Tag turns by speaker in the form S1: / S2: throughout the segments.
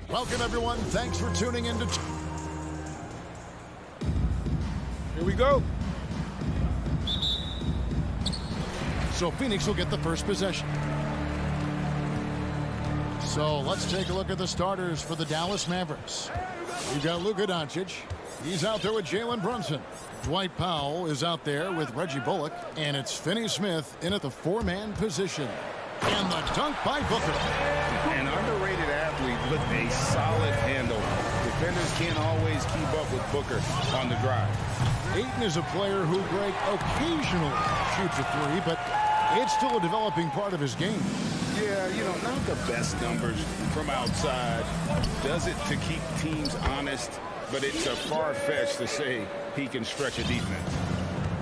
S1: Welcome, everyone. Thanks for tuning in to...
S2: Here we go.
S1: So Phoenix will get the first possession. So let's take a look at the starters for the Dallas Mavericks. We've got Luka Doncic. He's out there with Jalen Brunson. Dwight Powell is out there with Reggie Bullock. And it's Finney Smith in at the four-man position. And the dunk by Booker.
S2: An underrated athlete with a solid handle. Defenders can't always keep up with Booker on the drive.
S1: Ayton is a player who, Greg, occasionally shoots a three, but it's still a developing part of his game.
S2: Yeah, you know, not the best numbers from outside. Does it to keep teams honest, but it's a far-fetched to say he can stretch a defense.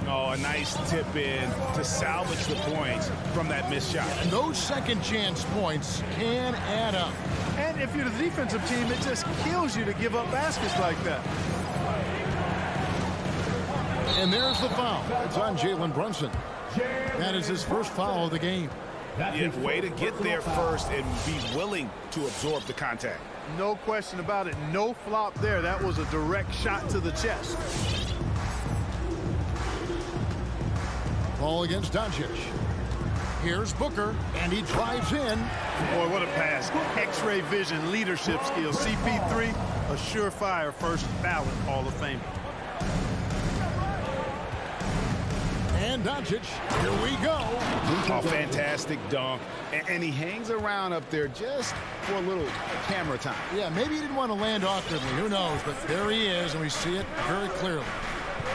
S2: Oh, a nice tip in to salvage the points from that missed shot.
S1: And those second chance points can add up.
S3: And if you're the defensive team, it just kills you to give up baskets like that.
S1: And there's the foul. It's on Jalen Brunson. That is his first foul of the game.
S2: Yeah, way to get there first and be willing to absorb the contact.
S3: No question about it. No flop there. That was a direct shot to the chest.
S1: Ball against Doncic. Here's Booker, and he drives in.
S3: Boy, what a pass. X-ray vision, leadership skills. CP3, a surefire first ballot Hall of Famer.
S1: And Doncic, here we go.
S2: A fantastic dunk, and he hangs around up there just for a little camera time.
S1: Yeah, maybe he didn't want to land awkwardly. Who knows? But there he is, and we see it very clearly.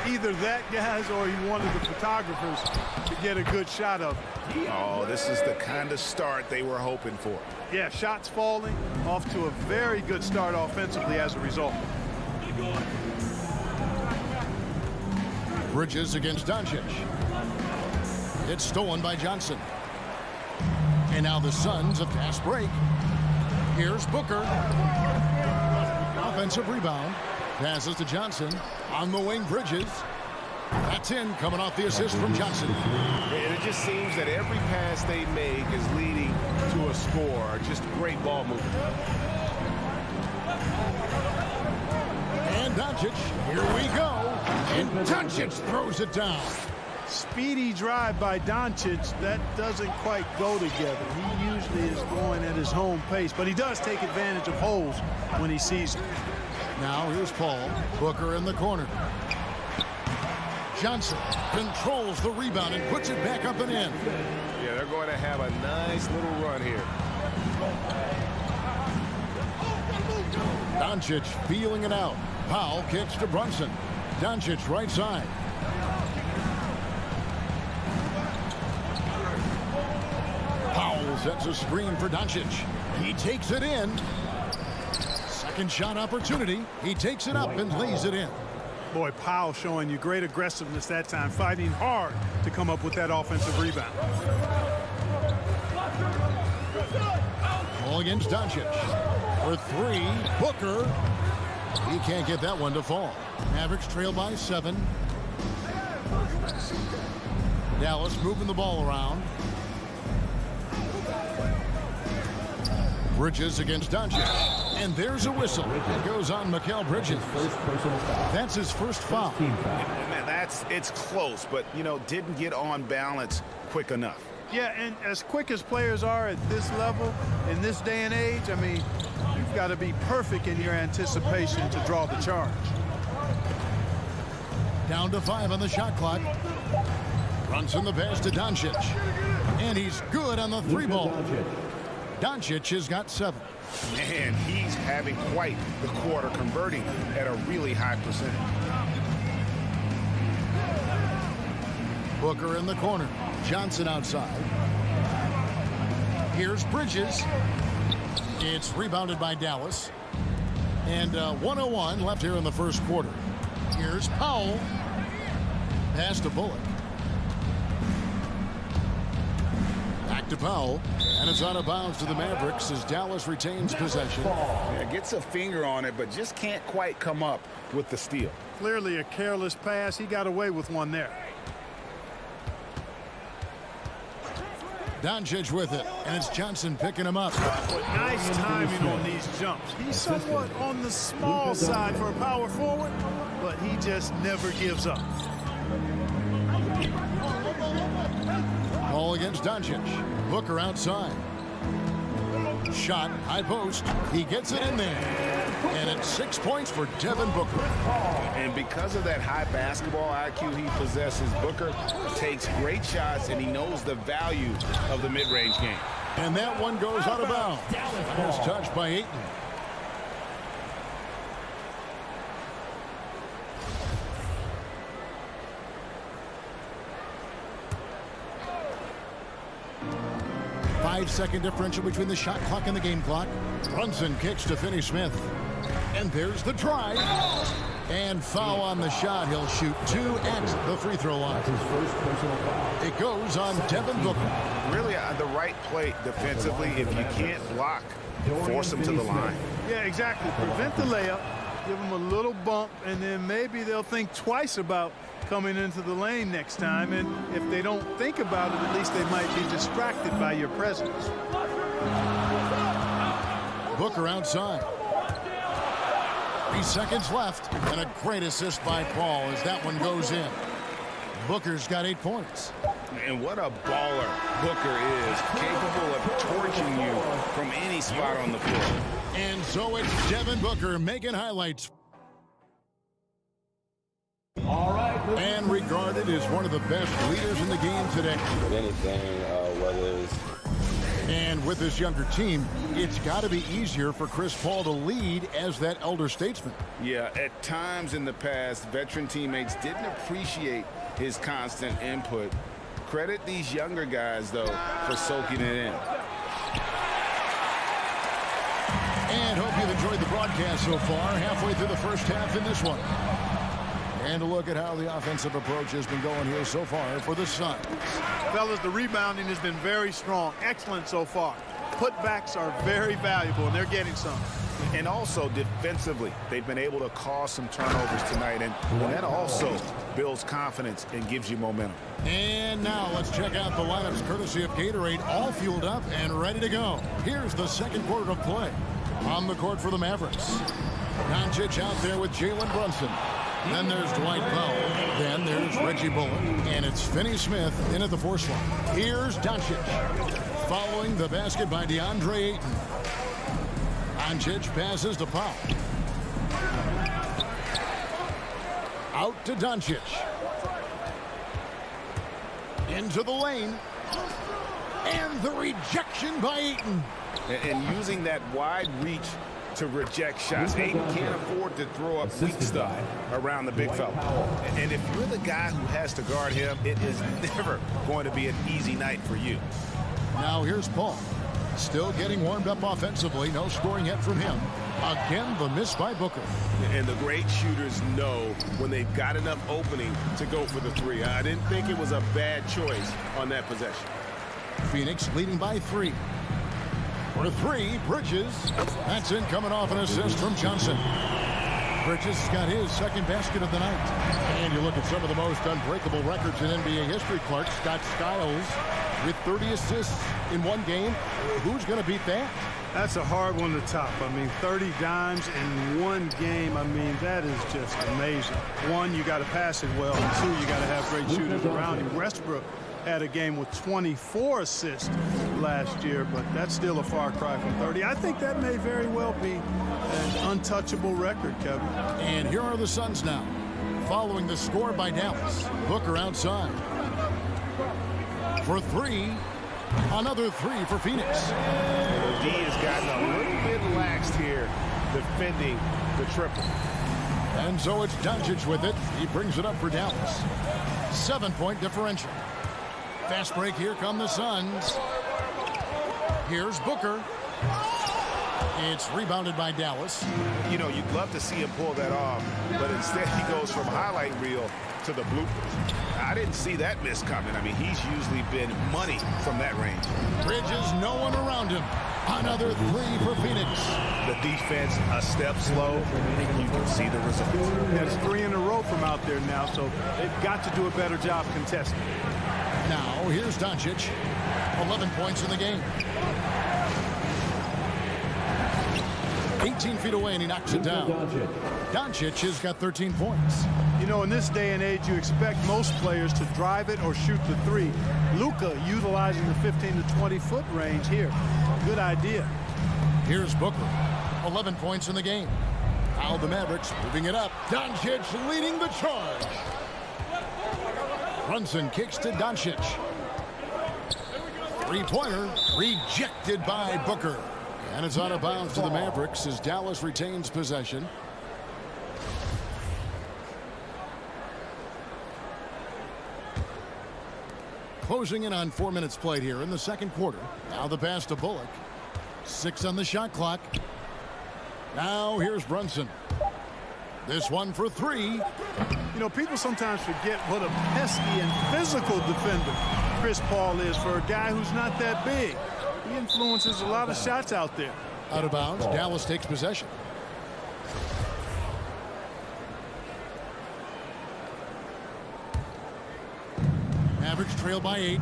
S3: Either that, guys, or he wanted the photographers to get a good shot of it.
S2: Oh, this is the kind of start they were hoping for.
S3: Yeah, shots falling, off to a very good start offensively as a result.
S1: Bridges against Doncic. It's stolen by Johnson. And now the Suns a fast break. Here's Booker. Offensive rebound. Passes to Johnson. On the wing, Bridges. That's in, coming off the assist from Johnson.
S2: And it just seems that every pass they make is leading to a score. Just great ball movement.
S1: And Doncic, here we go. And Doncic throws it down.
S3: Speedy drive by Doncic. That doesn't quite go together. He usually is going at his home pace, but he does take advantage of holes when he sees them.
S1: Now here's Paul. Booker in the corner. Johnson controls the rebound and puts it back up and in.
S2: Yeah, they're going to have a nice little run here.
S1: Doncic feeling it out. Powell kicks to Brunson. Doncic right side. Powell sets a screen for Doncic. He takes it in. Second shot opportunity. He takes it up and lays it in.
S3: Boy, Powell showing you great aggressiveness that time, fighting hard to come up with that offensive rebound.
S1: Ball against Doncic. For three, Booker. He can't get that one to fall. Mavericks trail by 7. Dallas moving the ball around. Bridges against Doncic. And there's a whistle. It goes on Mikal Bridges. That's his first foul.
S2: Man, it's close, but, you know, didn't get on balance quick enough.
S3: Yeah, and as quick as players are at this level, in this day and age, I mean, you've got to be perfect in your anticipation to draw the charge.
S1: Down to 5 on the shot clock. Brunson the pass to Doncic. And he's good on the 3-ball. Doncic has got 7.
S2: Man, he's having quite the quarter, converting at a really high percentage.
S1: Booker in the corner. Johnson outside. Here's Bridges. It's rebounded by Dallas. And 1:01 left here in the first quarter. Here's Powell. Pass to Bullock. Back to Powell. And it's out of bounds to the Mavericks as Dallas retains possession.
S2: Yeah, gets a finger on it, but just can't quite come up with the steal.
S3: Clearly a careless pass. He got away with one there.
S1: Doncic with it, and it's Johnson picking him up.
S3: Nice timing on these jumps. He's somewhat on the small side for a power forward, but he just never gives up.
S1: Ball against Doncic. Booker outside. Shot, high post. He gets it in there. And it's 6 points for Devin Booker.
S2: And because of that high basketball IQ he possesses, Booker takes great shots, and he knows the value of the mid-range game.
S1: And that one goes out of bounds. First touch by Ayton. Five-second differential between the shot clock and the game clock. Brunson kicks to Finney-Smith. And there's the drive. And foul on the shot. He'll shoot 2 at the free throw line. It goes on Devin Booker.
S2: Really the right play defensively. If you can't block, force him to the line.
S3: Yeah, exactly. Prevent the layup, give him a little bump, and then maybe they'll think twice about coming into the lane next time. And if they don't think about it, at least they might be distracted by your presence.
S1: Booker outside. 3 seconds left, and a great assist by Paul as that one goes in. Booker's got 8 points.
S2: And what a baller Booker is, capable of torching you from any spot on the floor.
S1: And so it's Devin Booker making highlights. And regarded as one of the best leaders in the game today.
S4: If anything, whether it's...
S1: And with this younger team, it's got to be easier for Chris Paul to lead as that elder statesman.
S2: Yeah, at times in the past, veteran teammates didn't appreciate his constant input. Credit these younger guys, though, for soaking it in.
S1: And hope you've enjoyed the broadcast so far. Halfway through the first half in this one. And a look at how the offensive approach has been going here so far for the Suns.
S3: Fellas, the rebounding has been very strong. Excellent so far. Putbacks are very valuable, and they're getting some.
S2: And also defensively, they've been able to cause some turnovers tonight, and that also builds confidence and gives you momentum.
S1: And now let's check out the lineups courtesy of Gatorade, all fueled up and ready to go. Here's the second quarter of play. On the court for the Mavericks. Doncic out there with Jalen Brunson. Then there's Dwight Powell. Then there's Reggie Bullock. And it's Finney-Smith in at the 4 slot. Here's Doncic. Following the basket by DeAndre Ayton. Doncic passes to Powell. Out to Doncic. Into the lane. And the rejection by Ayton.
S2: And using that wide reach to reject shots. Ayton can't afford to throw up weak stuff around the big fella. And if you're the guy who has to guard him, it is never going to be an easy night for you.
S1: Now here's Paul. Still getting warmed up offensively. No scoring yet from him. Again, the miss by Booker.
S2: And the great shooters know when they've got enough opening to go for the 3. I didn't think it was a bad choice on that possession.
S1: Phoenix leading by 3. For 3, Bridges. That's in, coming off an assist from Johnson. Bridges has got his second basket of the night. And you look at some of the most unbreakable records in NBA history, Clark. Scott Skiles with 30 assists in one game. Who's going to beat that?
S3: That's a hard one to top. I mean, 30 dimes in one game. I mean, that is just amazing. 1, you got to pass it well. 2, you got to have great shooters around you. Westbrook had a game with 24 assists last year, but that's still a far cry from 30. I think that may very well be an untouchable record, Kevin.
S1: And here are the Suns now. Following the score by Dallas. Booker outside. For 3. Another 3 for Phoenix.
S2: D has gotten a little bit laxed here defending the triple.
S1: And so it's Doncic with it. He brings it up for Dallas. 7-point differential. Fast break. Here come the Suns. Here's Booker. It's rebounded by Dallas.
S2: You know, you'd love to see him pull that off, but instead he goes from highlight reel to the bloopers. I didn't see that miss coming. I mean, he's usually been money from that range.
S1: Bridges, no one around him. Another three for Phoenix.
S2: The defense a step slow, and you can see the results.
S3: That's 3 in a row from out there now, so they've got to do a better job contesting.
S1: Now, here's Doncic. 11 points in the game. 18 feet away, and he knocks it down. Doncic has got 13 points.
S3: You know, in this day and age, you expect most players to drive it or shoot the three. Luka utilizing the 15 to 20-foot range here. Good idea.
S1: Here's Booker. 11 points in the game. Now the Mavericks moving it up. Doncic leading the charge. Brunson kicks to Doncic. Three-pointer rejected by Booker. And it's out of bounds to the Mavericks as Dallas retains possession. Closing in on 4 minutes played here in the second quarter. Now the pass to Bullock. 6 on the shot clock. Now here's Brunson. This one for 3.
S3: You know, people sometimes forget what a pesky and physical defender Chris Paul is for a guy who's not that big. He influences a lot of shots out there.
S1: Out of bounds. Dallas takes possession. Mavericks trail by 8.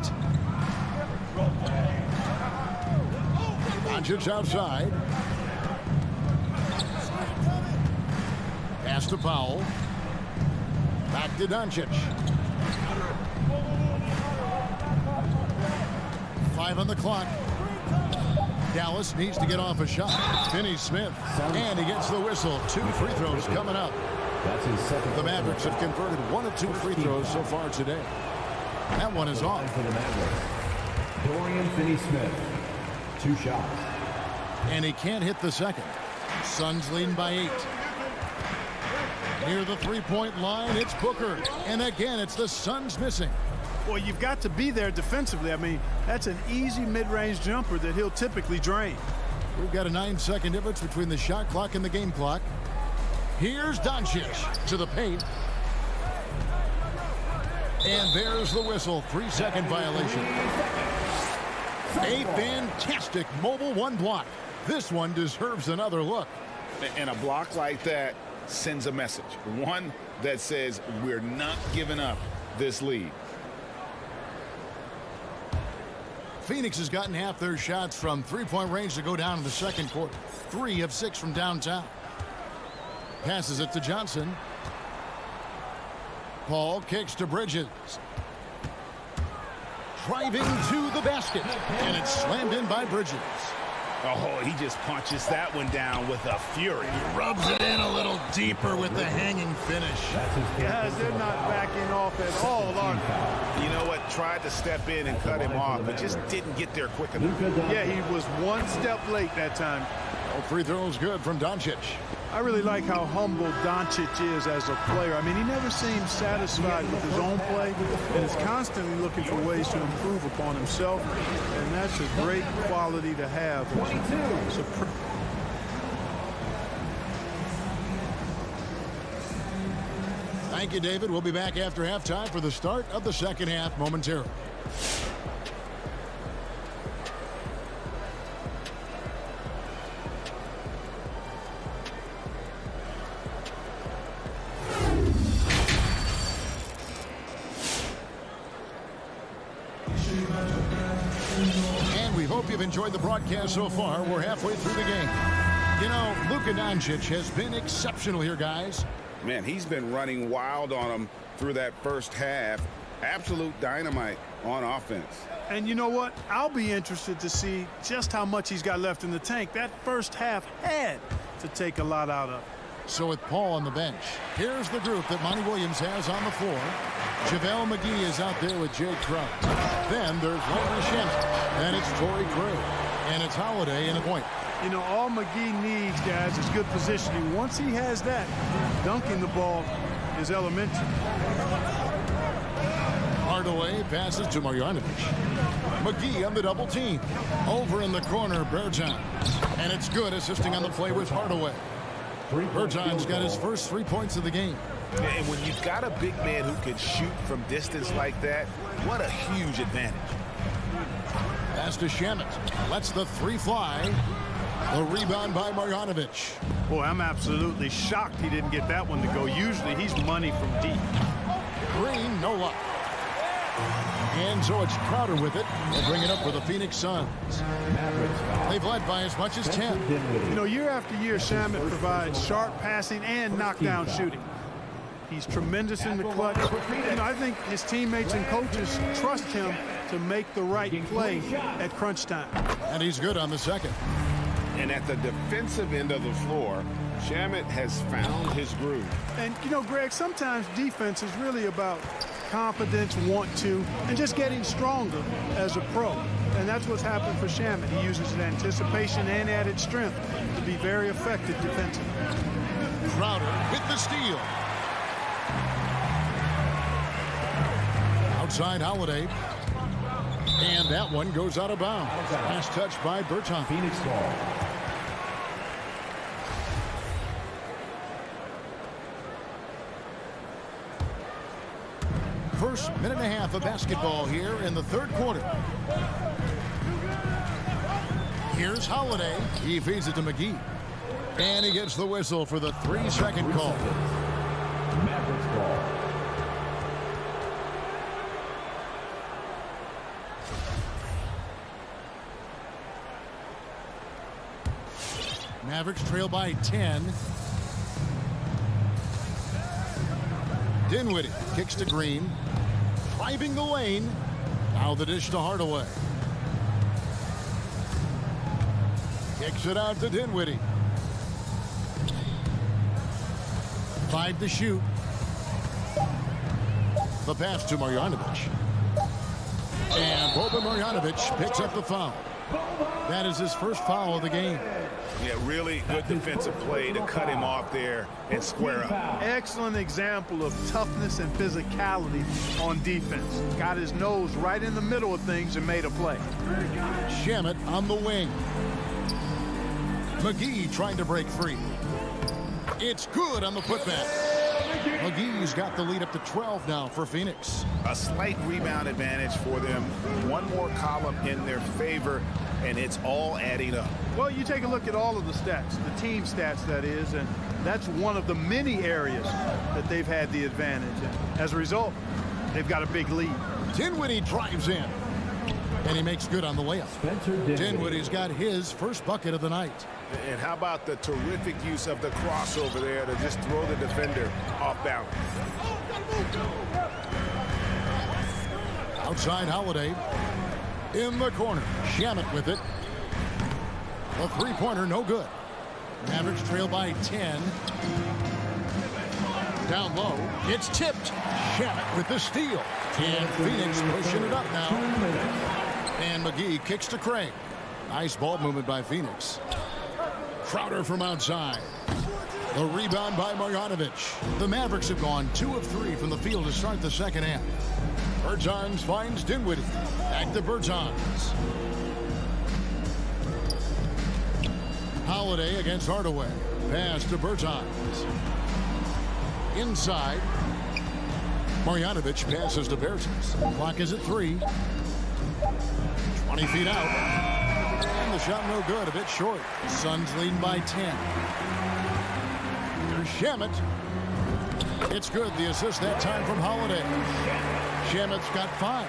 S1: Doncic outside. Pass to Powell. Back to Doncic. 5 on the clock. Dallas needs to get off a shot. Finney-Smith. And he gets the whistle. 2 free throws coming up.
S5: That's his second.
S1: The Mavericks have converted 1 of 2 free throws so far today. That one is off.
S5: For the Mavericks, Dorian Finney-Smith. 2 shots.
S1: And he can't hit the second. Suns leading by 8. Near the three-point line, it's Booker. And again, it's the Suns missing.
S3: Well, you've got to be there defensively. I mean, that's an easy mid-range jumper that he'll typically drain.
S1: We've got a 9-second difference between the shot clock and the game clock. Here's Doncic to the paint. And there's the whistle. 3-second violation. A fantastic mobile 1 block. This one deserves another look.
S2: And a block like that sends a message. One that says we're not giving up this lead.
S1: Phoenix has gotten half their shots from three-point range to go down in the second quarter. 3 of 6 from downtown. Passes it to Johnson. Paul kicks to Bridges. Driving to the basket. And it's slammed in by Bridges.
S2: Oh, he just punches that one down with a fury.
S1: Rubs it in a little deeper with the hanging finish.
S3: Guys, they're not backing off at all, are they?
S2: You know what? Tried to step in and cut him off, but just didn't get there quick enough.
S3: Yeah, he was 1 step late that time.
S1: Oh, free throws good from Doncic.
S3: I really like how humble Doncic is as a player. I mean, he never seems satisfied with his own play and is constantly looking for ways to improve upon himself, and that's a great quality to have.
S1: Thank you, David. We'll be back after halftime for the start of the second half momentarily. And we hope you've enjoyed the broadcast so far. We're halfway through the game. You know, Luka Doncic has been exceptional here, guys.
S2: Man, he's been running wild on him through that first half. Absolute dynamite on offense.
S3: And you know what? I'll be interested to see just how much he's got left in the tank. That first half had to take a lot out of.
S1: So with Paul on the bench, here's the group that Monty Williams has on the floor. JaVale McGee is out there with Jay Crowder. Then there's Landry Shamet. Then it's Torrey Craig. And it's Holiday in a point.
S3: You know, all McGee needs, guys, is good positioning. Once he has that, dunking the ball is elementary.
S1: Hardaway passes to Marjanovic. McGee on the double team. Over in the corner, Bertans. And it's good, assisting on the play with Hardaway. Bertans got his first 3 points of the game.
S2: And when you've got a big man who can shoot from distance like that, what a huge advantage.
S1: Pass to Shamet. Lets the three fly. The rebound by Marjanovic.
S3: Boy, I'm absolutely shocked he didn't get that one to go. Usually he's money from deep.
S1: Green, no luck. And so it's Crowder with it. They'll bring it up for the Phoenix Suns. They've led by as much as 10.
S3: You know, year after year, Shamet provides sharp passing and knockdown shooting. He's tremendous in the clutch. You know, I think his teammates and coaches trust him to make the right play at crunch time.
S1: And he's good on the second.
S2: And at the defensive end of the floor, Shamet has found his groove.
S3: And, you know, Greg, sometimes defense is really about confidence, want to, and just getting stronger as a pro. And that's what's happened for Shamet. He uses his anticipation and added strength to be very effective defensively.
S1: Crowder with the steal. Outside Holiday. And that one goes out of bounds. Last touch by Berton.
S5: Phoenix ball.
S1: First minute and a half of basketball here in the third quarter. Here's Holiday. He feeds it to McGee. And he gets the whistle for the 3-second call.
S5: Mavericks ball.
S1: Mavericks trail by 10. Dinwiddie kicks to Green. Driving the lane. Now the dish to Hardaway. Kicks it out to Dinwiddie. 5 to shoot. The pass to Marjanovic. And Boban Marjanovic picks up the foul. That is his first foul of the game.
S2: Yeah, really good defensive play to cut him off there and square up.
S3: Excellent example of toughness and physicality on defense. Got his nose right in the middle of things and made a play.
S1: Shamet on the wing. McGee trying to break free. It's good on the putback. McGee's got the lead up to 12 now for Phoenix.
S2: A slight rebound advantage for them. One more column in their favor, and it's all adding up.
S3: Well, you take a look at all of the stats, the team stats, that is, and that's one of the many areas that they've had the advantage. And as a result, they've got a big lead.
S1: Dinwiddie drives in, and he makes good on the layup.
S5: Spencer Dinwiddie.
S1: Dinwiddie's got his first bucket of the night.
S2: And how about the terrific use of the crossover there to just throw the defender off balance.
S1: Outside Holiday. In the corner. Shamet with it. The three-pointer no good. Mavericks trail by 10. Down low. It's tipped. Shamet with the steal. And Phoenix pushing it up now. And McGee kicks to Craig. Nice ball movement by Phoenix. Crowder from outside. The rebound by Marjanovic. The Mavericks have gone 2 of 3 from the field to start the second half. Bertans finds Dinwiddie. Back to Bertans. Holiday against Hardaway. Pass to Bertans. Inside. Marjanovic passes to Bertans. Clock is at 3. 20 feet out. And the shot no good, a bit short. Suns leading by 10. Here's Shamet. It's good, the assist that time from Holiday. Shamet's got 5.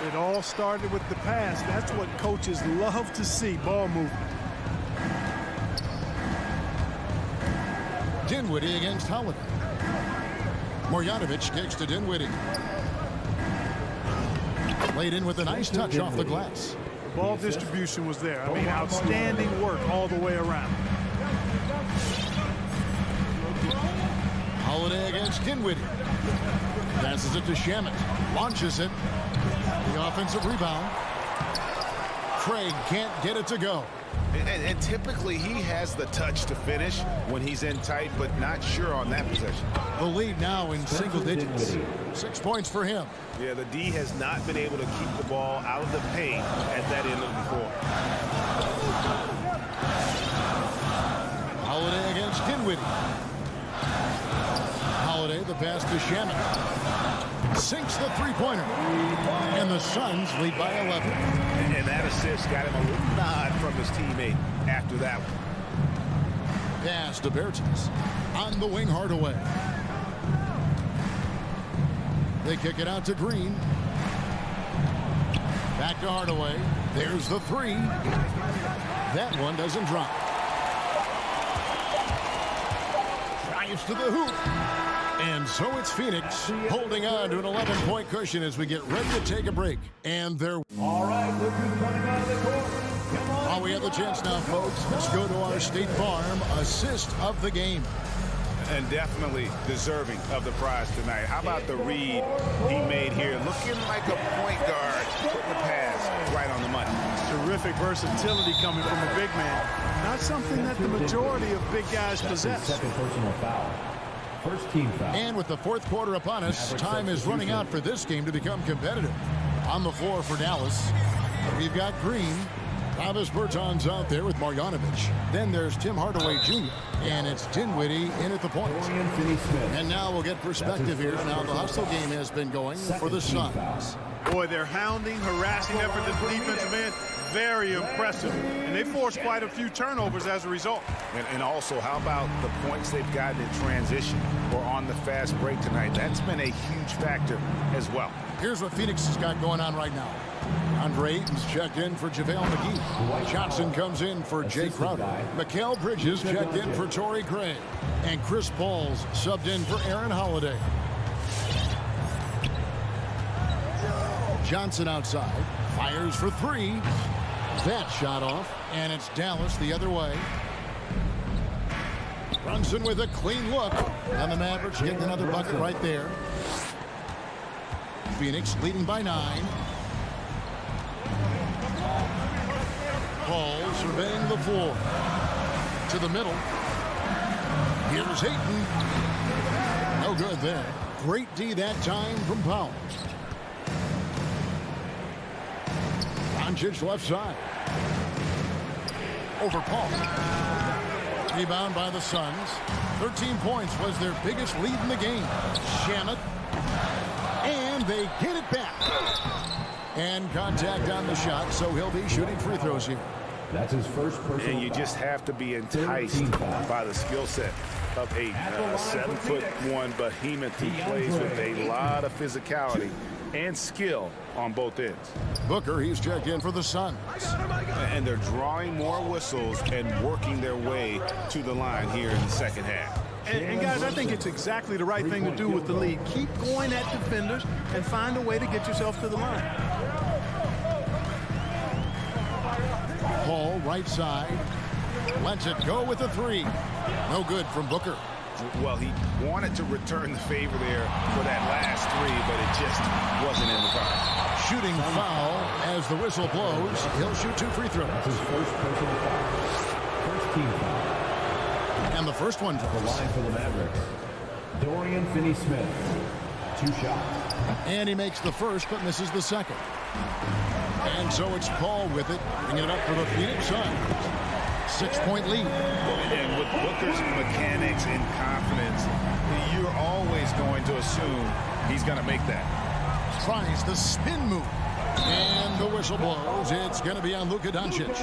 S3: It all started with the pass. That's what coaches love to see, ball movement.
S1: Dinwiddie against Holiday. Marjanovic kicks to Dinwiddie. Laid in with a nice touch off the glass.
S3: Ball distribution was there. I mean, outstanding work all the way around.
S1: Holiday against Dinwiddie. Passes it to Shamet. Launches it. The offensive rebound. Craig can't get it to go.
S2: And typically he has the touch to finish when he's in tight, but not sure on that possession.
S1: The lead now in single digits. 6 points for him.
S2: Yeah, the D has not been able to keep the ball out of the paint at that end of the floor.
S1: Holiday against Dinwiddie. Holiday, the pass to Shamet. sinks the three-pointer. And the Suns lead by 11.
S2: And that assist got him a little nod from his teammate after that one.
S1: Pass to Bertans. On the wing, Hardaway. They kick it out to Green. Back to Hardaway. There's the three. That one doesn't drop. Drives to the hoop. And so it's Phoenix holding on to an 11-point cushion as we get ready to take a break. And they're
S5: All right, look who's coming out of the court. Come on.
S1: while we have the chance now, folks, let's go to our State Farm assist of the game.
S2: And definitely deserving of the prize tonight. How about the read he made here? Looking like a point guard, putting the pass right on the money.
S3: Terrific versatility coming from a big man. Not something that the majority of big guys
S5: That's his
S3: possess.
S5: second personal foul. First team foul.
S1: And with the fourth quarter upon us, time is running out for this game to become competitive. On the floor for Dallas, we've got Green. Travis Bertans out there with Marjanovic. Then there's Tim Hardaway Jr. And it's Dinwiddie in at the point.
S5: Dorian Finney-Smith.
S1: And now we'll get perspective here. Now the hustle game has been going for the Suns.
S3: Boy, their hounding, harassing effort at the defensive end, very impressive. And they forced quite a few turnovers as a result.
S2: And also, how about the points they've gotten in transition or on the fast break tonight? That's been a huge factor as well.
S1: Here's what Phoenix has got going on right now. Andre Ayton's checked in for JaVale McGee. Johnson comes in for Jay Crowder. Mikal Bridges checked in for Torrey Craig. And Chris Paul's subbed in for Aaron Holiday. Johnson outside. Fires for three. That shot off. And it's Dallas the other way. Brunson with a clean look. And the Mavericks getting another bucket right there. Phoenix leading by 9. Paul surveying the floor. To the middle. Here's Ayton. No good there. Great D that time from Powell. Doncic left side. Over Paul. Rebound by the Suns. 13 points was their biggest lead in the game. Shamet. And they get it back. And contact on the shot, so he'll be shooting free throws here.
S5: That's his first personal
S2: And you just have to be enticed by the skill set of Ayton. A 7'1" behemoth who plays with a lot of physicality and skill on both ends.
S1: Booker, he's checked in for the Suns.
S2: And they're drawing more whistles and working their way to the line here in the second half.
S3: And guys, I think it's exactly the right thing to do with the lead. Keep going at defenders and find a way to get yourself to the line.
S1: Paul, right side. Lets it go with a three. No good from Booker.
S2: Well, he wanted to return the favor there for that last three, but it just wasn't in the cards.
S1: Shooting foul as the whistle blows. He'll shoot 2 free throws.
S5: That's his first personal foul. First team foul.
S1: And the first one
S5: The
S1: drops.
S5: line for the Mavericks. Dorian Finney-Smith. 2 shots.
S1: And he makes the first, but misses the second. And so it's Paul with it, bringing it up for the Phoenix Suns. 6-point lead.
S2: And with Booker's mechanics and confidence, you're always going to assume he's going to make that.
S1: Tries the spin move. And the whistle blows. It's going to be on Luka Doncic.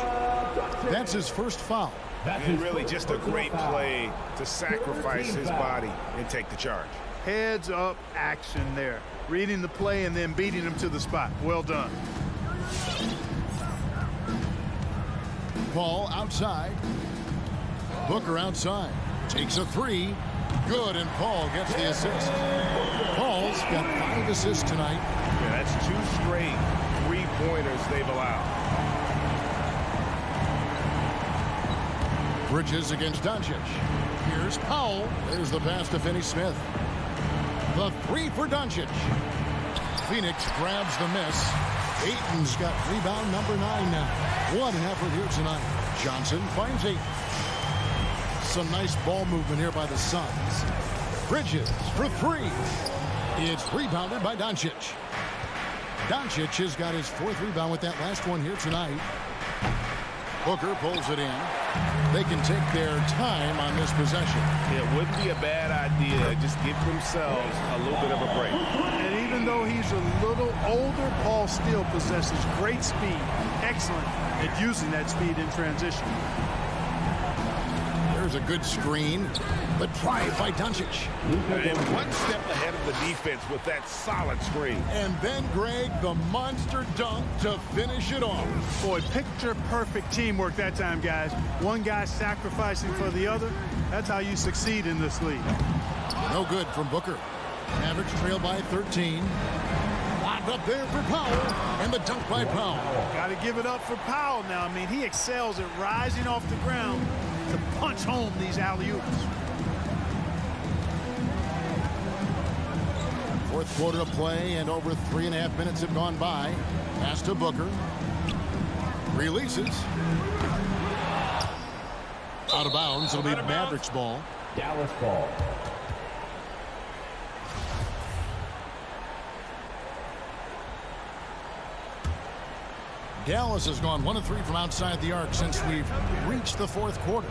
S1: That's his first foul.
S2: And really just a great play to sacrifice his body and take the charge.
S3: Heads up action there. Reading the play and then beating him to the spot. Well done.
S1: Paul outside. Booker outside. Takes a three. Good, and Paul gets the assist. Paul's got 5 assists tonight.
S2: Yeah, that's 2 straight three-pointers they've allowed.
S1: Bridges against Doncic. Here's Powell. There's the pass to Finney-Smith. The three for Doncic. Phoenix grabs the miss. Ayton's got rebound number 9 now. What an effort here tonight. Johnson finds Ayton. Some nice ball movement here by the Suns. Bridges for 3. It's rebounded by Doncic. Doncic has got his 4th rebound with that last one here tonight. Booker pulls it in. They can take their time on this possession.
S2: It wouldn't be a bad idea. Just give themselves a little bit of a break.
S3: And even even though he's a little older, Paul still possesses great speed. Excellent at using that speed in transition.
S1: There's a good screen, but drive by Doncic.
S2: And one step ahead of the defense with that solid screen.
S1: And then, Greg, the monster dunk to finish it off.
S3: Boy, picture-perfect teamwork that time, guys. One guy sacrificing for the other. That's how you succeed in this league.
S1: No good from Booker. Mavericks trail by 13. Locked up there for Powell, and the dunk by Powell.
S3: Got to give it up for Powell now. I mean, he excels at rising off the ground to punch home these alley-oops.
S1: Fourth quarter of play, and over 3.5 minutes have gone by. Pass to Booker. Releases. Out of bounds. It'll be Mavericks ball.
S5: Dallas ball.
S1: Dallas has gone 1 of 3 from outside the arc since we've reached the fourth quarter.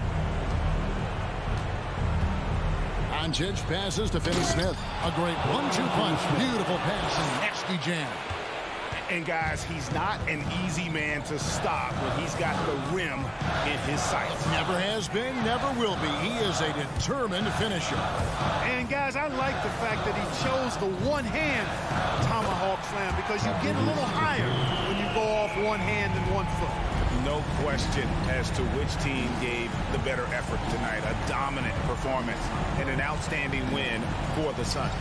S1: Doncic passes to Finney Smith. A great 1-2 punch. Beautiful pass and nasty jam.
S2: And guys, he's not an easy man to stop when he's got the rim in his sights.
S1: Never has been, never will be. He is a determined finisher.
S3: And guys, I like the fact that he chose the one-hand tomahawk slam because you get a little higher when you go off one hand and 1 foot.
S2: No question as to which team gave the better effort tonight. A dominant performance and an outstanding win for the Suns.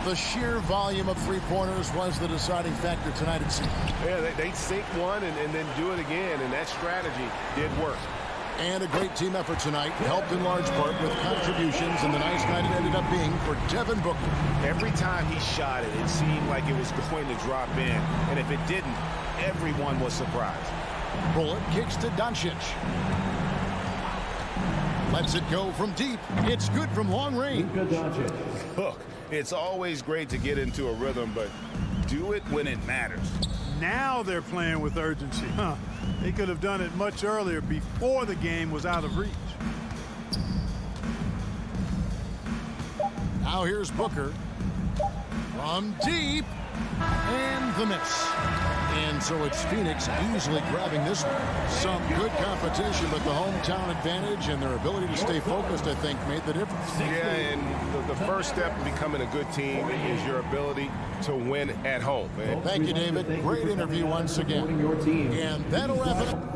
S1: The sheer volume of three-pointers was the deciding factor tonight, it seemed.
S6: Yeah, they sink one and then do it again, and that strategy did work.
S1: And a great team effort tonight, helped in large part with contributions, and the nice night it ended up being for Devin Booker.
S2: Every time he shot it, it seemed like it was going to drop in. And if it didn't, everyone was surprised.
S1: Bullock kicks to Doncic. Lets it go from deep. It's good from long range.
S5: Luka Doncic.
S2: Look, it's always great to get into a rhythm, but do it when it matters.
S3: Now they're playing with urgency. They could have done it much earlier before the game was out of reach.
S1: Now here's Booker. From deep. And the miss. And so it's Phoenix easily grabbing this one. Some good competition, but the hometown advantage and their ability to stay focused, I think, made the difference.
S6: Yeah, and the first step in becoming a good team is your ability to win at home. Man.
S1: Thank you, David. Great interview once again.
S5: Your team.
S1: And that'll wrap it up.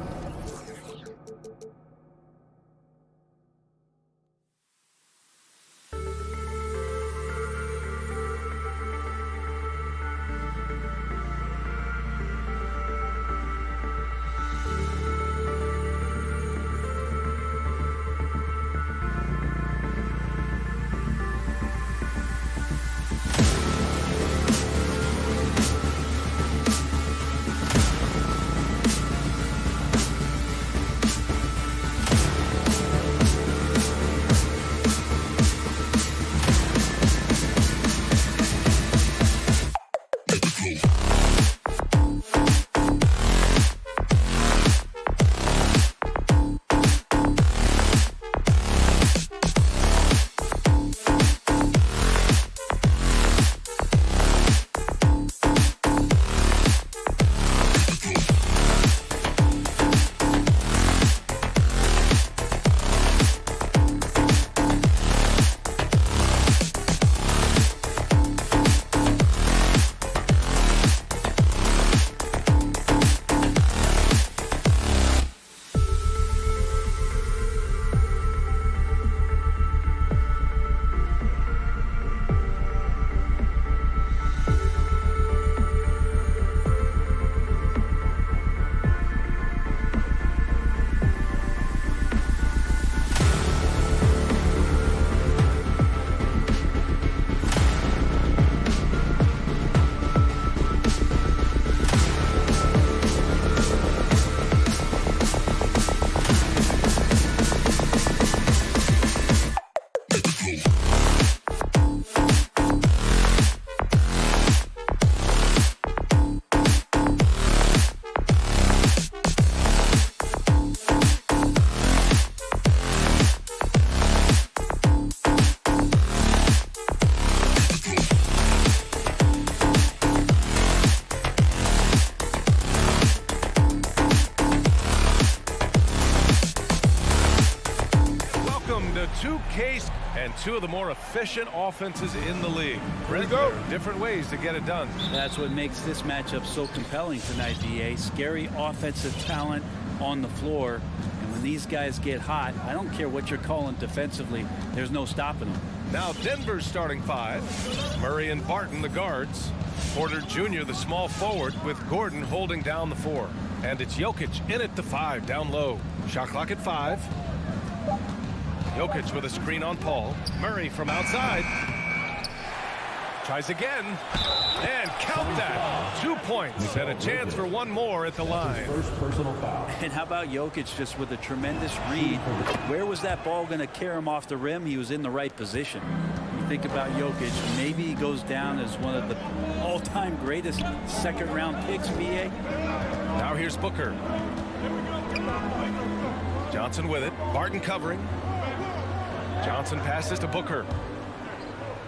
S7: case, and two of the more efficient offenses in the league. Brent, there are different ways to get it done.
S8: That's what makes this matchup so compelling tonight, DA. Scary offensive talent on the floor. And when these guys get hot, I don't care what you're calling defensively, there's no stopping them.
S7: Now Denver's starting five. Murray and Barton, the guards. Porter Jr., the small forward, with Gordon holding down the 4. And it's Jokic in at the 5, down low. Shot clock at 5. Jokic with a screen on Paul. Murray from outside. Tries again. And count that. 2 points and a chance for one more at the line.
S5: First personal foul.
S8: And how about Jokic just with a tremendous read? Where was that ball going to carry him off the rim? He was in the right position. You think about Jokic, maybe he goes down as one of the all-time greatest second-round picks, BA.
S7: Now here's Booker. Johnson with it. Barton covering. Johnson passes to Booker.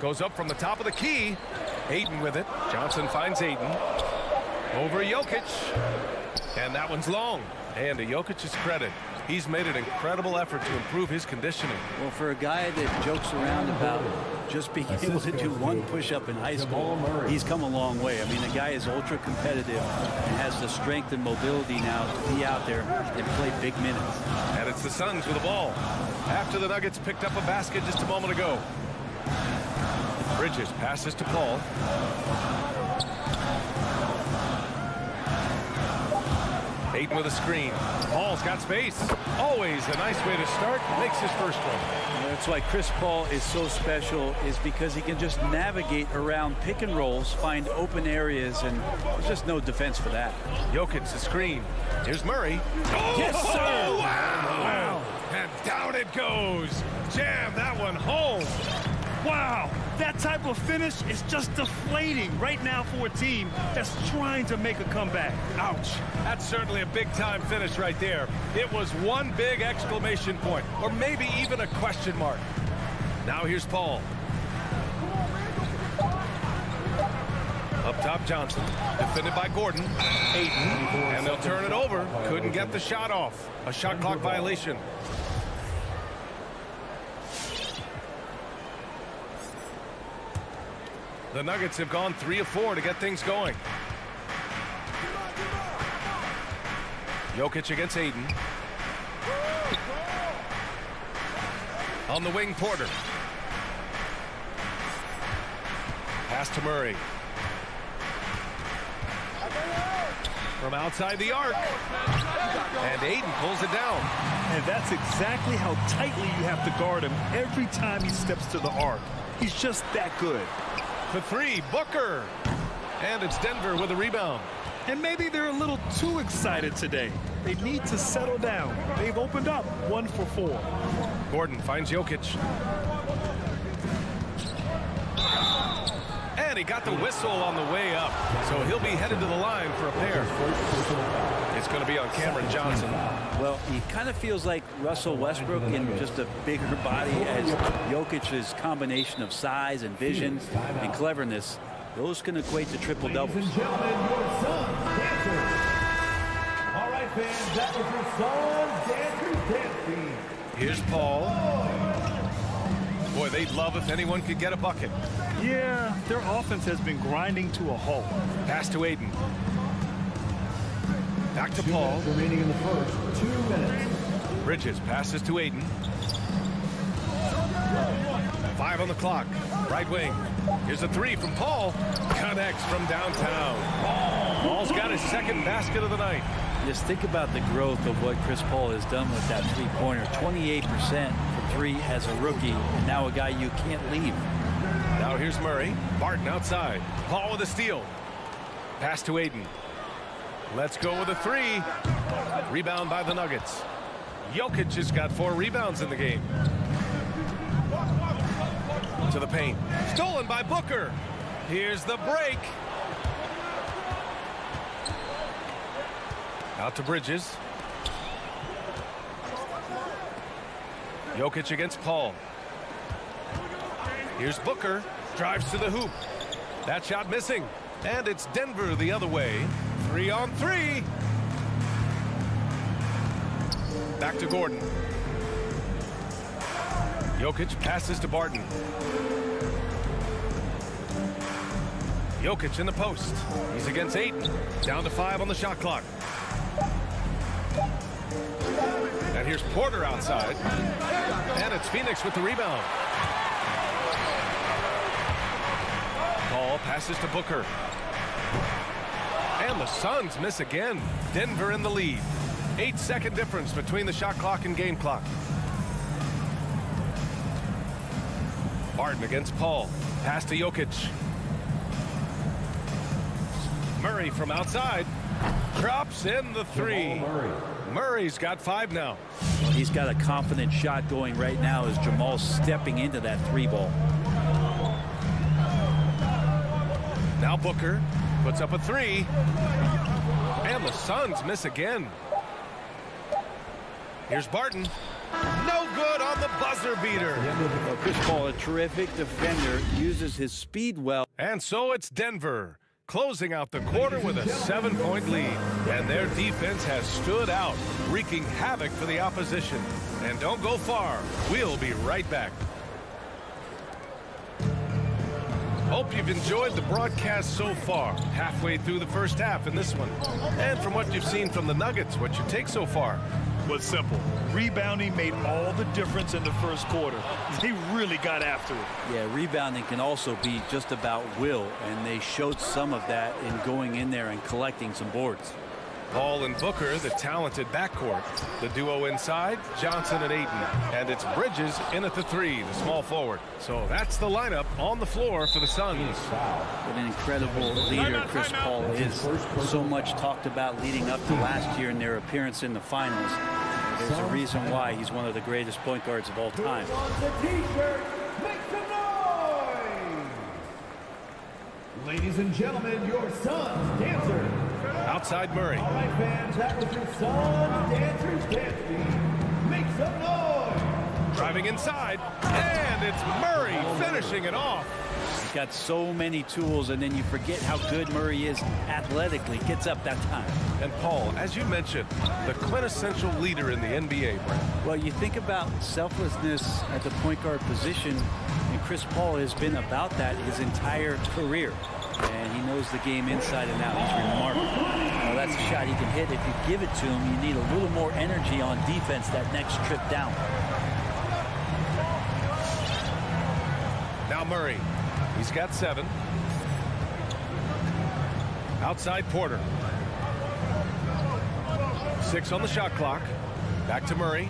S7: Goes up from the top of the key. Ayton with it. Johnson finds Ayton. Over Jokic. And that one's long. And to Jokic's credit, he's made an incredible effort to improve his conditioning.
S8: Well, for a guy that jokes around about just being able to do one push-up in high school, he's come a long way. I mean, the guy is ultra competitive and has the strength and mobility now to be out there and play big minutes.
S7: And it's the Suns with the ball. After the Nuggets picked up a basket just a moment ago. Bridges passes to Paul. Ayton with a screen. Paul's got space. Always a nice way to start. Makes his first one.
S8: That's why Chris Paul is so special, is because he can just navigate around pick and rolls, find open areas, and there's just no defense for that.
S7: Jokic the screen. Here's Murray. Oh,
S8: yes, sir!
S7: Wow! And down it goes. Jam that one home.
S3: Wow, that type of finish is just deflating right now for a team that's trying to make a comeback.
S7: Ouch. That's certainly a big-time finish right there. It was one big exclamation point, or maybe even a question mark. Now here's Paul. Up top, Johnson. Defended by Gordon. Ayton. And they'll turn it over. Couldn't get the shot off. A shot clock violation. The Nuggets have gone 3 of 4 to get things going. Jokic against Ayton. On the wing, Porter. Pass to Murray. From outside the arc. And Ayton pulls it down.
S3: And that's exactly how tightly you have to guard him every time he steps to the arc. He's just that good.
S7: For 3, Booker. And it's Denver with a rebound.
S3: And maybe they're a little too excited today. They need to settle down. They've opened up 1 for 4.
S7: Gordon finds Jokic. And he got the whistle on the way up. So he'll be headed to the line for a pair. It's going to be on Cameron Johnson.
S8: Well, he kind of feels like Russell Westbrook in just a bigger body, as Jokic's combination of size and vision and cleverness. Those can equate to triple doubles.
S5: Ladies and gentlemen, your Suns dancers. All right, fans, that was your Suns dancers dance team.
S7: Here's Paul. Boy, they'd love if anyone could get a bucket.
S3: Yeah, their offense has been grinding to a halt.
S7: Pass to Ayton. Back to Paul.
S5: Remaining in the first 2 minutes.
S7: Bridges passes to Ayton. 5 on the clock. Right wing. Here's a 3 from Paul. Connects from downtown. Paul's got his second basket of the night.
S8: Just think about the growth of what Chris Paul has done with that three-pointer. 28% from 3 as a rookie, and now a guy you can't leave.
S7: Now here's Murray. Barton outside. Paul with a steal. Pass to Ayton. Let's go with a 3. Rebound by the Nuggets. Jokic has got 4 rebounds in the game. To the paint. Stolen by Booker. Here's the break. Out to Bridges. Jokic against Paul. Here's Booker. Drives to the hoop. That shot missing. And it's Denver the other way. 3 on 3. Back to Gordon. Jokic passes to Barton. Jokic in the post. He's against Ayton. Down to 5 on the shot clock. And here's Porter outside. And it's Phoenix with the rebound. Paul passes to Booker. And the Suns miss again. Denver in the lead. 8-second difference between the shot clock and game clock. Barton against Paul. Pass to Jokic. Murray from outside. Drops in the 3. Murray's got 5 now.
S8: Well, he's got a confident shot going right now as Jamal's stepping into that 3 ball.
S7: Now Booker puts up a 3. And the Suns miss again. Here's Barton. No good on the buzzer beater.
S8: Well, Chris Paul, a terrific defender, uses his speed well.
S7: And so it's Denver closing out the quarter with a 7-point lead. And their defense has stood out, wreaking havoc for the opposition. And don't go far. We'll be right back. Hope you've enjoyed the broadcast so far. Halfway through the first half in this one. And from what you've seen from the Nuggets, what's your take so far?
S9: Was simple. Rebounding made all the difference in the first quarter. They really got after it.
S8: Yeah, rebounding can also be just about will, and they showed some of that in going in there and collecting some boards.
S7: Paul and Booker, the talented backcourt. The duo inside, Johnson and Ayton. And it's Bridges in at the 3, the small forward. So that's the lineup on the floor for the Suns.
S8: What an incredible leader Chris Paul is. So much talked about leading up to last year in their appearance in the finals. There's a reason why he's one of the greatest point guards of all time.
S5: The T-shirt, make some noise! Ladies and gentlemen, your Suns dancer.
S7: Outside Murray.
S5: All right, fans, that was your Suns dancers dance beat. Make some noise!
S7: Driving inside, and it's Murray finishing it off.
S8: He's got so many tools, and then you forget how good Murray is athletically. Gets up that time.
S7: And Paul, as you mentioned, the quintessential leader in the NBA, Brent.
S8: Well, you think about selflessness at the point guard position, and Chris Paul has been about that his entire career. And he knows the game inside and out. He's remarkable. Well, that's a shot he can hit. If you give it to him, you need a little more energy on defense that next trip down.
S7: Now Murray. He's got 7. Outside Porter. 6 on the shot clock. Back to Murray.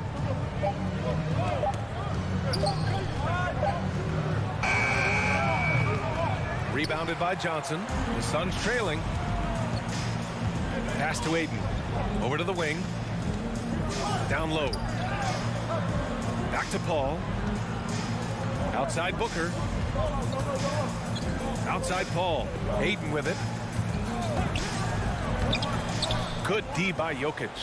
S7: Rebounded by Johnson. The Suns trailing. Pass to Ayton. Over to the wing. Down low. Back to Paul. Outside Booker. Outside Paul. Ayton with it. Good D by Jokic.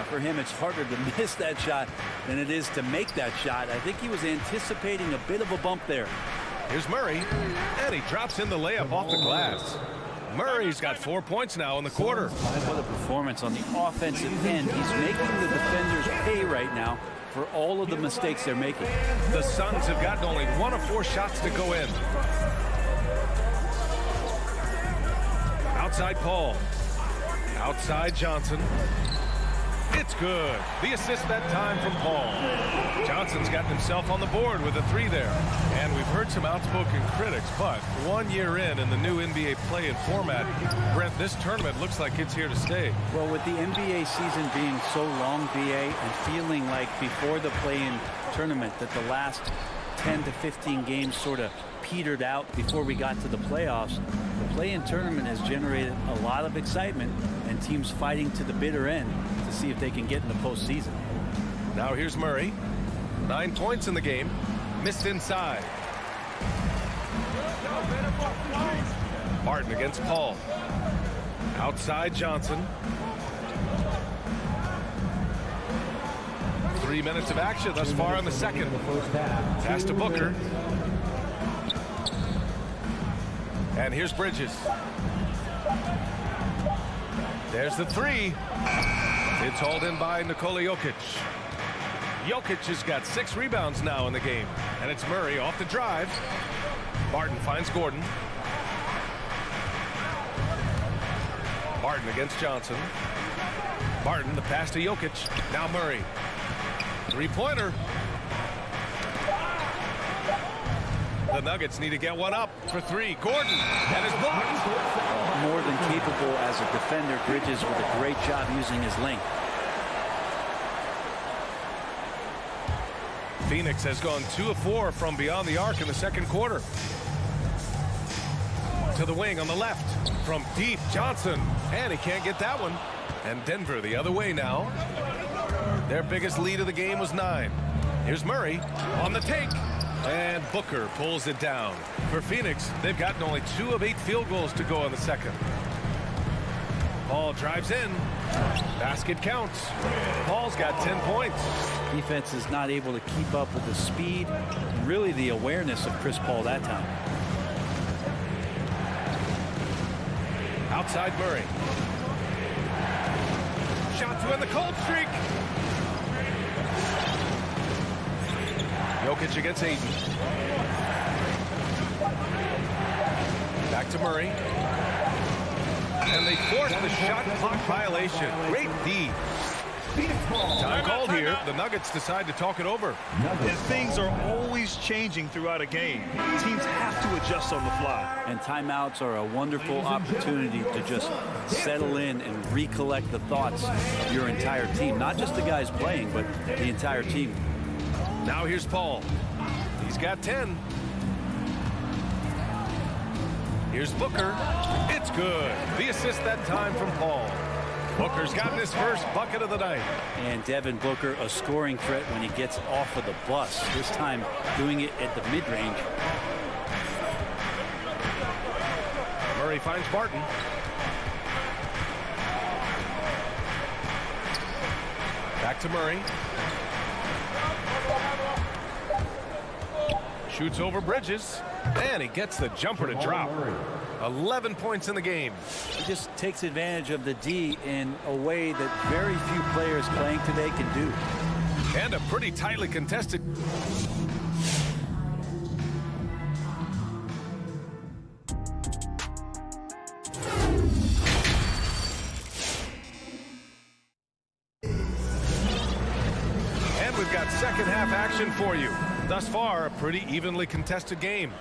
S8: For him, it's harder to miss that shot than it is to make that shot. I think he was anticipating a bit of a bump there.
S7: Here's Murray, and he drops in the layup off the glass. Murray's got 4 points now in the quarter.
S8: What a performance on the offensive end. He's making the defenders pay right now for all of the mistakes they're making.
S7: The Suns have gotten only 1 of 4 shots to go in. Outside Paul. Outside Johnson. It's good. The assist that time from Paul. Johnson's gotten himself on the board with a 3 there. And we've heard some outspoken critics, but 1 year in the new NBA play-in format, Brent, this tournament looks like it's here to stay.
S8: Well, with the NBA season being so long, BA, and feeling like before the play-in tournament that the last 10 to 15 games sort of petered out before we got to the playoffs, the play-in tournament has generated a lot of excitement and teams fighting to the bitter end to see if they can get in the postseason.
S7: Now here's Murray. 9 points in the game. Missed inside. Barton against Paul. Outside Johnson. 3 minutes of action thus far in the second. Pass to Booker. And here's Bridges. There's the 3. It's hauled in by Nikola Jokic. Jokic has got 6 rebounds now in the game. And it's Murray off the drive. Barton finds Gordon. Barton against Johnson. Barton, the pass to Jokic. Now Murray. 3-pointer. The Nuggets need to get one up for 3. Gordon, and is blocked.
S8: More than capable as a defender. Bridges with a great job using his length.
S7: Phoenix has gone 2 of 4 from beyond the arc in the second quarter. To the wing on the left. From deep, Johnson. And he can't get that one. And Denver the other way now. Their biggest lead of the game was 9. Here's Murray on the take. And Booker pulls it down. For Phoenix, they've gotten only 2 of 8 field goals to go in the second. Paul drives in. Basket counts. Paul's got 10 points.
S8: Defense is not able to keep up with the speed, really the awareness of Chris Paul that time.
S7: Outside Murray. Shot to end the cold streak. Jokic against Ayton. Back to Murray. And they force the shot clock violation. Great D. Time called here. The Nuggets decide to talk it over.
S9: And things are always changing throughout a game. Teams have to adjust on the fly.
S8: And timeouts are a wonderful opportunity to just settle in and recollect the thoughts of your entire team. Not just the guys playing, but the entire team.
S7: Now here's Paul. He's got 10. Here's Booker. It's good. The assist that time from Paul. Booker's gotten his first bucket of the night.
S8: And Devin Booker, a scoring threat when he gets off of the bus. This time doing it at the mid-range.
S7: Murray finds Barton. Back to Murray. Shoots over Bridges. And he gets the jumper to drop. 11 points in the game.
S8: He just takes advantage of the D in a way that very few players playing today can do.
S7: And a pretty tightly contested. And we've got second half action for you. Thus far, a pretty evenly contested game.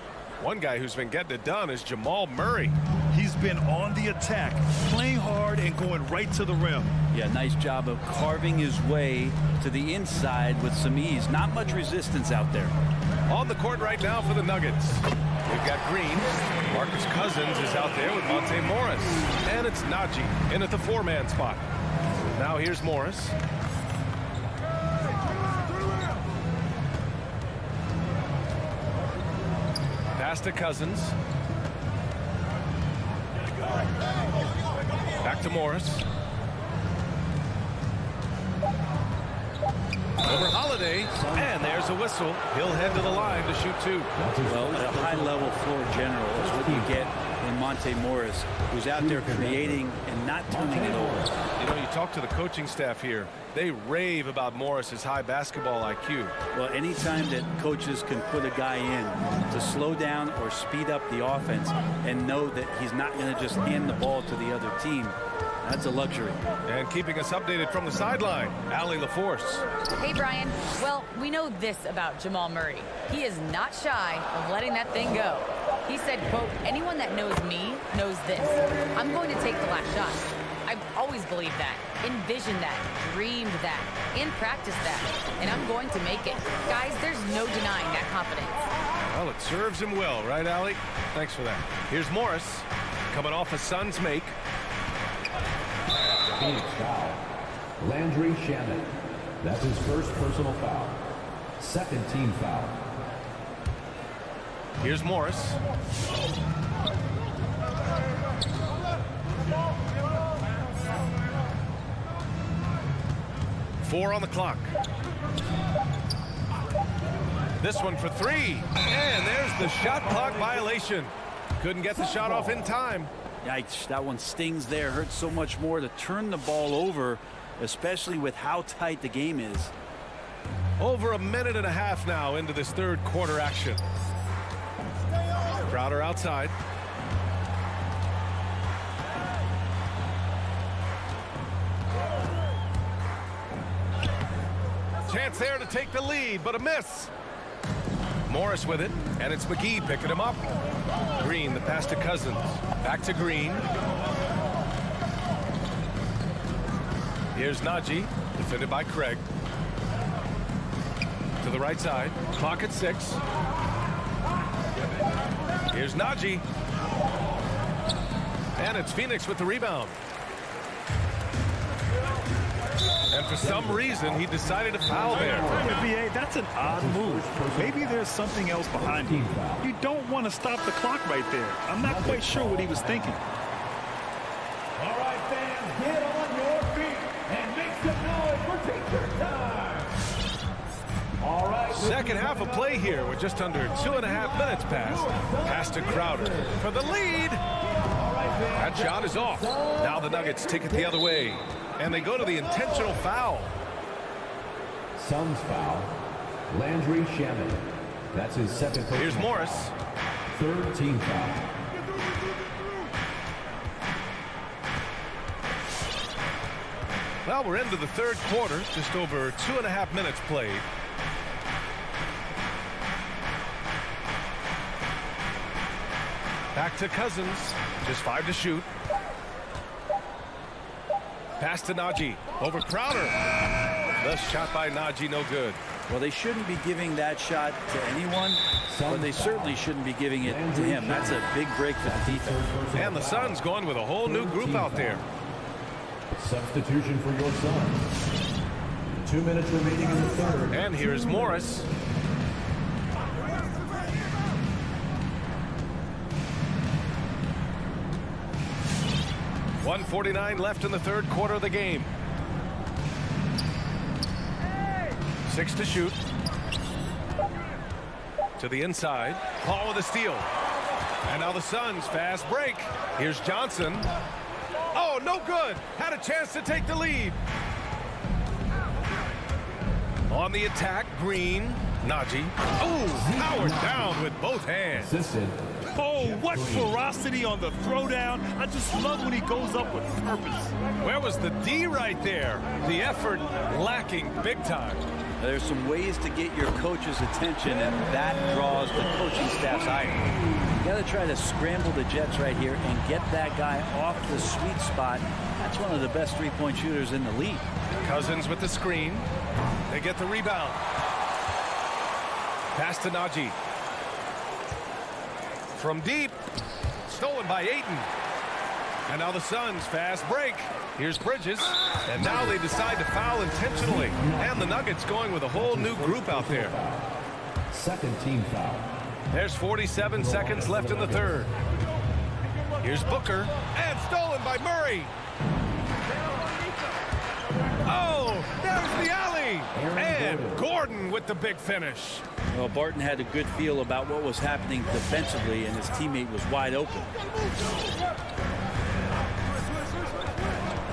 S7: One guy who's been getting it done is Jamal Murray.
S9: He's been on the attack, playing hard and going right to the rim.
S8: Yeah, nice job of carving his way to the inside with some ease. Not much resistance out there.
S7: On the court right now for the Nuggets. We've got Green. Marcus Cousins is out there with Monte Morris. And it's Najee in at the 4-man spot. Now here's Morris. Pass to Cousins. Back to Morris. Over Holiday. And there's a whistle. He'll head to the line to shoot 2.
S8: Well, a high-level floor general is what you get in Monte Morris, who's out there creating and not turning it over.
S7: You know, you talk to the coaching staff here. They rave about Morris's high basketball IQ.
S8: Well, anytime that coaches can put a guy in to slow down or speed up the offense and know that he's not going to just hand the ball to the other team, that's a luxury.
S7: And keeping us updated from the sideline, Allie LaForce.
S10: Hey, Brian. Well, we know this about Jamal Murray. He is not shy of letting that thing go. He said, quote, anyone that knows me knows this. I'm going to take the last shot. I've always believed that, envisioned that, dreamed that, and practiced that. And I'm going to make it. Guys, there's no denying that confidence.
S7: Well, it serves him well, right, Allie? Thanks for that. Here's Morris coming off a Suns make.
S5: Phoenix foul. Landry Shamet. That's his first personal foul. Second team foul.
S7: Here's Morris. Four on the clock. This one for 3. And there's the shot clock violation. Couldn't get the shot off in time.
S8: Yikes, that one stings there. Hurts so much more to turn the ball over, especially with how tight the game is.
S7: Over a minute and a half now into this third quarter action. Crowder outside. Chance there to take the lead, but a miss. Morris with it, and it's McGee picking him up. Green, the pass to Cousins. Back to Green. Here's Najee, defended by Craig. To the right side, clock at 6. Here's Najee. And it's Phoenix with the rebound. And for some reason, he decided to foul there.
S9: BA, that's an odd move. Maybe there's something else behind him. You don't want to stop the clock right there. I'm not quite sure what he was thinking.
S5: All right, fans, get on your feet and make some noise for teacher time. All right.
S7: Second half of play here with just under 2.5 minutes passed. Pass to Crowder for the lead. That shot is off. Now the Nuggets take it the other way. And they go to the intentional foul.
S5: Suns foul. Landry Shamet. That's his second.
S7: Here's Morris.
S5: Third team foul.
S7: Well, we're into the third quarter. Just over 2.5 minutes played. Back to Cousins. Just 5 to shoot. Pass to Najee. Over Crowder. The shot by Najee, no good.
S8: Well, they shouldn't be giving that shot to anyone, but they certainly shouldn't be giving it to him. That's a big break for the defense.
S7: And the Suns going with a whole new group out there.
S5: Substitution for your Suns. 2 minutes remaining in the third.
S7: And here's Morris. .149 left in the third quarter of the game. 6 to shoot. To the inside. Paul with a steal. And now the Suns fast break. Here's Johnson. Oh, no good. Had a chance to take the lead. On the attack, Green. Najee. Oh, powered down with both hands.
S5: Assisted.
S9: Oh, what ferocity on the throwdown. I just love when he goes up with purpose.
S7: Where was the D right there? The effort lacking big time.
S8: There's some ways to get your coach's attention, and that draws the coaching staff's eye. You got to try to scramble the Jets right here and get that guy off the sweet spot. That's one of the best three-point shooters in the league.
S7: Cousins with the screen. They get the rebound. Pass to Najee. From deep. Stolen by Ayton. And now the Suns fast break. Here's Bridges. And now they decide to foul intentionally. And the Nuggets going with a whole new group out there.
S5: Second team foul.
S7: There's 47 seconds left in the third. Here's Booker. And stolen by Murray. Oh, there's the alley. And Gordon with the big finish.
S8: Well, Barton had a good feel about what was happening defensively, and his teammate was wide open.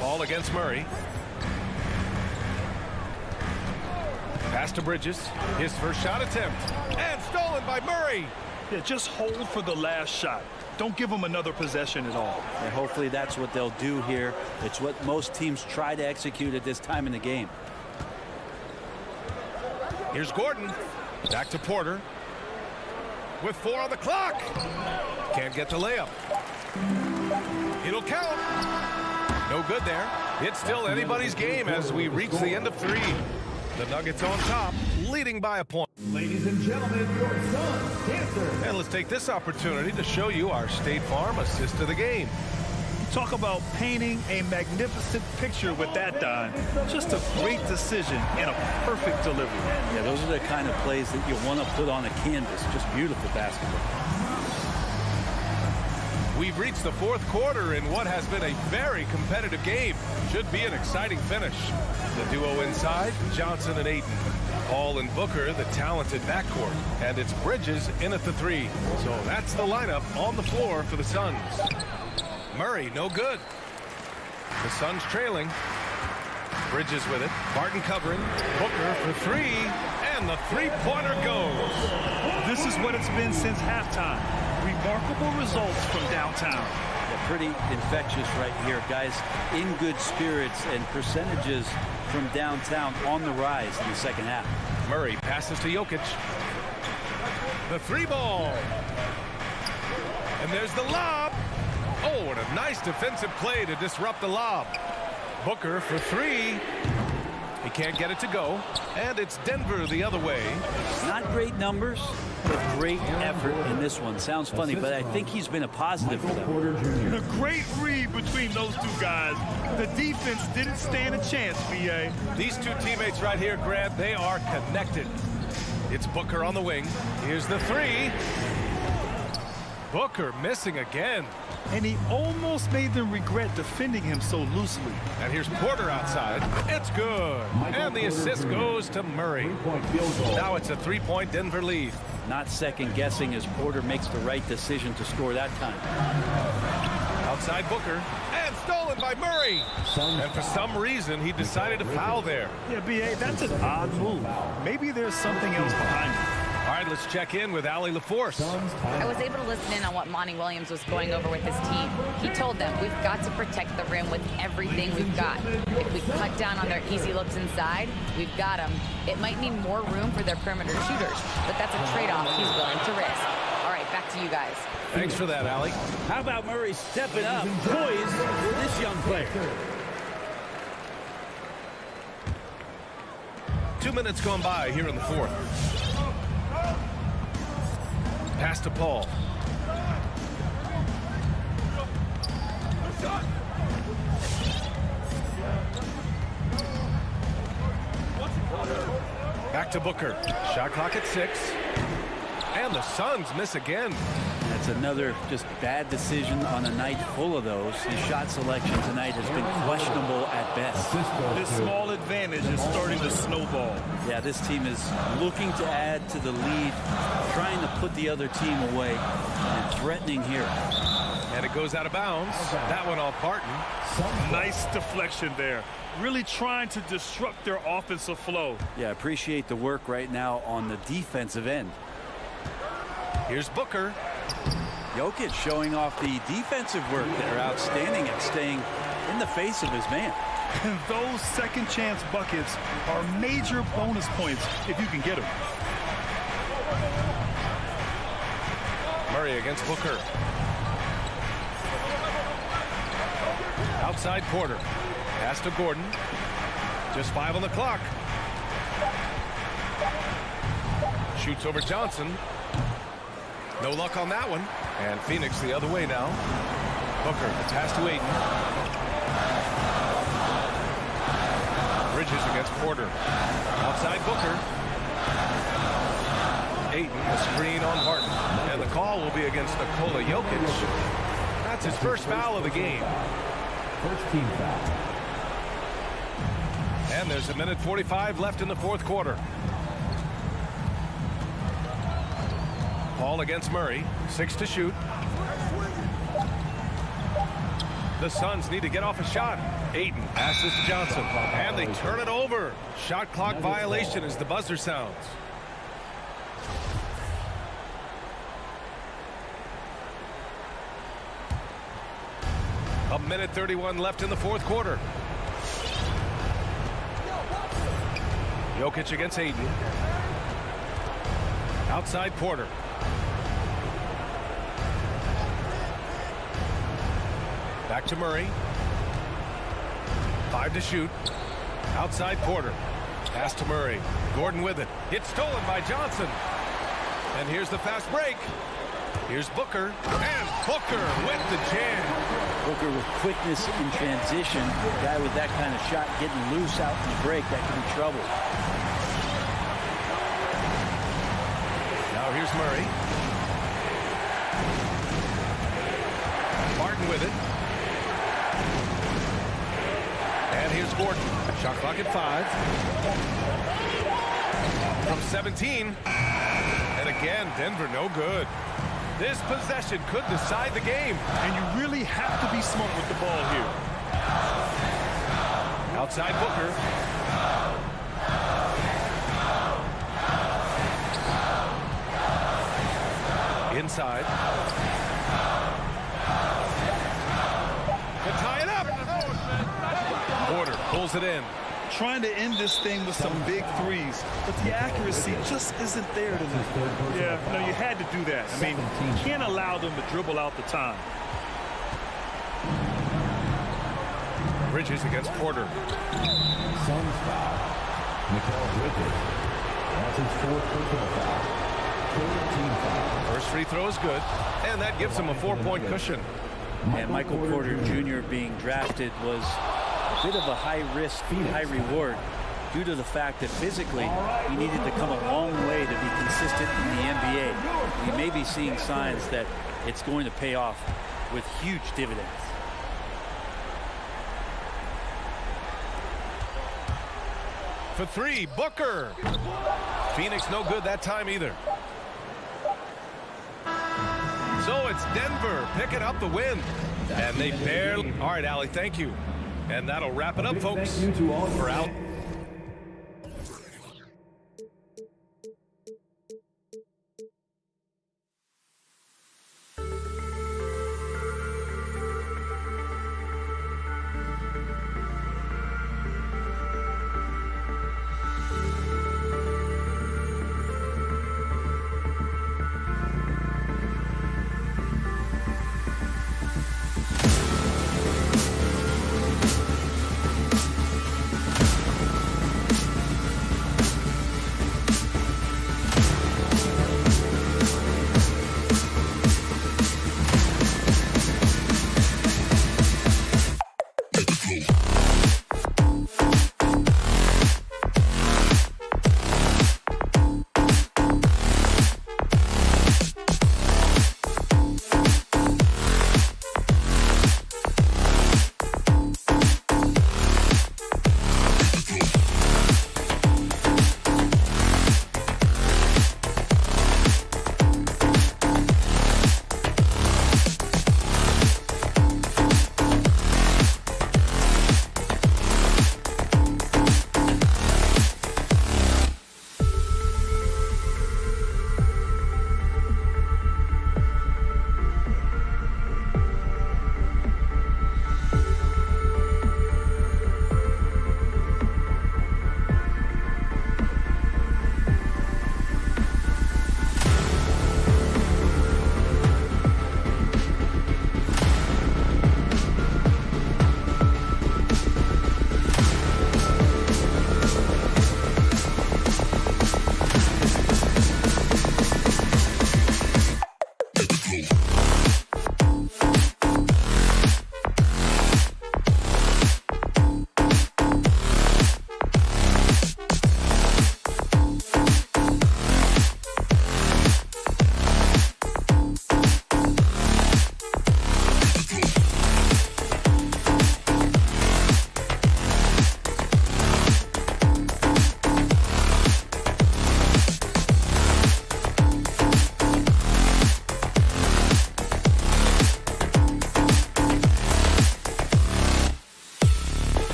S7: Ball against Murray. Pass to Bridges. His first shot attempt. And stolen by Murray.
S9: Yeah, just hold for the last shot. Don't give him another possession at all.
S8: And hopefully that's what they'll do here. It's what most teams try to execute at this time in the game.
S7: Here's Gordon. Back to Porter. With 4 on the clock. Can't get the layup. It'll count. No good there. It's still anybody's game as we reach the end of 3. The Nuggets on top, leading by a point.
S5: Ladies and gentlemen, your Suns dancer.
S7: And let's take this opportunity to show you our State Farm assist of the game.
S9: Talk about painting a magnificent picture with that dime. Just a great decision and a perfect delivery.
S8: Yeah, those are the kind of plays that you want to put on a canvas. Just beautiful basketball.
S7: We've reached the fourth quarter in what has been a very competitive game. Should be an exciting finish. The duo inside, Johnson and Ayton. Paul and Booker, the talented backcourt. And it's Bridges in at the 3. So that's the lineup on the floor for the Suns. Murray, no good. The Suns trailing. Bridges with it. Barton covering. Booker for 3. And the three-pointer goes.
S9: This is what it's been since halftime. Remarkable results from downtown.
S8: Yeah, pretty infectious right here. Guys in good spirits and percentages from downtown on the rise in the second half.
S7: Murray passes to Jokic. The three ball. And there's the lob. Oh, and a nice defensive play to disrupt the lob. Booker for three. He can't get it to go. And it's Denver the other way.
S8: Not great numbers, but great effort in this one. Sounds funny, but I think he's been a positive for them.
S9: A great read between those two guys. The defense didn't stand a chance, B.A.
S7: These two teammates right here, Grant, they are connected. It's Booker on the wing. Here's the three. Booker missing again.
S9: And he almost made them regret defending him so loosely.
S7: And here's Porter outside. It's good. And the assist goes to Murray. Now it's a three-point Denver lead.
S8: Not second guessing as Porter makes the right decision to score that time.
S7: Outside Booker. And stolen by Murray. And for some reason, he decided to foul there.
S9: Yeah, B.A., that's an odd move. Maybe there's something else behind it.
S7: All right, let's check in with Allie LaForce.
S10: I was able to listen in on what Monty Williams was going over with his team. He told them, we've got to protect the rim with everything we've got. If we cut down on their easy looks inside, we've got them. It might mean more room for their perimeter shooters, but that's a trade-off he's willing to risk. All right, back to you guys.
S7: Thanks for that, Allie.
S8: How about Murray stepping up, poised for this young player?
S7: 2 minutes gone by here in the fourth. Pass to Paul. Back to Booker. Shot clock at 6. And the Suns miss again.
S8: That's another just bad decision on a night full of those. His shot selection tonight has been questionable at best.
S9: This small advantage is starting to snowball.
S8: Yeah, this team is looking to add to the lead, trying to put the other team away, and threatening here.
S7: And it goes out of bounds. That one off Barton.
S9: Nice deflection there. Really trying to disrupt their offensive flow.
S8: Yeah, appreciate the work right now on the defensive end.
S7: Here's Booker.
S8: Jokic showing off the defensive work there, outstanding at staying in the face of his man.
S9: And those second chance buckets are major bonus points if you can get them.
S7: Murray against Booker. Outside Porter. Pass to Gordon. Just 5 on the clock. Shoots over Johnson. No luck on that one. And Phoenix the other way now. Booker, the pass to Ayton. Bridges against Porter. Outside Booker. Ayton, the screen on Barton. And the call will be against Nikola Jokic. That's his first foul of the game.
S5: First team foul.
S7: And there's 1:45 left in the fourth quarter. Paul against Murray. 6 to shoot. The Suns need to get off a shot. Ayton passes to Johnson. And they turn it over. Shot clock violation as the buzzer sounds. A 1:31 left in the fourth quarter. Jokic against Ayton. Outside Porter. Back to Murray. 5 to shoot. Outside Porter. Pass to Murray. Gordon with it. It's stolen by Johnson. And here's the fast break. Here's Booker. And Booker with the jam.
S8: Booker with quickness in transition. A guy with that kind of shot getting loose out in the break, that can be trouble.
S7: Now here's Murray. Martin with it. And here's Gordon. Shot clock at 5. From 17. And again, Denver no good. This possession could decide the game.
S9: And you really have to be smart with the ball here.
S7: Outside Booker. inside. To tie it up. Porter pulls it in.
S9: Trying to end this thing with some big threes, but the accuracy just isn't there tonight. Yeah, no, you had to do that. I mean, you can't allow them to dribble out the time.
S7: Bridges against Porter.
S5: Suns foul. Mikal Bridges. That's his 4th personal foul. 13 foul.
S7: First free throw is good, and that gives him a 4-point cushion.
S8: And Michael Porter Jr. being drafted was a bit of a high risk, high reward due to the fact that physically he needed to come a long way to be consistent in the NBA. We may be seeing signs that it's going to pay off with huge dividends.
S7: For 3, Booker. Phoenix no good that time either. So it's Denver picking up the win. And they barely... All right, Allie, thank you. And that'll wrap it up, folks. For Al.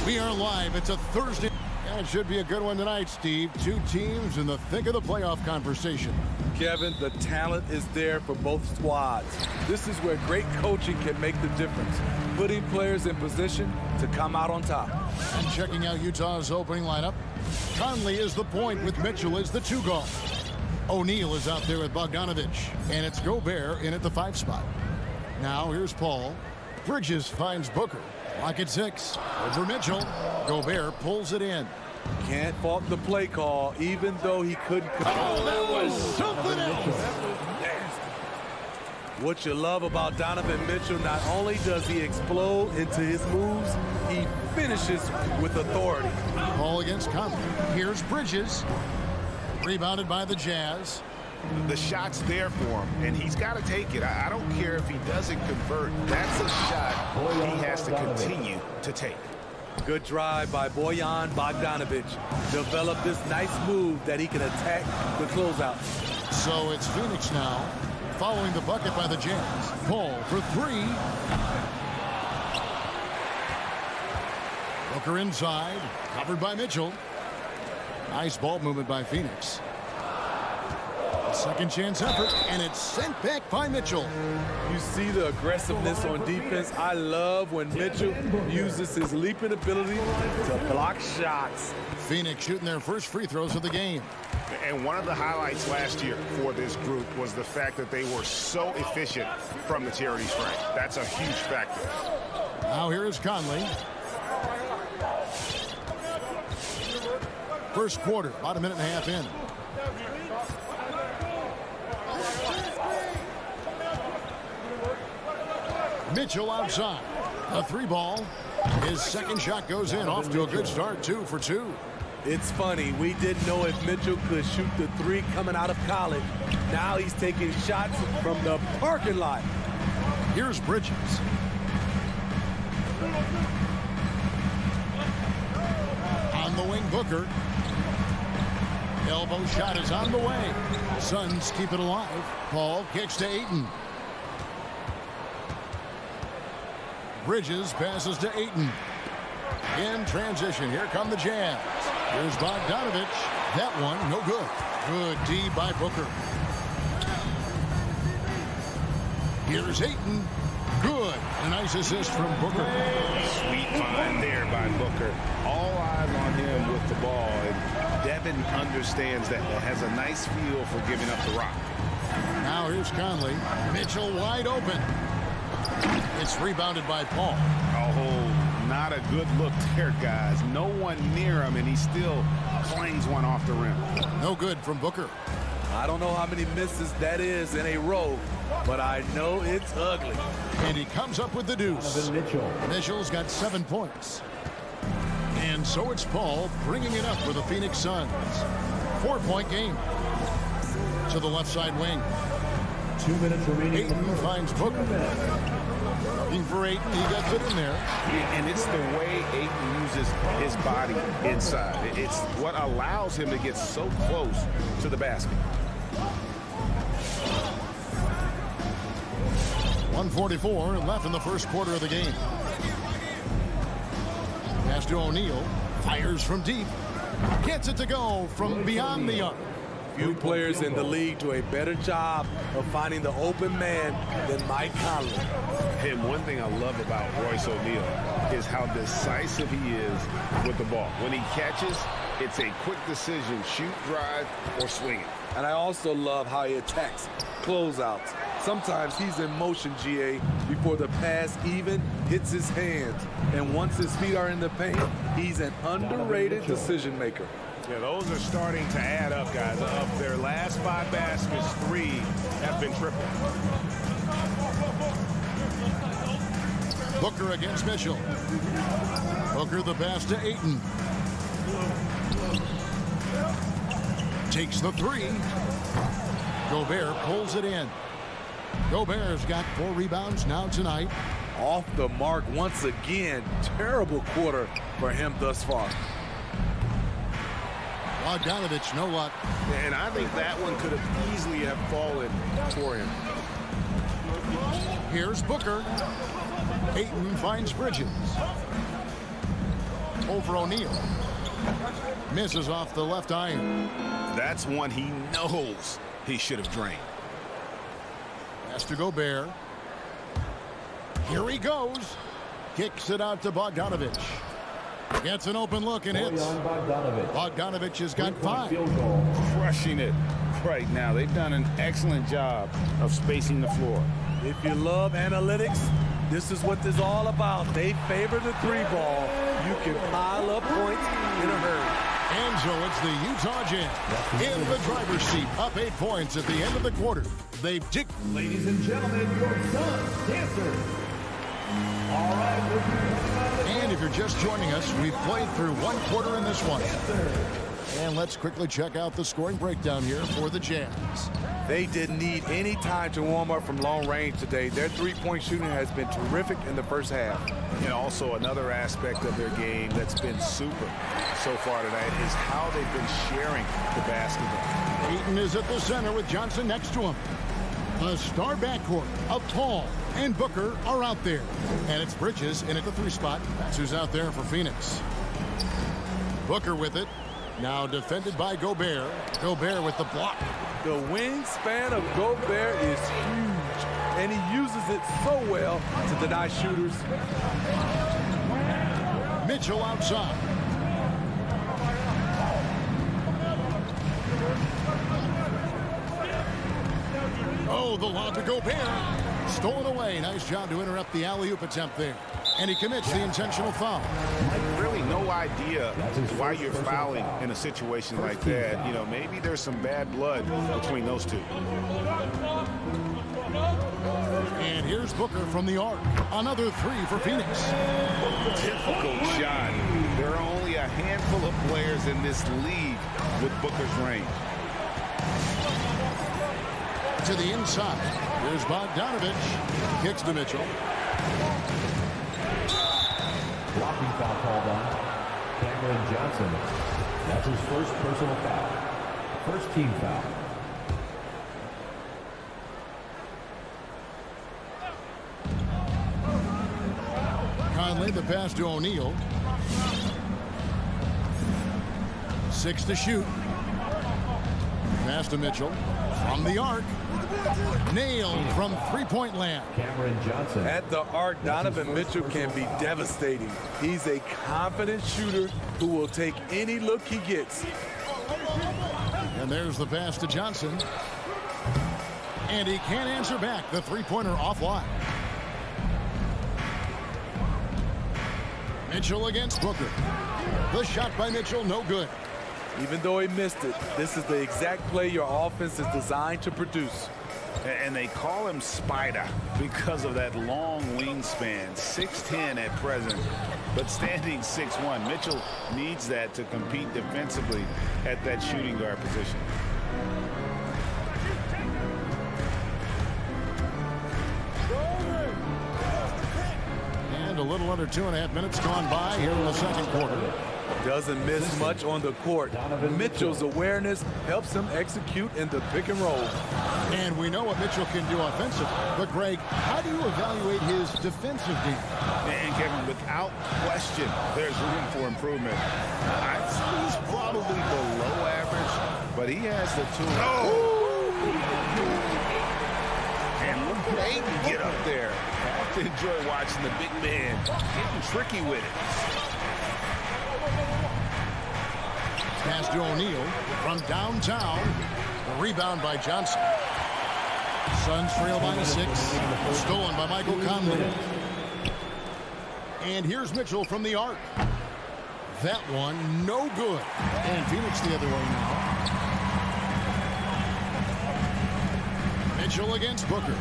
S1: We are live. It's a Thursday. And it should be a good one tonight, Steve. Two teams in the thick of the playoff conversation.
S11: Kevin, the talent is there for both squads. This is where great coaching can make the difference, putting players in position to come out on top.
S1: And checking out Utah's opening lineup, Conley is the point with Mitchell as the 2 guard. O'Neal is out there with Bogdanovich, and it's Gobert in at the 5 spot. Now here's Paul. Bridges finds Booker. Lock at 6. Over Mitchell. Gobert pulls it in.
S11: Can't fault the play call, even though he couldn't.
S1: Oh, that was something else.
S11: What you love about Donovan Mitchell, not only does he explode into his moves, he finishes with authority.
S1: Ball against Conley. Here's Bridges. Rebounded by the Jazz.
S2: The shot's there for him, and he's got to take it. I don't care if he doesn't convert. That's a shot he has to continue to take.
S11: Good drive by Bojan Bogdanovic. Developed this nice move that he can attack the closeout.
S1: So it's Phoenix now, following the bucket by the Jazz. Paul for 3. Booker inside, covered by Mitchell. Nice ball movement by Phoenix. Second chance effort, and it's sent back by Mitchell.
S11: You see the aggressiveness on defense. I love when Mitchell uses his leaping ability to block shots.
S1: Phoenix shooting their first free throws of the game.
S2: And one of the highlights last year for this group was the fact that they were so efficient from the charity stripe. That's a huge factor.
S1: Now here is Conley. First quarter, about a minute and a half in. Mitchell outside. A 3 ball. His second shot goes in. Off to a good start. 2 for 2.
S11: It's funny. We didn't know if Mitchell could shoot the 3 coming out of college. Now he's taking shots from the parking lot.
S1: Here's Bridges. On the wing, Booker. Elbow shot is on the way. Suns keep it alive. Paul kicks to Ayton. Bridges passes to Ayton. In transition, here come the Jazz. Here's Bogdanovich. That one, no good. Good D by Booker. Here's Ayton. Good. A nice assist from Booker.
S2: Sweet find there by Booker. All eyes on him with the ball. And Devin understands that. Has a nice feel for giving up the rock.
S1: Now here's Conley. Mitchell wide open. It's rebounded by Paul.
S2: Oh, not a good look there, guys. No one near him, and he still clangs one off the rim.
S1: No good from Booker.
S11: I don't know how many misses that is in a row, but I know it's ugly.
S1: And he comes up with the deuce. Mitchell's got 7 points. And so it's Paul bringing it up for the Phoenix Suns. 4-point game. To the left side wing.
S5: 2 minutes remaining.
S1: Ayton finds Booker. Looking for Ayton. He gets it in there.
S2: And it's the way Ayton uses his body inside. It's what allows him to get so close to the basket.
S1: 1:44 left in the first quarter of the game. Pass to O'Neal. Fires from deep. Gets it to go from beyond the arc.
S11: Few players in the league do a better job of finding the open man than Mike Conley.
S2: And one thing I love about Royce O'Neal is how decisive he is with the ball. When he catches, it's a quick decision, shoot, drive, or swing it.
S11: And I also love how he attacks closeouts. Sometimes he's in motion, GA, before the pass even hits his hands. And once his feet are in the paint, he's an underrated decision maker.
S2: Yeah, those are starting to add up, guys. Of their last 5 baskets, 3 have been triple.
S1: Booker against Mitchell. Booker the pass to Ayton. Takes the 3. Gobert pulls it in. Gobert's got 4 rebounds now tonight.
S11: Off the mark once again. Terrible quarter for him thus far.
S1: Bogdanovich, no luck.
S2: And I think that one could have easily have fallen for him.
S1: Here's Booker. Ayton finds Bridges. over O'Neal. Misses off the left iron.
S2: That's one he knows he should have drained.
S1: Has to Gobert. Here he goes. Kicks it out to Bogdanovich. Gets an open look and hits. Bogdanovich has got 5.
S2: Crushing it right now. They've done an excellent job of spacing the floor.
S11: If you love analytics, this is what this is all about. They favor the 3-ball. You can pile up points in a hurry.
S1: And so it's the Utah Jazz in the driver's seat, up 8 points at the end of the quarter. They've
S5: Ladies and gentlemen, your Suns dancers. All right,
S1: and if you're just joining us, we've played through 1 quarter in this one. And let's quickly check out the scoring breakdown here for the Jazz.
S11: They didn't need any time to warm up from long range today. Their 3-point shooting has been terrific in the first half.
S2: And also another aspect of their game that's been super so far tonight is how they've been sharing the basketball.
S1: Ayton is at the center with Johnson next to him. The star backcourt of Paul and Booker are out there. And it's Bridges in at the 3 spot. That's who's out there for Phoenix. Booker with it. Now defended by Gobert. Gobert with the block.
S11: The wingspan of Gobert is huge, and he uses it so well to deny shooters.
S1: Mitchell outside. Oh, the lob to Gobert. Stolen away. Nice job to interrupt the alley-oop attempt there. And he commits the intentional foul.
S2: Really no idea why you're fouling in a situation like that. You know, maybe there's some bad blood between those two.
S1: And here's Booker from the arc. Another 3 for Phoenix.
S2: Difficult shot. There are only a handful of players in this league with Booker's range.
S1: To the inside. Here's Bogdanovich. Kicks to Mitchell.
S5: blocking foul called on Cameron Johnson. That's his first personal foul. First team foul.
S1: Conley, the pass to O'Neal. 6 to shoot. Pass to Mitchell. From the arc. Nailed from three-point land.
S5: Cameron Johnson.
S11: At the arc, Donovan Mitchell can be devastating. He's a confident shooter who will take any look he gets.
S1: And there's the pass to Johnson. And he can't answer back. The three-pointer offline. Mitchell against Booker. The shot by Mitchell, no good.
S11: Even though he missed it, this is the exact play your offense is designed to produce.
S2: And they call him Spider because of that long wingspan, 6'10" at present, but standing 6'1". Mitchell needs that to compete defensively at that shooting guard position.
S1: And a little under 2.5 minutes gone by here in the second quarter.
S11: Doesn't miss much on the court. Mitchell's awareness helps him execute in the pick and roll.
S1: And we know what Mitchell can do offensively. But, Greg, how do you evaluate his defensive game?
S2: And, Kevin, without question, there's room for improvement. I'd say he's probably below average, but he has the tools. Oh! And look at Ayton get up there. I have to enjoy watching the big man getting tricky with it.
S1: Pass to O'Neal from downtown. A rebound by Johnson. Suns trail by 6. Stolen by Michael Conley. And here's Mitchell from the arc. That one, no good. And Phoenix the other way now. Mitchell against Booker.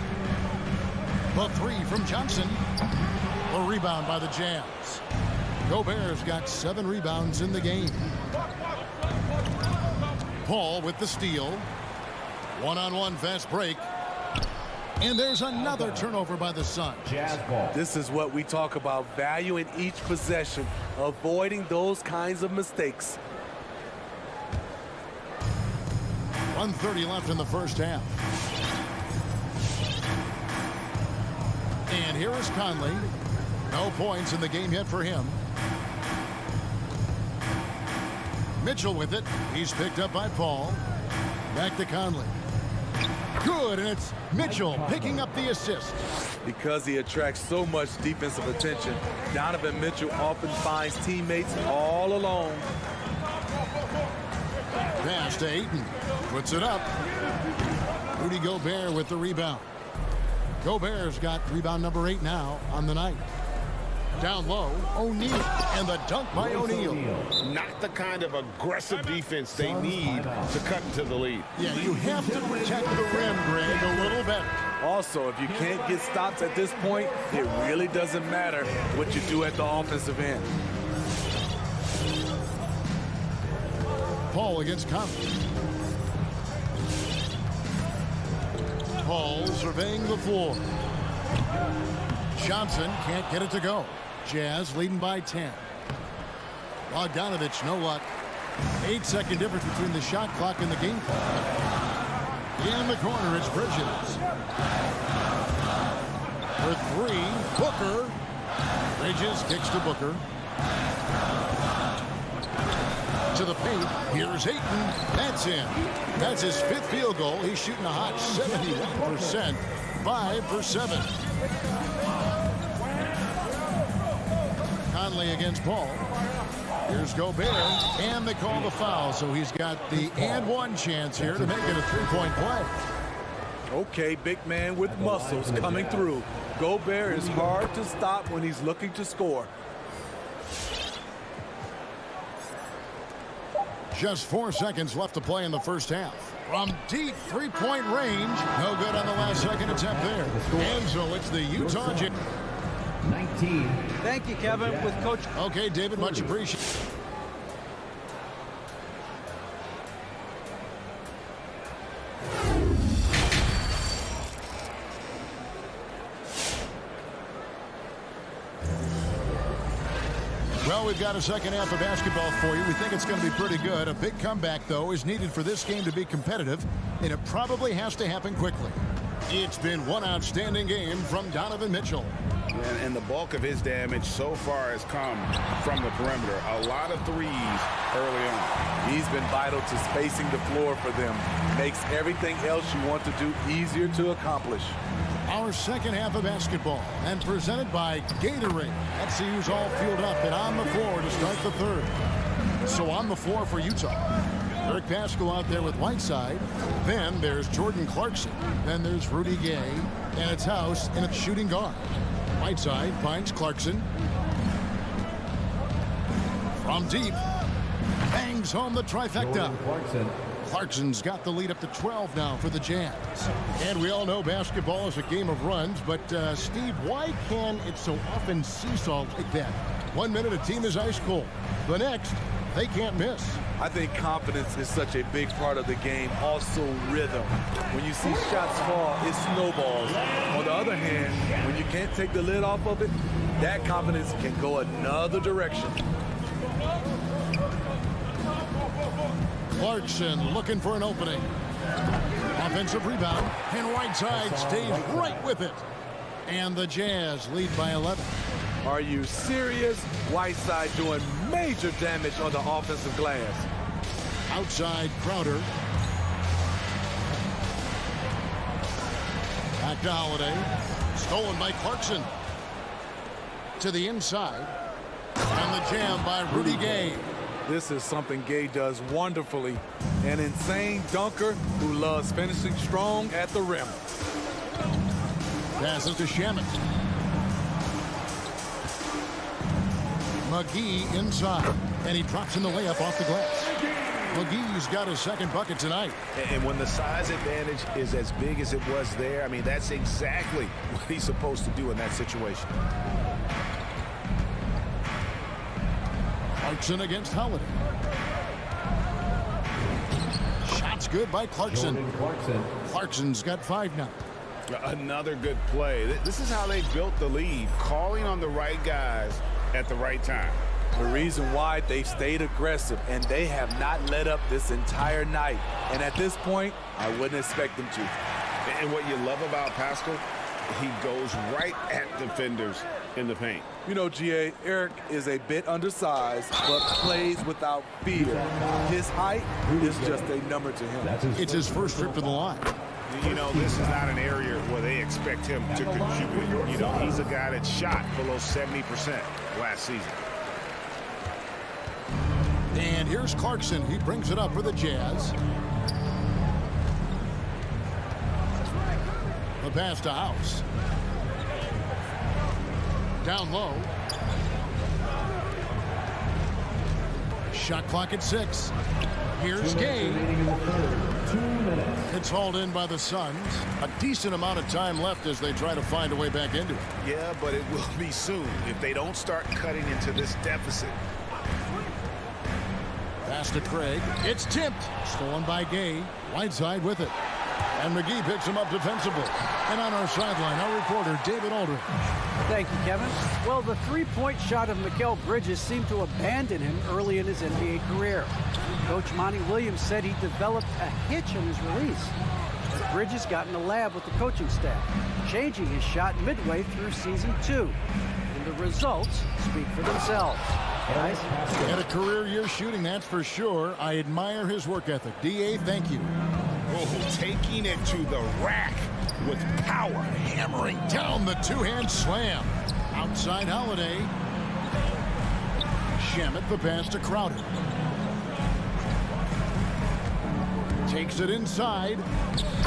S1: The 3 from Johnson. A rebound by the Jazz. Gobert's got 7 rebounds in the game. Paul with the steal. One-on-one fast break. And there's another turnover by the Suns.
S5: Jazz ball.
S11: This is what we talk about, value in each possession, avoiding those kinds of mistakes.
S1: 1:30 left in the first half. And here is Conley. No points in the game yet for him. Mitchell with it. He's picked up by Paul. Back to Conley. Good, and it's Mitchell picking up the assist.
S11: Because he attracts so much defensive attention, Donovan Mitchell often finds teammates all alone.
S1: Pass to Ayton. Puts it up. Rudy Gobert with the rebound. Gobert's got rebound number 8 now on the night. Down low, O'Neal, and the dunk by O'Neal.
S2: Not the kind of aggressive defense they need to cut into the lead.
S1: Yeah, you have to protect the rim, Greg, a little better.
S11: Also, if you can't get stops at this point, it really doesn't matter what you do at the offensive end.
S1: Paul against Conley. Paul surveying the floor. Johnson can't get it to go. Jazz leading by 10. Bogdanovich, no luck. 8-second difference between the shot clock and the game clock. In the corner, it's Bridges. For 3, Booker. Bridges kicks to Booker. To the paint. Here's Ayton. That's in. That's his 5th field goal. He's shooting a hot 71%. 5 for 7. Conley against Paul. Here's Gobert, and they call the foul, so he's got the and one chance here to make it a 3-point play.
S11: Okay, big man with muscles coming through. Gobert is hard to stop when he's looking to score.
S1: Just 4 seconds left to play in the first half. From deep 3-point range, no good on the last second attempt there. And so it's the Utah Jazz.
S5: 19.
S8: Thank you, Kevin, with Coach.
S1: Okay, David, much appreciated. Well, we've got a second half of basketball for you. We think it's going to be pretty good. A big comeback, though, is needed for this game to be competitive, and it probably has to happen quickly. It's been one outstanding game from Donovan Mitchell.
S2: And the bulk of his damage so far has come from the perimeter. A lot of threes early on.
S11: He's been vital to spacing the floor for them. Makes everything else you want to do easier to accomplish.
S1: Our second half of basketball, and presented by Gatorade. Let's see who's all fueled up and on the floor to start the third. So on the floor for Utah, Eric Paschall out there with Whiteside. Then there's Jordan Clarkson. Then there's Rudy Gay, and it's House in a shooting guard. Whiteside finds Clarkson. From deep, bangs home the trifecta. Clarkson's got the lead up to 12 now for the Jazz. And we all know basketball is a game of runs, but Steve, why can it so often seesaw like that? 1 minute a team is ice cold. The next, they can't miss.
S11: I think confidence is such a big part of the game. Also rhythm. When you see shots fall, it snowballs. On the other hand, when you can't take the lid off of it, that confidence can go another direction.
S1: Clarkson looking for an opening. Offensive rebound, and Whiteside stays right with it. And the Jazz lead by 11.
S11: Are you serious? Whiteside doing major damage on the offensive glass.
S1: Outside Crowder. Back to Holiday. Stolen by Clarkson. To the inside. And the jam by Rudy Gay.
S11: This is something Gay does wonderfully. An insane dunker who loves finishing strong at the rim.
S1: Passes to Shamet. McGee inside, and he drops in the layup off the glass. McGee's got his second bucket tonight.
S2: And when the size advantage is as big as it was there, I mean, that's exactly what he's supposed to do in that situation.
S1: Clarkson against Holiday. Shots good by Clarkson. Clarkson's got 5 now.
S2: Another good play. This is how they built the lead, calling on the right guys at the right time.
S11: The reason why they've stayed aggressive, and they have not let up this entire night. And at this point, I wouldn't expect them to.
S2: And what you love about Paschall, he goes right at defenders in the paint.
S11: You know, GA, Eric is a bit undersized, but plays without fear. His height is just a number to him.
S1: It's his first trip to the line.
S2: You know, this is not an area where they expect him to contribute. You know, he's a guy that shot below 70% last season.
S1: And here's Clarkson. He brings it up for the Jazz. The pass to House. Down low. Shot clock at 6. Here's Gay. It's hauled in by the Suns. A decent amount of time left as they try to find a way back into it.
S2: Yeah, but it will be soon if they don't start cutting into this deficit.
S1: Pass to Craig. It's tipped. Stolen by Gay. Whiteside with it. And McGee picks him up defensively. And on our sideline, our reporter, David Aldridge.
S12: Thank you, Kevin. Well, the three-point shot of Mikal Bridges seemed to abandon him early in his NBA career. Coach Monty Williams said he developed a hitch in his release. But Bridges got in the lab with the coaching staff, changing his shot midway through season 2. And the results speak for themselves. Guys?
S1: Had a career year shooting, that's for sure. I admire his work ethic. D.A., thank you.
S2: Oh, taking it to the rack with power.
S1: Hammering down the two-hand slam. Outside Holiday. Shamet the pass to Crowder. Takes it inside.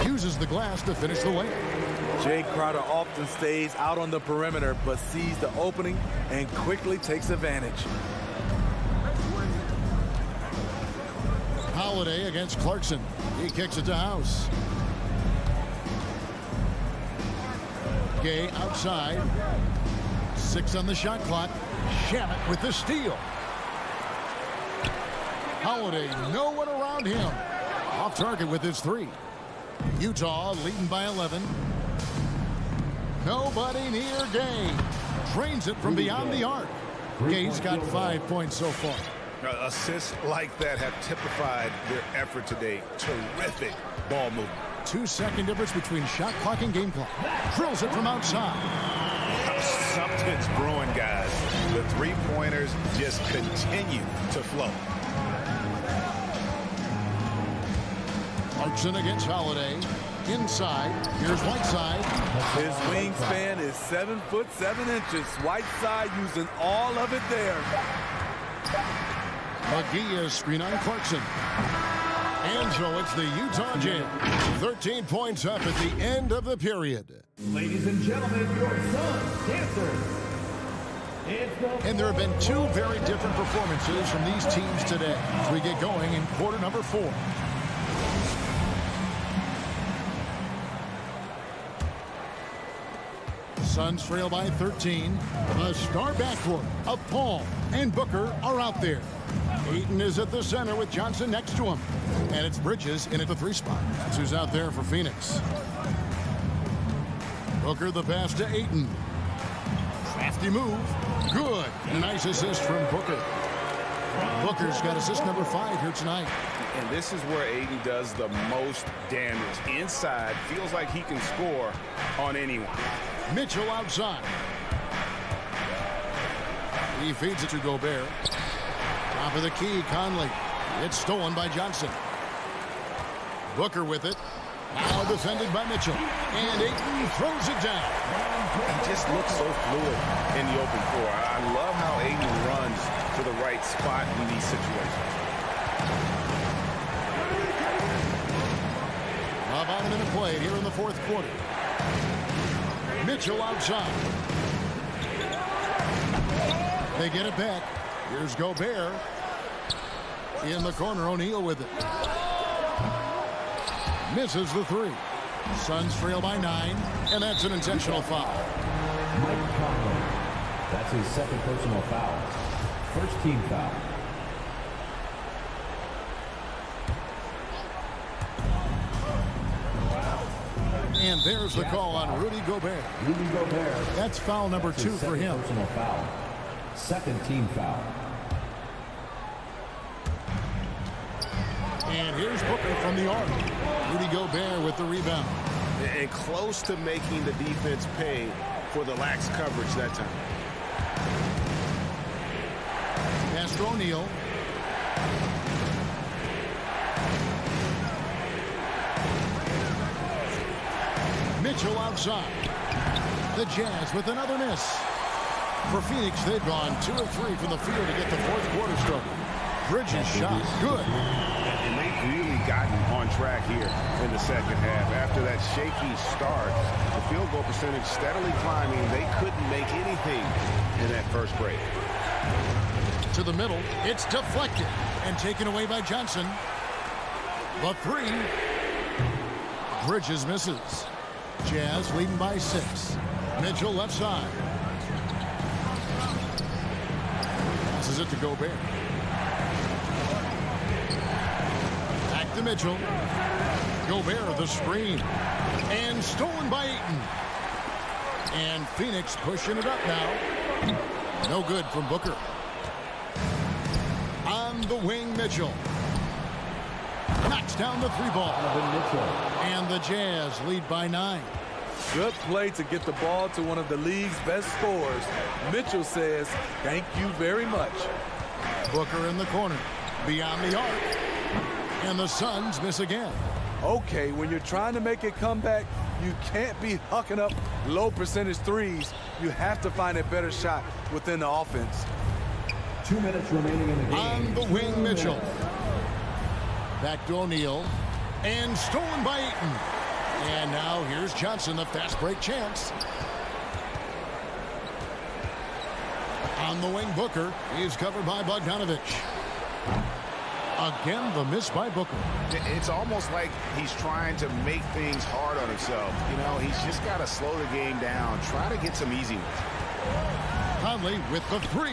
S1: Uses the glass to finish the layup.
S11: Jay Crowder often stays out on the perimeter, but sees the opening and quickly takes advantage.
S1: Holiday against Clarkson. He kicks it to House. Gay outside. 6 on the shot clock. Shamet with the steal. Holiday, no one around him. Off target with his 3. Utah leading by 11. Nobody near Gay. Drains it from beyond the arc. Gay's got 5 points so far.
S2: Assists like that have typified their effort today. Terrific ball movement.
S1: 2-second difference between shot clock and game clock. Drills it from outside.
S2: Something's brewing, guys. The three-pointers just continue to flow.
S1: Clarkson against Holiday. Inside. Here's Whiteside.
S11: His wingspan is 7'7". Whiteside using all of it there.
S1: McGee is screen on Clarkson. And so it's the Utah Jazz. 13 points up at the end of the period.
S5: Ladies and gentlemen, your Suns dancers.
S1: And there have been 2 very different performances from these teams today as we get going in quarter number 4. Suns trail by 13. The star backcourt of Paul and Booker are out there. Ayton is at the center with Johnson next to him. And it's Bridges in at the 3 spot. That's who's out there for Phoenix. Booker the pass to Ayton. Crafty move. Good. Nice assist from Booker. Booker's got assist number 5 here tonight.
S2: And this is where Ayton does the most damage. Inside, feels like he can score on anyone.
S1: Mitchell outside. He feeds it to Gobert. Top of the key, Conley. It's stolen by Johnson. Booker with it. Now defended by Mitchell. And Ayton throws it down.
S2: He just looks so fluid in the open floor. I love how Ayton runs to the right spot in these situations.
S1: About a minute played here in the 4th quarter. Mitchell outside. They get it back. Here's Gobert. In the corner, O'Neal with it. Misses the 3. Suns trail by 9, and that's an intentional foul.
S5: Mike Conley. That's his 2nd personal foul. First team foul.
S1: And there's the call on Rudy Gobert.
S5: Rudy Gobert.
S1: That's foul number 2 for him.
S5: Personal foul. 2nd team foul.
S1: And here's Booker from the arc. Rudy Gobert with the rebound.
S2: And close to making the defense pay for the lax coverage that time.
S1: to O'Neal. Mitchell outside. The Jazz with another miss. For Phoenix, they've gone 2 of 3 from the field to get the fourth quarter started. Bridges shot good.
S2: And they've really gotten on track here in the second half. After that shaky start, the field goal percentage steadily climbing. They couldn't make anything in that first break.
S1: To the middle, it's deflected and taken away by Johnson. The 3. Bridges misses. Jazz leading by 6. Mitchell left side. Passes it to Gobert. Back to Mitchell. Gobert the screen. And stolen by Ayton. And Phoenix pushing it up now. No good from Booker. On the wing, Mitchell. Knocks down the 3 ball. And the Jazz lead by 9.
S11: Good play to get the ball to one of the league's best scorers. Mitchell says, thank you very much.
S1: Booker in the corner. Beyond the arc. And the Suns miss again.
S11: Okay, when you're trying to make a comeback, you can't be hucking up low percentage threes. You have to find a better shot within the offense.
S5: 2 minutes remaining in the game.
S1: On the wing, Mitchell. Back to O'Neal. And stolen by Ayton. And now here's Johnson, the fast break chance. On the wing, Booker. He's covered by Bogdanovich. Again, the miss by Booker.
S2: It's almost like he's trying to make things hard on himself. You know, he's just got to slow the game down, try to get some easy ones.
S1: Conley with the 3.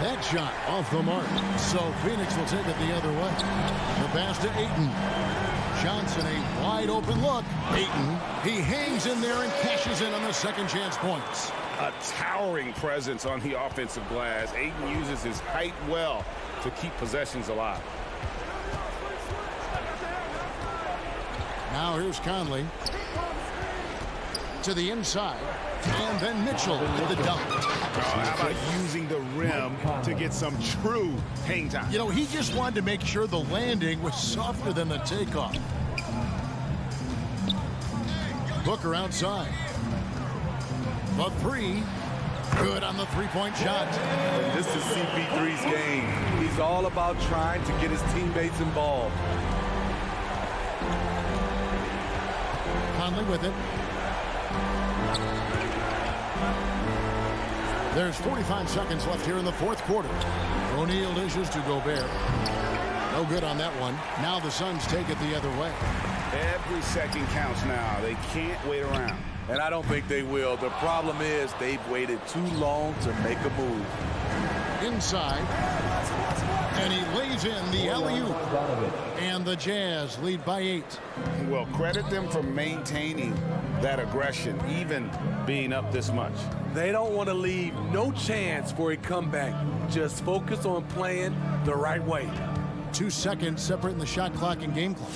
S1: That shot off the mark. So Phoenix will take it the other way. The pass to Ayton. Johnson, a wide open look. Ayton, he hangs in there and cashes in on the second chance points.
S2: A towering presence on the offensive glass. Ayton uses his height well to keep possessions alive.
S1: Now here's Conley. To the inside. And then Mitchell with the dunk.
S2: How about using the rim to get some true hang time?
S1: You know, he just wanted to make sure the landing was softer than the takeoff. Booker outside. The 3. Good on the three-point shot.
S11: And this is CP3's game. He's all about trying to get his teammates involved.
S1: Conley with it. There's 45 seconds left here in the fourth quarter. O'Neal dishes to Gobert. No good on that one. Now the Suns take it the other way.
S2: Every second counts now. They can't wait around.
S11: And I don't think they will. The problem is they've waited too long to make a move.
S1: Inside. And he lays in the alley-oop. And the Jazz lead by 8.
S2: Well, credit them for maintaining that aggression, even being up this much.
S11: They don't want to leave no chance for a comeback. Just focus on playing the right way.
S1: 2 seconds separating the shot clock and game clock.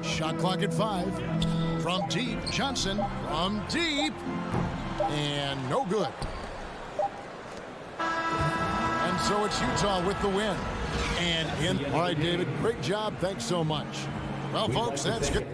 S1: Shot clock at 5. From deep, Johnson from deep. And no good. And so it's Utah with the win. And in. All right, David, great job. Thanks so much. Well, folks, that's good.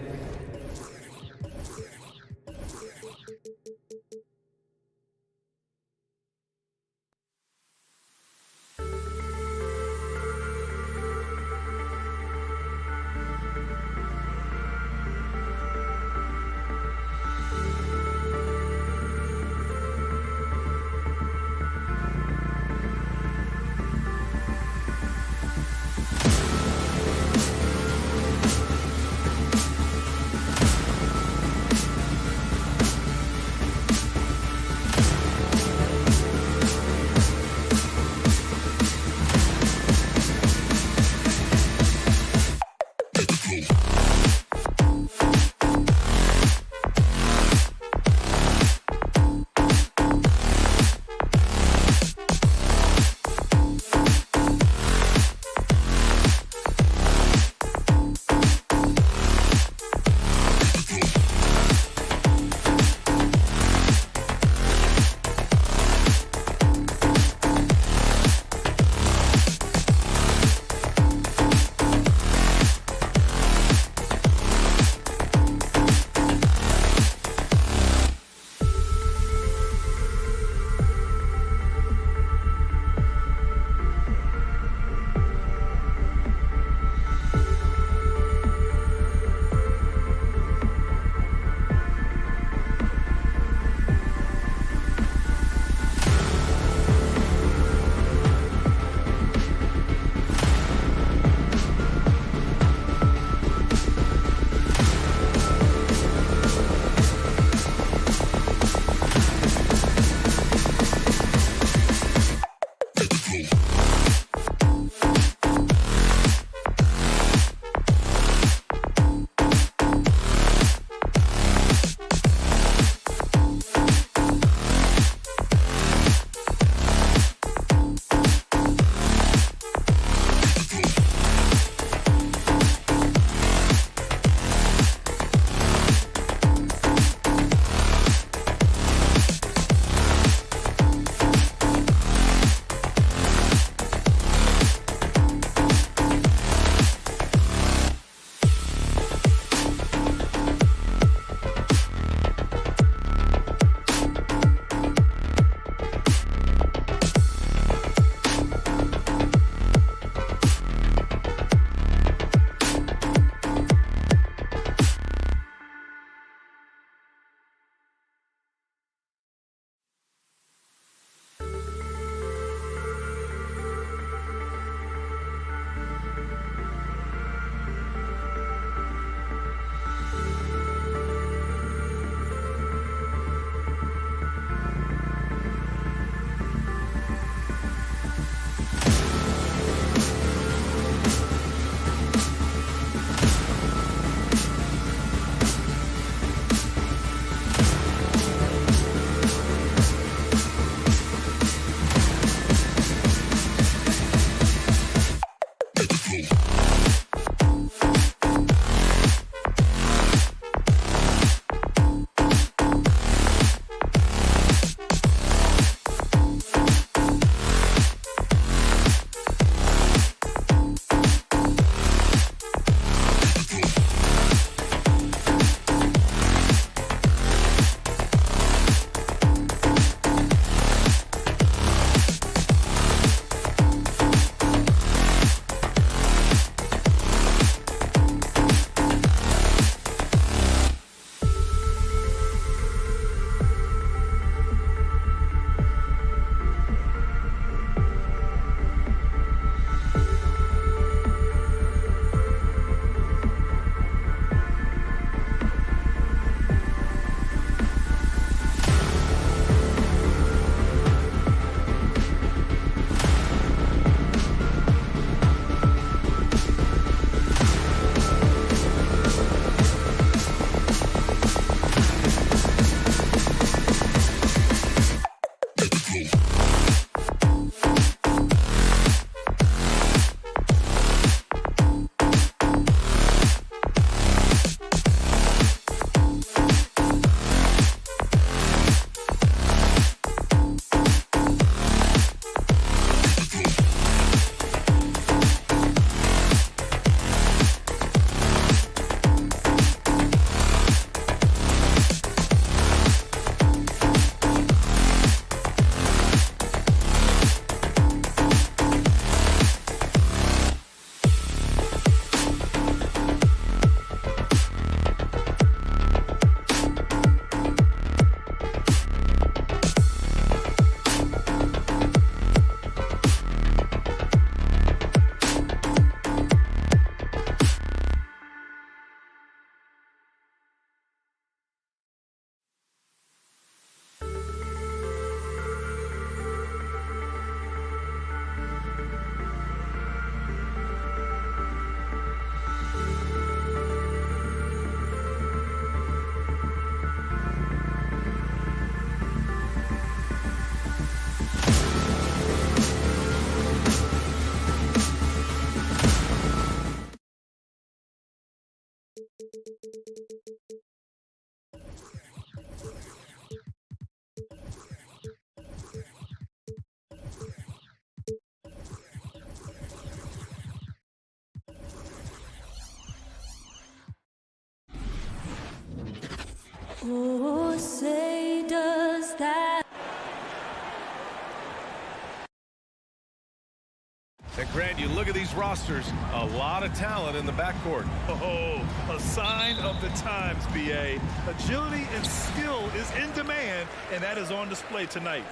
S7: And Grant, you look at these rosters, a lot of talent in the backcourt.
S9: Oh, a sign of the times, B.A. Agility and skill is in demand, and that is on display tonight.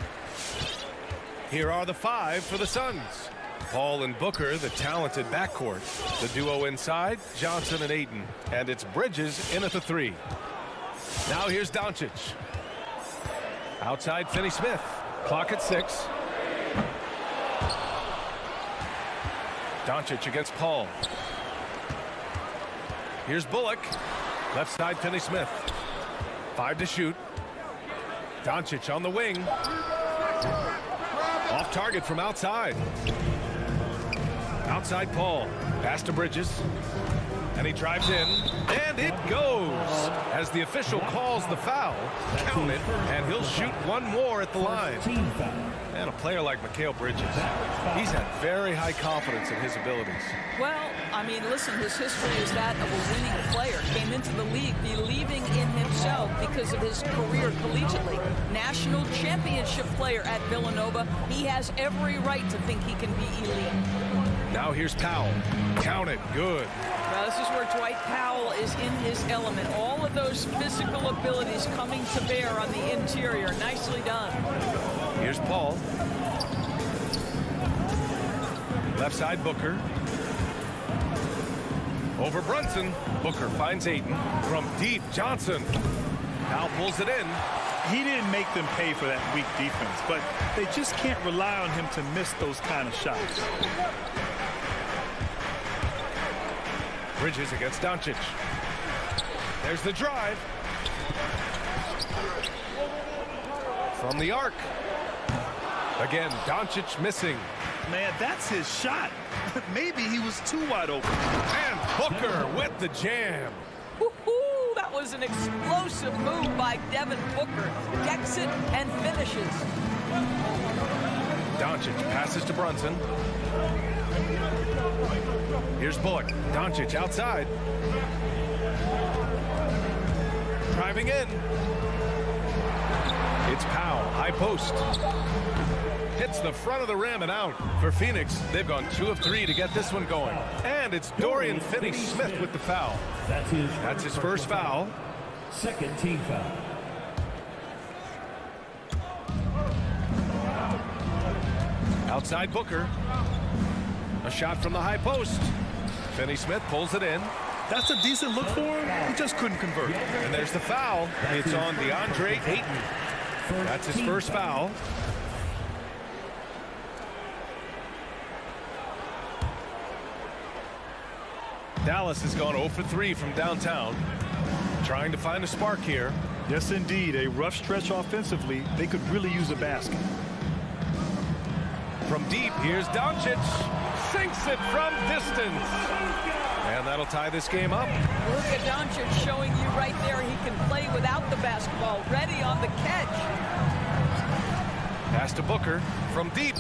S7: Here are the 5 for the Suns. Paul and Booker, the talented backcourt. The duo inside, Johnson and Ayton. And it's Bridges in at the 3. Now here's Doncic. Outside, Finney-Smith. Clock at 6. Doncic against Paul. Here's Bullock. Left side, Finney-Smith. 5 to shoot. Doncic on the wing. Off target from outside. Outside Paul. Pass to Bridges. And he drives in. And it goes. As the official calls the foul, count it, and he'll shoot one more at the line. And a player like Mikal Bridges, he's had very high confidence in his abilities.
S13: Well, I mean, listen, his history is that of a winning player. Came into the league believing in himself because of his career collegiately. National championship player at Villanova. He has every right to think he can be elite.
S7: Now here's Powell. Count it. Good.
S13: Well, this is where Dwight Powell is in his element. All of those physical abilities coming to bear on the interior. Nicely done.
S7: Here's Paul. Left side, Booker. Over Brunson. Booker finds Ayton. From deep, Johnson. Now pulls it in.
S9: He didn't make them pay for that weak defense, but they just can't rely on him to miss those kind of shots.
S7: Bridges against Doncic. There's the drive. From the arc. Again, Doncic missing.
S9: Man, that's his shot. Maybe he was too wide open.
S7: And Booker with the jam.
S13: Woohoo! That was an explosive move by Devin Booker. Decks it and finishes.
S7: Doncic passes to Brunson. Here's Bullock. Doncic outside. Driving in. It's Powell. High post. Hits the front of the rim and out. For Phoenix, they've gone 2 of 3 to get this one going. And it's Dorian Finney-Smith with the foul. That's his first foul.
S5: Second team foul.
S7: Outside Booker. A shot from the high post. Finney-Smith pulls it in.
S9: That's a decent look for him. He just couldn't convert.
S7: And there's the foul. It's on DeAndre Ayton. That's his first foul. Dallas has gone 0 for 3 from downtown. Trying to find a spark here.
S9: Yes, indeed. A rough stretch offensively. They could really use a basket.
S7: From deep, here's Doncic. Sinks it from distance. And that'll tie this game up.
S13: Luka Doncic showing you right there he can play without the basketball. Ready on the catch.
S7: Pass to Booker from deep.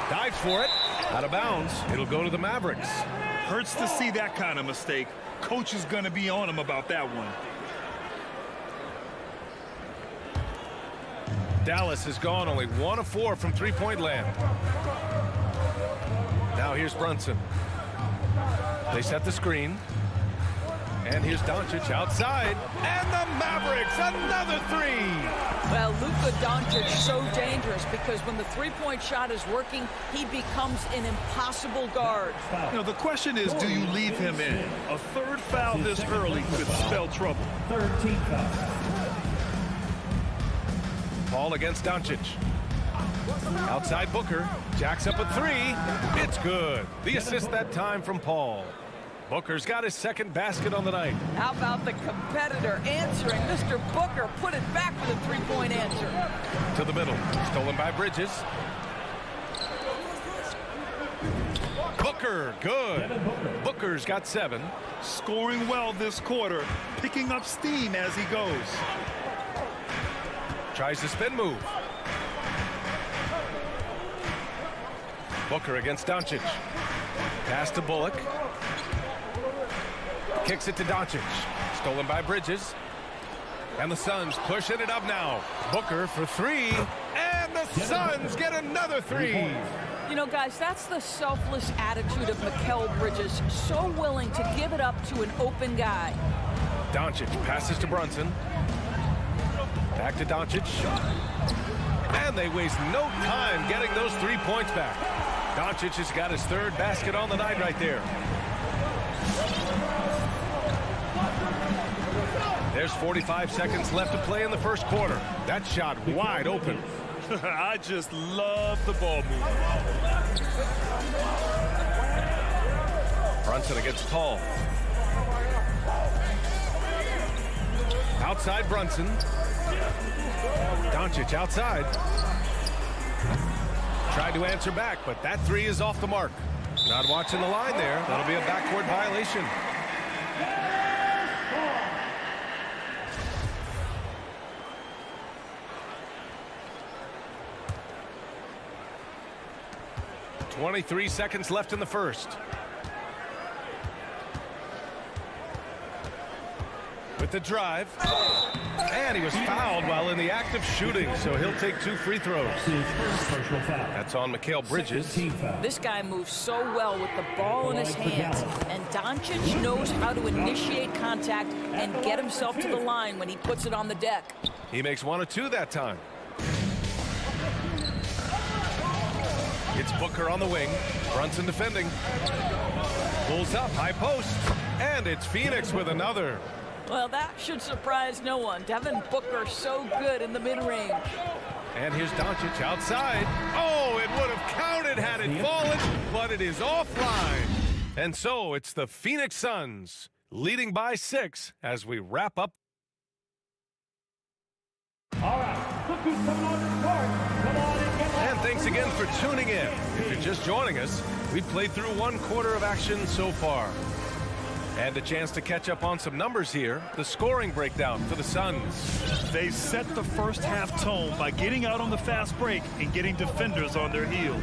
S7: Dives for it. Out of bounds. It'll go to the Mavericks.
S9: Hurts to see that kind of mistake. Coach is going to be on him about that one.
S7: Dallas has gone only 1 of 4 from three-point land. Now here's Brunson. They set the screen. And here's Doncic outside. And the Mavericks, another 3.
S13: Well, Luka Doncic so dangerous because when the three-point shot is working, he becomes an impossible guard.
S9: You know, the question is, do you leave him in? A third foul this early could spell trouble.
S5: Third team foul.
S7: Paul against Doncic. Outside Booker. Jacks up a 3. It's good. The assist that time from Paul. Booker's got his second basket on the night.
S13: How about the competitor answering? Mr. Booker put it back with a three-point answer.
S7: To the middle. Stolen by Bridges. Booker, good. Booker's got 7.
S9: Scoring well this quarter. Picking up steam as he goes.
S7: Tries the spin move. Booker against Doncic. Pass to Bullock. Kicks it to Doncic. Stolen by Bridges. And the Suns pushing it up now. Booker for 3. And the Suns get another three.
S13: You know, guys, that's the selfless attitude of Mikal Bridges. So willing to give it up to an open guy.
S7: Doncic passes to Brunson. Back to Doncic. And they waste no time getting those 3 points back. Doncic has got his third basket on the night right there. There's 45 seconds left to play in the first quarter. That shot wide open.
S9: I just love the ball movement.
S7: Brunson against Paul. Outside Brunson. Doncic outside. Tried to answer back, but that three is off the mark. Not watching the line there. That'll be a backcourt violation. .23 seconds left in the first. With the drive. And he was fouled while in the act of shooting, so he'll take 2 free throws. That's on Mikal Bridges.
S13: This guy moves so well with the ball in his hands, and Doncic knows how to initiate contact and get himself to the line when he puts it on the deck.
S7: He makes 1 of 2 that time. It's Booker on the wing. Brunson defending. Pulls up, high post. And it's Phoenix with another.
S13: Well, that should surprise no one. Devin Booker so good in the mid-range.
S7: And here's Doncic outside. Oh, it would have counted had it fallen, but it is offline. And so it's the Phoenix Suns leading by 6 as we wrap up.
S5: All right, look who's coming on the court. Come on and get
S7: And thanks again for tuning in. If you're just joining us, we've played through 1 quarter of action so far. And a chance to catch up on some numbers here. The scoring breakdown for the Suns.
S9: They set the first half tone by getting out on the fast break and getting defenders on their heels.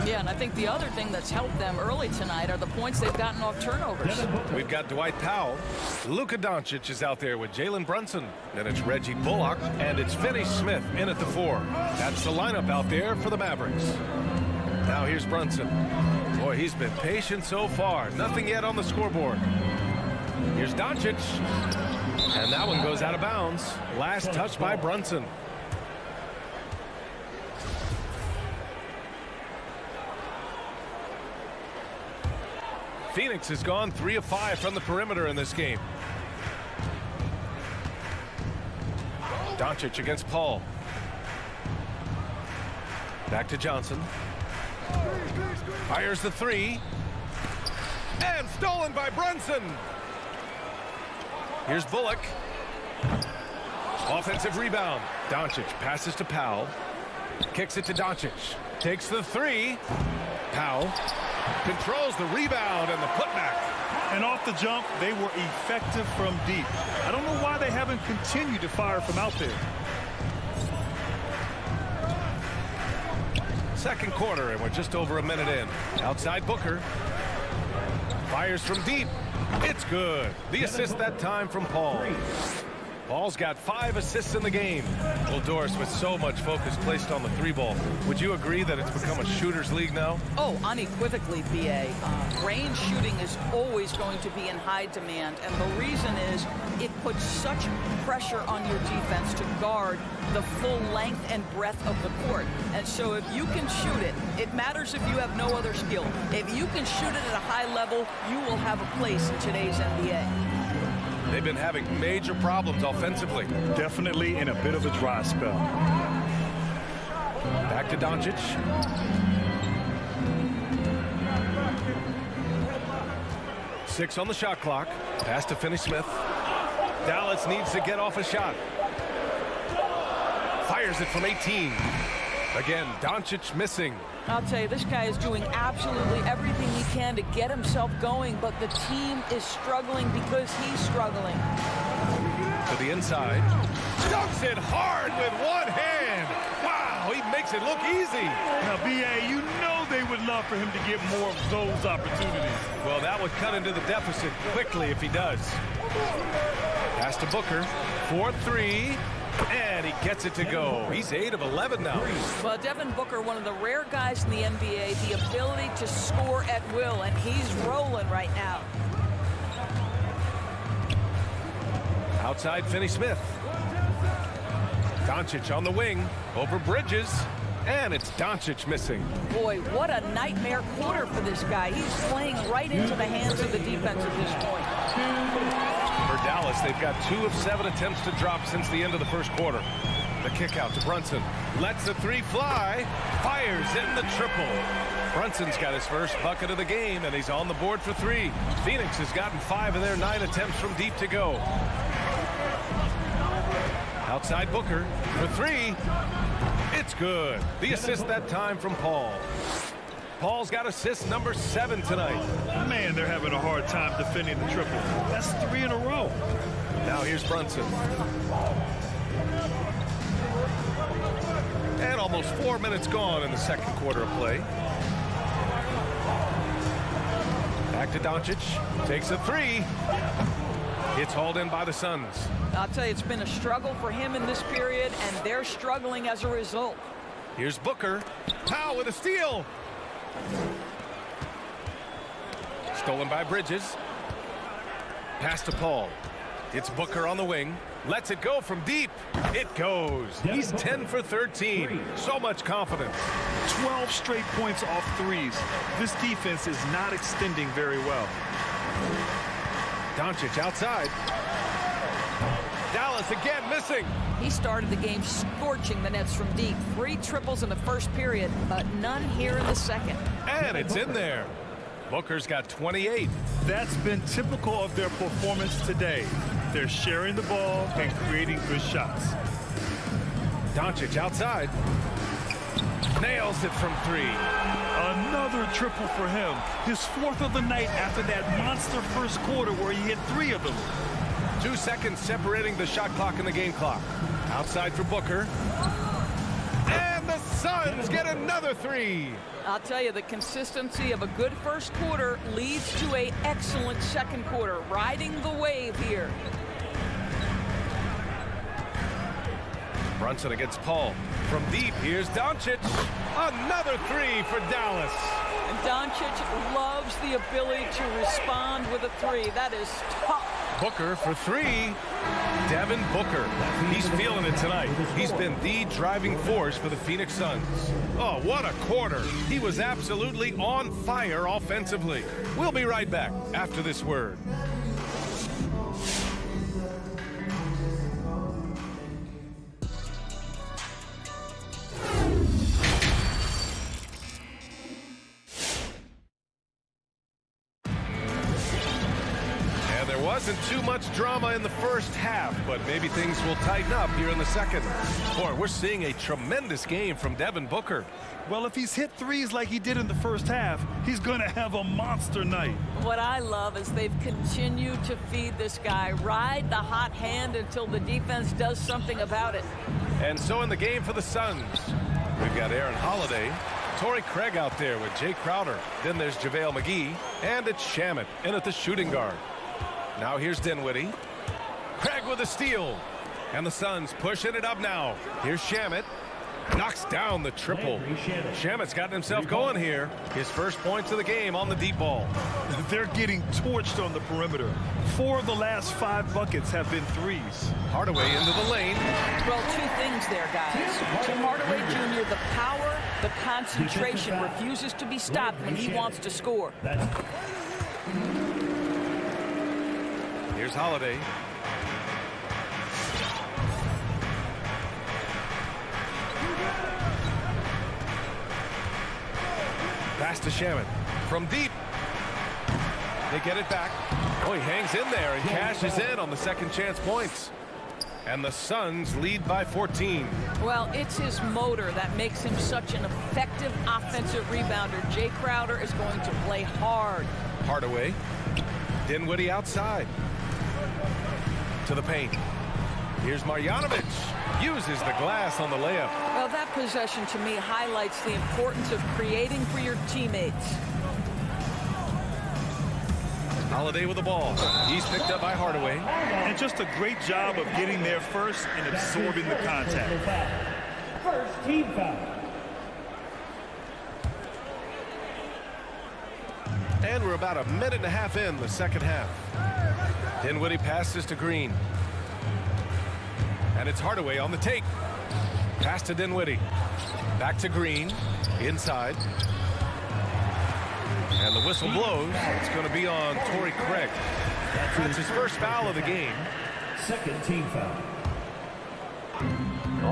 S13: Yeah, and I think the other thing that's helped them early tonight are the points they've gotten off turnovers.
S7: We've got Dwight Powell. Luka Doncic is out there with Jalen Brunson. Then it's Reggie Bullock. And it's Finney Smith in at the 4. That's the lineup out there for the Mavericks. Now here's Brunson. Boy, he's been patient so far. Nothing yet on the scoreboard. Here's Doncic. And that one goes out of bounds. Last touch by Brunson. Phoenix has gone 3 of 5 from the perimeter in this game. Doncic against Paul. Back to Johnson. Fires the 3. And stolen by Brunson. Here's Bullock. Offensive rebound. Doncic passes to Powell. Kicks it to Doncic. Takes the 3. Powell controls the rebound and the putback.
S9: And off the jump, they were effective from deep. I don't know why they haven't continued to fire from out there.
S7: Second quarter, and we're just over a minute in. Outside Booker. Fires from deep. It's good. The assist that time from Paul. Paul's got 5 assists in the game. Well, Doris, with so much focus placed on the 3-ball, would you agree that it's become a shooter's league now?
S13: Oh, unequivocally, B.A. Range shooting is always going to be in high demand, and the reason is it puts such pressure on your defense to guard the full length and breadth of the court. And so if you can shoot it, it matters if you have no other skill. If you can shoot it at a high level, you will have a place in today's NBA.
S7: They've been having major problems offensively.
S9: Definitely in a bit of a dry spell.
S7: Back to Doncic. Six on the shot clock. Pass to Finney Smith. Dallas needs to get off a shot. Fires it from 18. Again, Doncic missing.
S13: I'll tell you, this guy is doing absolutely everything he can to get himself going, but the team is struggling because he's struggling.
S7: To the inside. Dunks it hard with one hand. Wow, he makes it look easy.
S9: Now, B.A., you know they would love for him to get more of those opportunities.
S7: Well, that would cut into the deficit quickly if he does. Pass to Booker. 4-3. And he gets it to go. He's 8 of 11 now.
S13: Well, Devin Booker, one of the rare guys in the NBA, the ability to score at will, and he's rolling right now.
S7: Outside Finney-Smith. Doncic on the wing, over Bridges, and it's Doncic missing.
S13: Boy, what a nightmare quarter for this guy. He's playing right into the hands of the defense at this point.
S7: For Dallas, they've got 2 of 7 attempts to drop since the end of the first quarter. The kick out to Brunson. Lets the 3 fly. Fires in the triple. Brunson's got his first bucket of the game, and he's on the board for 3. Phoenix has gotten 5 of their 9 attempts from deep to go. Outside Booker for 3. It's good. The assist that time from Paul. Paul's got assist number 7 tonight.
S9: Man, they're having a hard time defending the triple. That's 3 in a row.
S7: Now here's Brunson. And almost 4 minutes gone in the second quarter of play. Back to Doncic. Takes a 3. It's hauled in by the Suns.
S13: I'll tell you, it's been a struggle for him in this period, and they're struggling as a result.
S7: Here's Booker. Powell with a steal. Stolen by Bridges. Pass to Paul. It's Booker on the wing. Lets it go from deep. It goes. He's 10 for 13. So much confidence.
S9: 12 straight points off threes. This defense is not extending very well.
S7: Doncic outside. Dallas again missing.
S13: He started the game scorching the Nets from deep. 3 triples in the first period, but none here in the second.
S7: And it's in there. Booker's got 28.
S9: That's been typical of their performance today. They're sharing the ball and creating good shots.
S7: Doncic outside. Nails it from 3.
S9: Another triple for him. His 4th of the night after that monster first quarter where he hit 3 of them.
S7: 2 seconds separating the shot clock and the game clock. Outside for Booker. And the Suns get another 3.
S13: I'll tell you, the consistency of a good first quarter leads to an excellent second quarter. Riding the wave here.
S7: Brunson against Paul. From deep, here's Doncic. Another 3 for Dallas.
S13: And Doncic loves the ability to respond with a 3. That is tough.
S7: Booker for 3. Devin Booker. He's feeling it tonight. He's been the driving force for the Phoenix Suns. Oh, what a quarter. He was absolutely on fire offensively. We'll be right back after this word. Wasn't too much drama in the first half, but maybe things will tighten up here in the second. Boy, we're seeing a tremendous game from Devin Booker.
S9: Well, if he's hit 3s like he did in the first half, he's going to have a monster night.
S13: What I love is they've continued to feed this guy. Ride the hot hand until the defense does something about it.
S7: And so in the game for the Suns, we've got Aaron Holiday, Torrey Craig out there with Jay Crowder. Then there's JaVale McGee, and it's Shamet in at the shooting guard. Now here's Dinwiddie. Craig with a steal. And the Suns pushing it up now. Here's Shamet. Knocks down the triple. Shamet's gotten himself going here. His first points of the game on the deep ball.
S9: They're getting torched on the perimeter. 4 of the last 5 buckets have been 3s.
S7: Hardaway into the lane.
S13: Well, 2 things there, guys. Tim Hardaway Jr., the power, the concentration, refuses to be stopped when he wants to score.
S7: Here's Holiday. Pass to Shamet. From deep. They get it back. Oh, he hangs in there and cashes in on the second chance points. And the Suns lead by 14.
S13: Well, it's his motor that makes him such an effective offensive rebounder. Jay Crowder is going to play hard.
S7: Hardaway. Dinwiddie outside. To the paint. Here's Marjanovic. Uses the glass on the layup.
S13: Well, that possession to me highlights the importance of creating for your teammates.
S7: Holiday with the ball. He's picked up by Hardaway.
S9: And just a great job of getting there first and absorbing the contact.
S5: First team foul.
S7: And we're about a minute and a half in the second half. Dinwiddie passes to Green. And it's Hardaway on the take. Pass to Dinwiddie. Back to Green. Inside. And the whistle blows. It's going to be on Torrey Craig. That's his first foul of the game.
S5: Second team foul.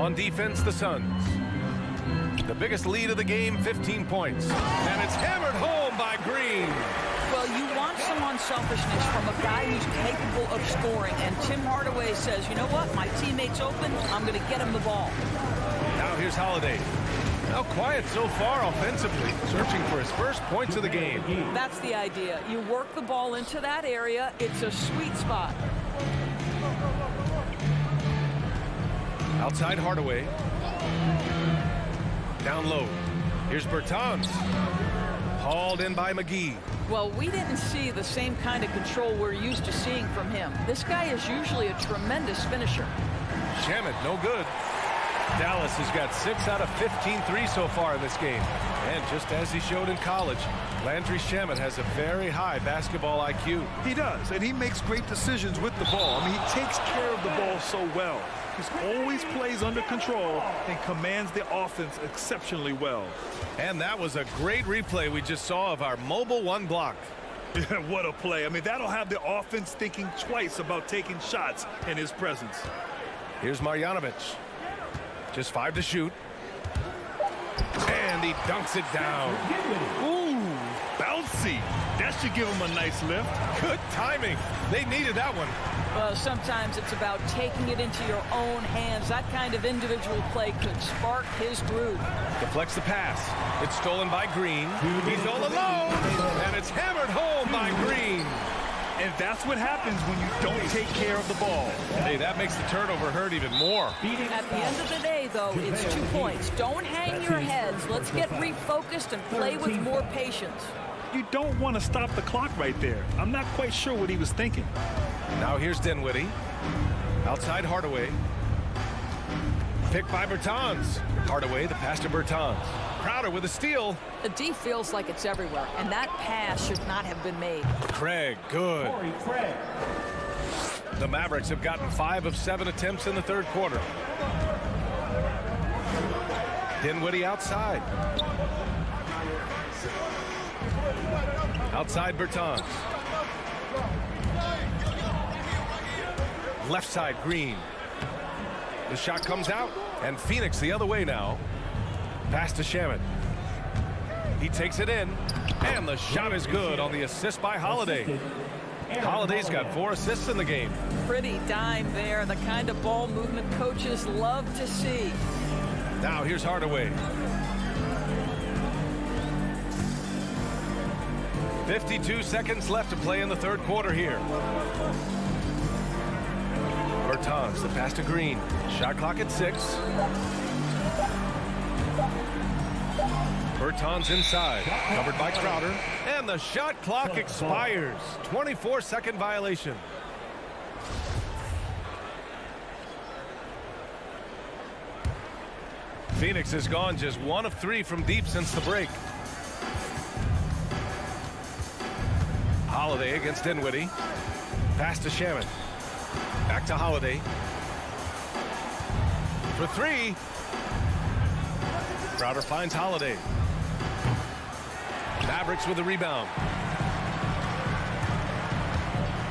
S7: On defense, the Suns. The biggest lead of the game, 15 points. And it's hammered home by Green.
S13: Well, you want some unselfishness from a guy who's capable of scoring. And Tim Hardaway says, you know what? My teammate's open. I'm going to get him the ball.
S7: Now here's Holiday. Now quiet so far offensively, searching for his first points of the game.
S13: That's the idea. You work the ball into that area. It's a sweet spot.
S7: Outside Hardaway. Down low. Here's Bertans. Hauled in by McGee.
S13: Well, we didn't see the same kind of control we're used to seeing from him. This guy is usually a tremendous finisher.
S7: Shamet, no good. Dallas has got 6 out of 15 threes so far in this game. And just as he showed in college, Landry Shamet has a very high basketball IQ.
S9: He does, and he makes great decisions with the ball. I mean, he takes care of the ball so well. He always plays under control and commands the offense exceptionally well.
S7: And that was a great replay we just saw of our mobile one block.
S9: Yeah, what a play. I mean, that'll have the offense thinking twice about taking shots in his presence.
S7: Here's Marjanovic. Just 5 to shoot. And he dunks it down.
S9: Ooh, bouncy. That should give him a nice lift.
S7: Good timing. They needed that one.
S13: Well, sometimes it's about taking it into your own hands. That kind of individual play could spark his groove.
S7: Deflects the pass. It's stolen by Green. He's all alone. And it's hammered home by Green.
S9: And that's what happens when you don't take care of the ball.
S7: Hey, that makes the turnover hurt even more.
S13: At the end of the day, though, it's 2 points. Don't hang your heads. Let's get refocused and play with more patience.
S9: You don't want to stop the clock right there. I'm not quite sure what he was thinking.
S7: Now here's Dinwiddie. Outside Hardaway. Picked by Bertans. Hardaway, the pass to Bertans. Crowder with a steal.
S13: The D feels like it's everywhere, and that pass should not have been made.
S7: Craig, good. The Mavericks have gotten 5 of 7 attempts in the third quarter. Dinwiddie outside. Outside Bertans. Left side Green. The shot comes out, and Phoenix the other way now. Pass to Shamet. He takes it in, and the shot is good on the assist by Holiday. Holiday's got 4 assists in the game.
S13: Pretty dime there, the kind of ball movement coaches love to see.
S7: Now here's Hardaway. 52 seconds left to play in the third quarter here. Bertans, the pass to Green. Shot clock at 6. Bertans inside, covered by Crowder, and the shot clock expires. 24-second violation. Phoenix has gone just 1 of 3 from deep since the break. Holiday against Dinwiddie. Pass to Shamet. Back to Holiday. For 3. Crowder finds Holiday. Mavericks with the rebound.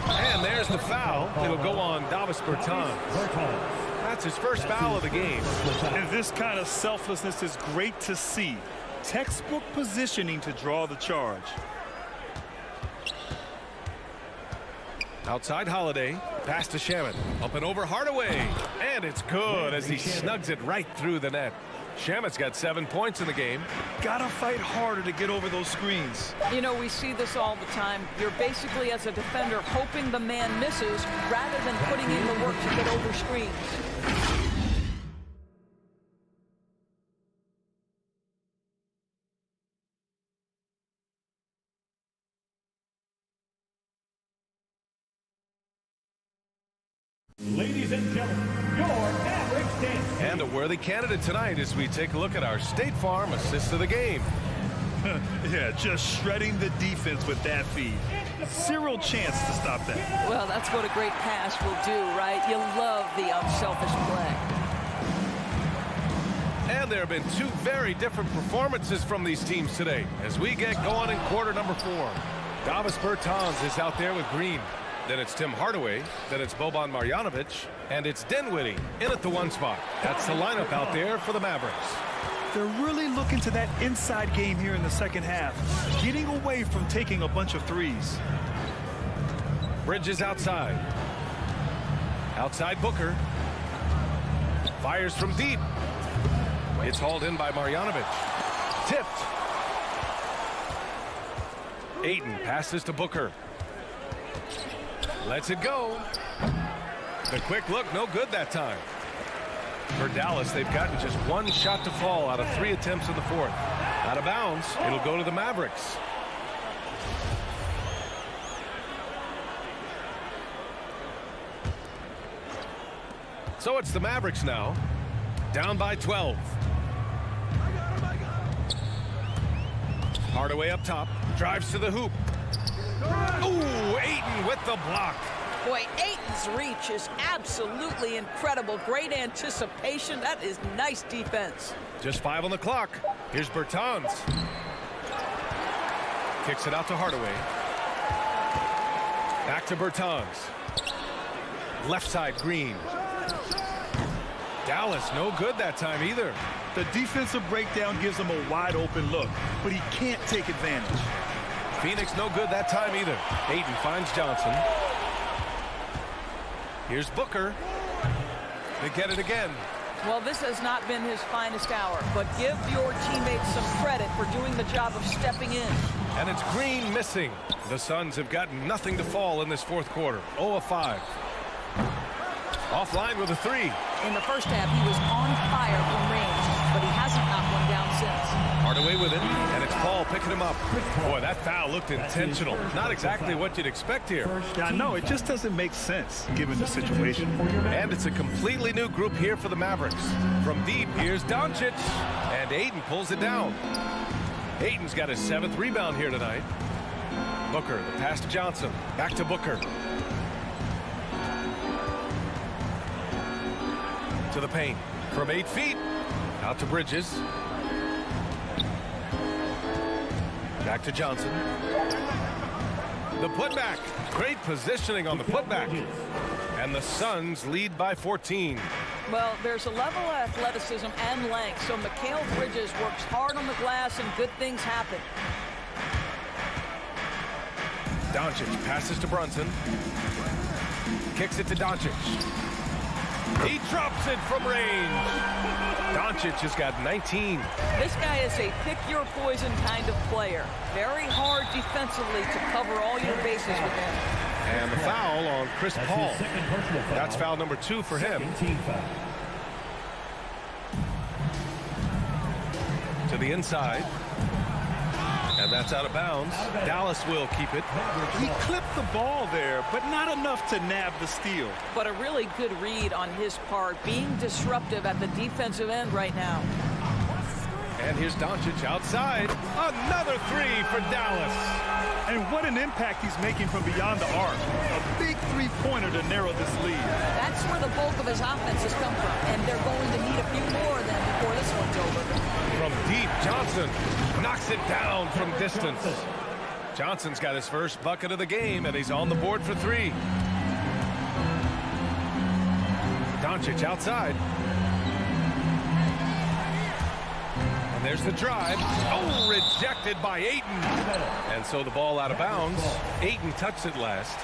S7: And there's the foul. It'll go on Davis Bertans. That's his first foul of the game.
S9: And this kind of selflessness is great to see. Textbook positioning to draw the charge.
S7: Outside Holiday. Pass to Shamet. Up and over Hardaway. And it's good as he snugs it right through the net. Shamet's got 7 points in the game.
S9: Gotta fight harder to get over those screens.
S13: You know, we see this all the time. You're basically, as a defender, hoping the man misses rather than putting in the work to get over screens.
S5: Ladies and gentlemen, your average dance.
S7: And a worthy candidate tonight as we take a look at our State Farm assist of the game.
S9: Yeah, just shredding the defense with that feed. Zero chance to stop that.
S13: Well, that's what a great pass will do, right? You love the unselfish play.
S7: And there have been two very different performances from these teams today as we get going in quarter number 4. Davis Bertans is out there with Green. Then it's Tim Hardaway. Then it's Boban Marjanovic. And it's Dinwiddie in at the 1 spot. That's the lineup out there for the Mavericks.
S9: They're really looking to that inside game here in the second half, getting away from taking a bunch of threes.
S7: Bridges outside. Outside Booker. Fires from deep. It's hauled in by Marjanovic. Tipped. Ayton passes to Booker. Lets it go. The quick look, no good that time. For Dallas, they've gotten just 1 shot to fall out of 3 attempts in the 4th. Out of bounds, it'll go to the Mavericks. So it's the Mavericks now, down by 12. Hardaway up top, drives to the hoop. Ooh, Ayton with the block.
S13: Boy, Ayton's reach is absolutely incredible. Great anticipation. That is nice defense.
S7: Just 5 on the clock. Here's Bertans. Kicks it out to Hardaway. Back to Bertans. Left side, Green. Dallas, no good that time either.
S9: The defensive breakdown gives him a wide open look, but he can't take advantage.
S7: Phoenix, no good that time either. Ayton finds Johnson. Here's Booker. They get it again.
S13: Well, this has not been his finest hour, but give your teammates some credit for doing the job of stepping in.
S7: And it's Green missing. The Suns have gotten nothing to fall in this 4th quarter. 0 of 5. Offline with a 3.
S13: In the first half, he was on fire from range, but he hasn't knocked one down since.
S7: Hardaway with it, and it's Paul picking him up. Boy, that foul looked intentional. Not exactly what you'd expect here.
S9: Yeah, no, it just doesn't make sense given the situation.
S7: And it's a completely new group here for the Mavericks. From deep, here's Doncic, and Ayton pulls it down. Ayton's got his 7th rebound here tonight. Booker, the pass to Johnson. Back to Booker. To the paint. From 8 feet. Out to Bridges. Back to Johnson. The putback. Great positioning on the putback. And the Suns lead by 14.
S13: Well, there's a level of athleticism and length, so Mikal Bridges works hard on the glass and good things happen.
S7: Doncic passes to Brunson. Kicks it to Doncic. He drops it from range. Doncic has got 19.
S13: This guy is a pick-your-poison kind of player. Very hard defensively to cover all your bases with him.
S7: And the foul on Chris Paul. That's foul number 2 for him. To the inside. And that's out of bounds. Dallas will keep it.
S9: He clipped the ball there, but not enough to nab the steal.
S13: But a really good read on his part, being disruptive at the defensive end right now.
S7: And here's Doncic outside. Another 3 for Dallas.
S9: And what an impact he's making from beyond the arc. A big 3-pointer to narrow this lead.
S13: That's where the bulk of his offense has come from, and they're going to need a few more of them before this one's over.
S7: From deep, Johnson knocks it down from distance. Johnson's got his first bucket of the game, and he's on the board for 3. Doncic outside. And there's the drive. Oh, rejected by Ayton. And so the ball out of bounds. Ayton touched it last.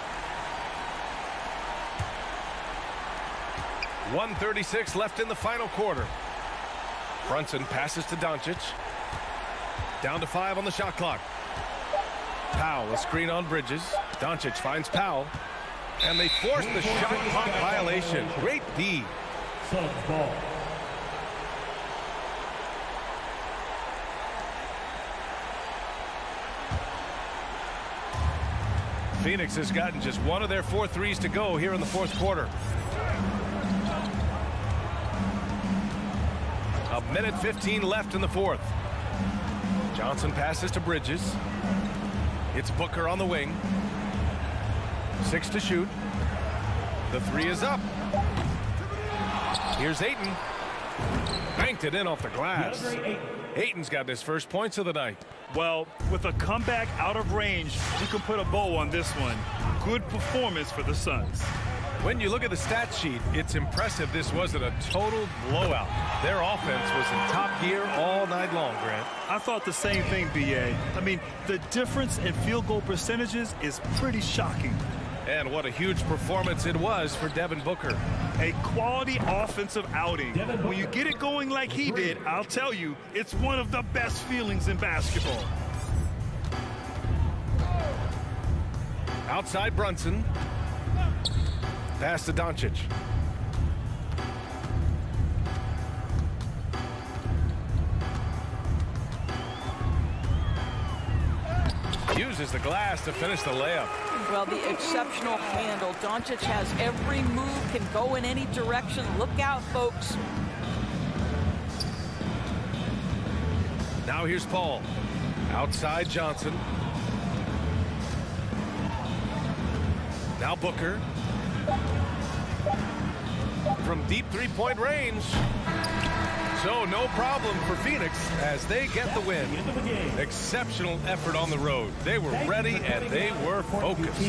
S7: 1:36 left in the final quarter. Brunson passes to Doncic. Down to 5 on the shot clock. Powell, a screen on Bridges. Doncic finds Powell. And they force the shot clock violation. Great D.
S5: Suns ball.
S7: Phoenix has gotten just one of their 4 threes to go here in the 4th quarter. A minute 15 left in the fourth. Johnson passes to Bridges. It's Booker on the wing. 6 to shoot. The 3 is up. Here's Ayton. Banked it in off the glass. Ayton's got his first points of the night.
S9: Well, with a comeback out of range, you can put a bow on this one. Good performance for the Suns.
S7: When you look at the stat sheet, it's impressive this wasn't a total blowout. Their offense was in top gear all night long, Grant.
S9: I thought the same thing, B.A. I mean, the difference in field goal percentages is pretty shocking.
S7: And what a huge performance it was for Devin Booker.
S9: A quality offensive outing. When you get it going like he did, I'll tell you, it's one of the best feelings in basketball.
S7: Outside Brunson. Pass to Doncic. Uses the glass to finish the layup.
S13: Well, the exceptional handle. Doncic has every move, can go in any direction. Look out, folks.
S7: Now here's Paul. Outside Johnson. Now Booker. From deep three-point range. So no problem for Phoenix as they get the win. Exceptional effort on the road. They were ready and they were focused.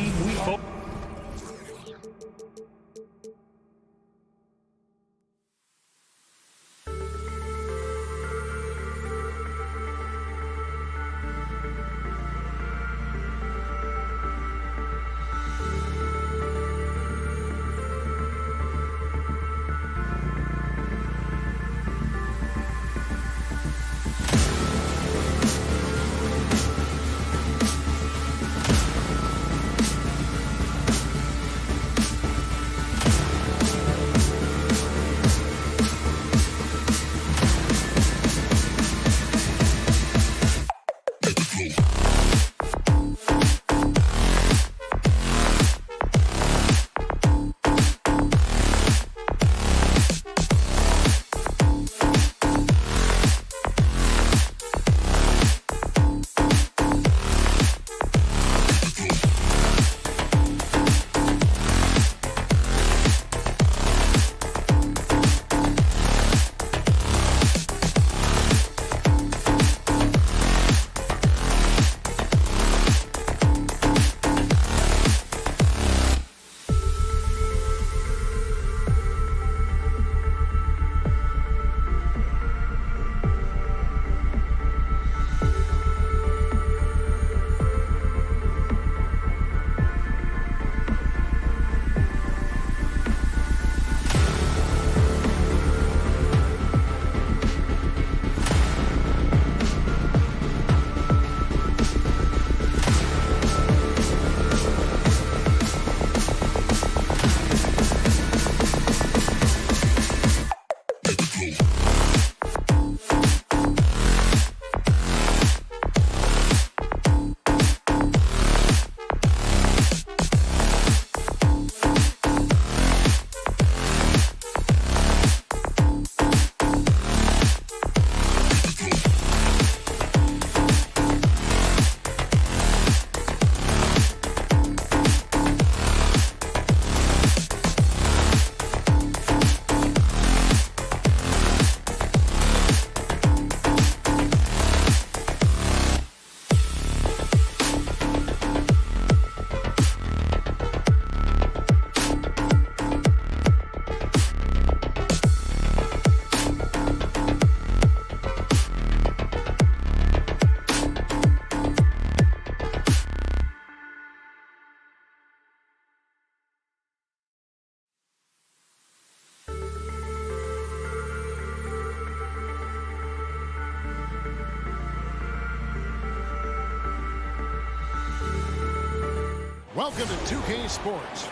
S1: Welcome to 2K Sports,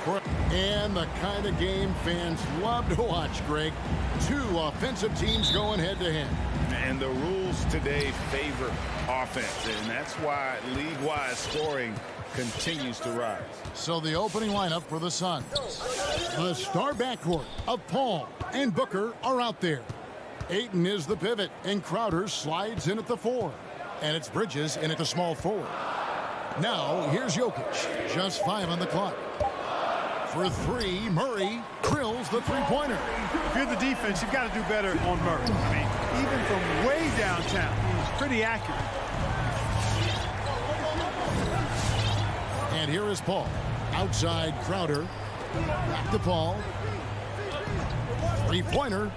S1: and the kind of game fans love to watch, Greg. Two offensive teams going head-to-head.
S2: And the rules today favor offense, and that's why league-wide scoring continues to rise.
S1: So the opening lineup for the Suns. The star backcourt of Paul and Booker are out there. Ayton is the pivot, and Crowder slides in at the 4. And it's Bridges in at the small forward. Now, here's Jokic. Just 5 on the clock. For 3, Murray drills the three-pointer.
S3: If you're the defense, you've got to do better on Murray. I mean, even from way downtown, he's pretty accurate.
S1: And here is Paul. Outside Crowder. Back to Paul. Three-pointer.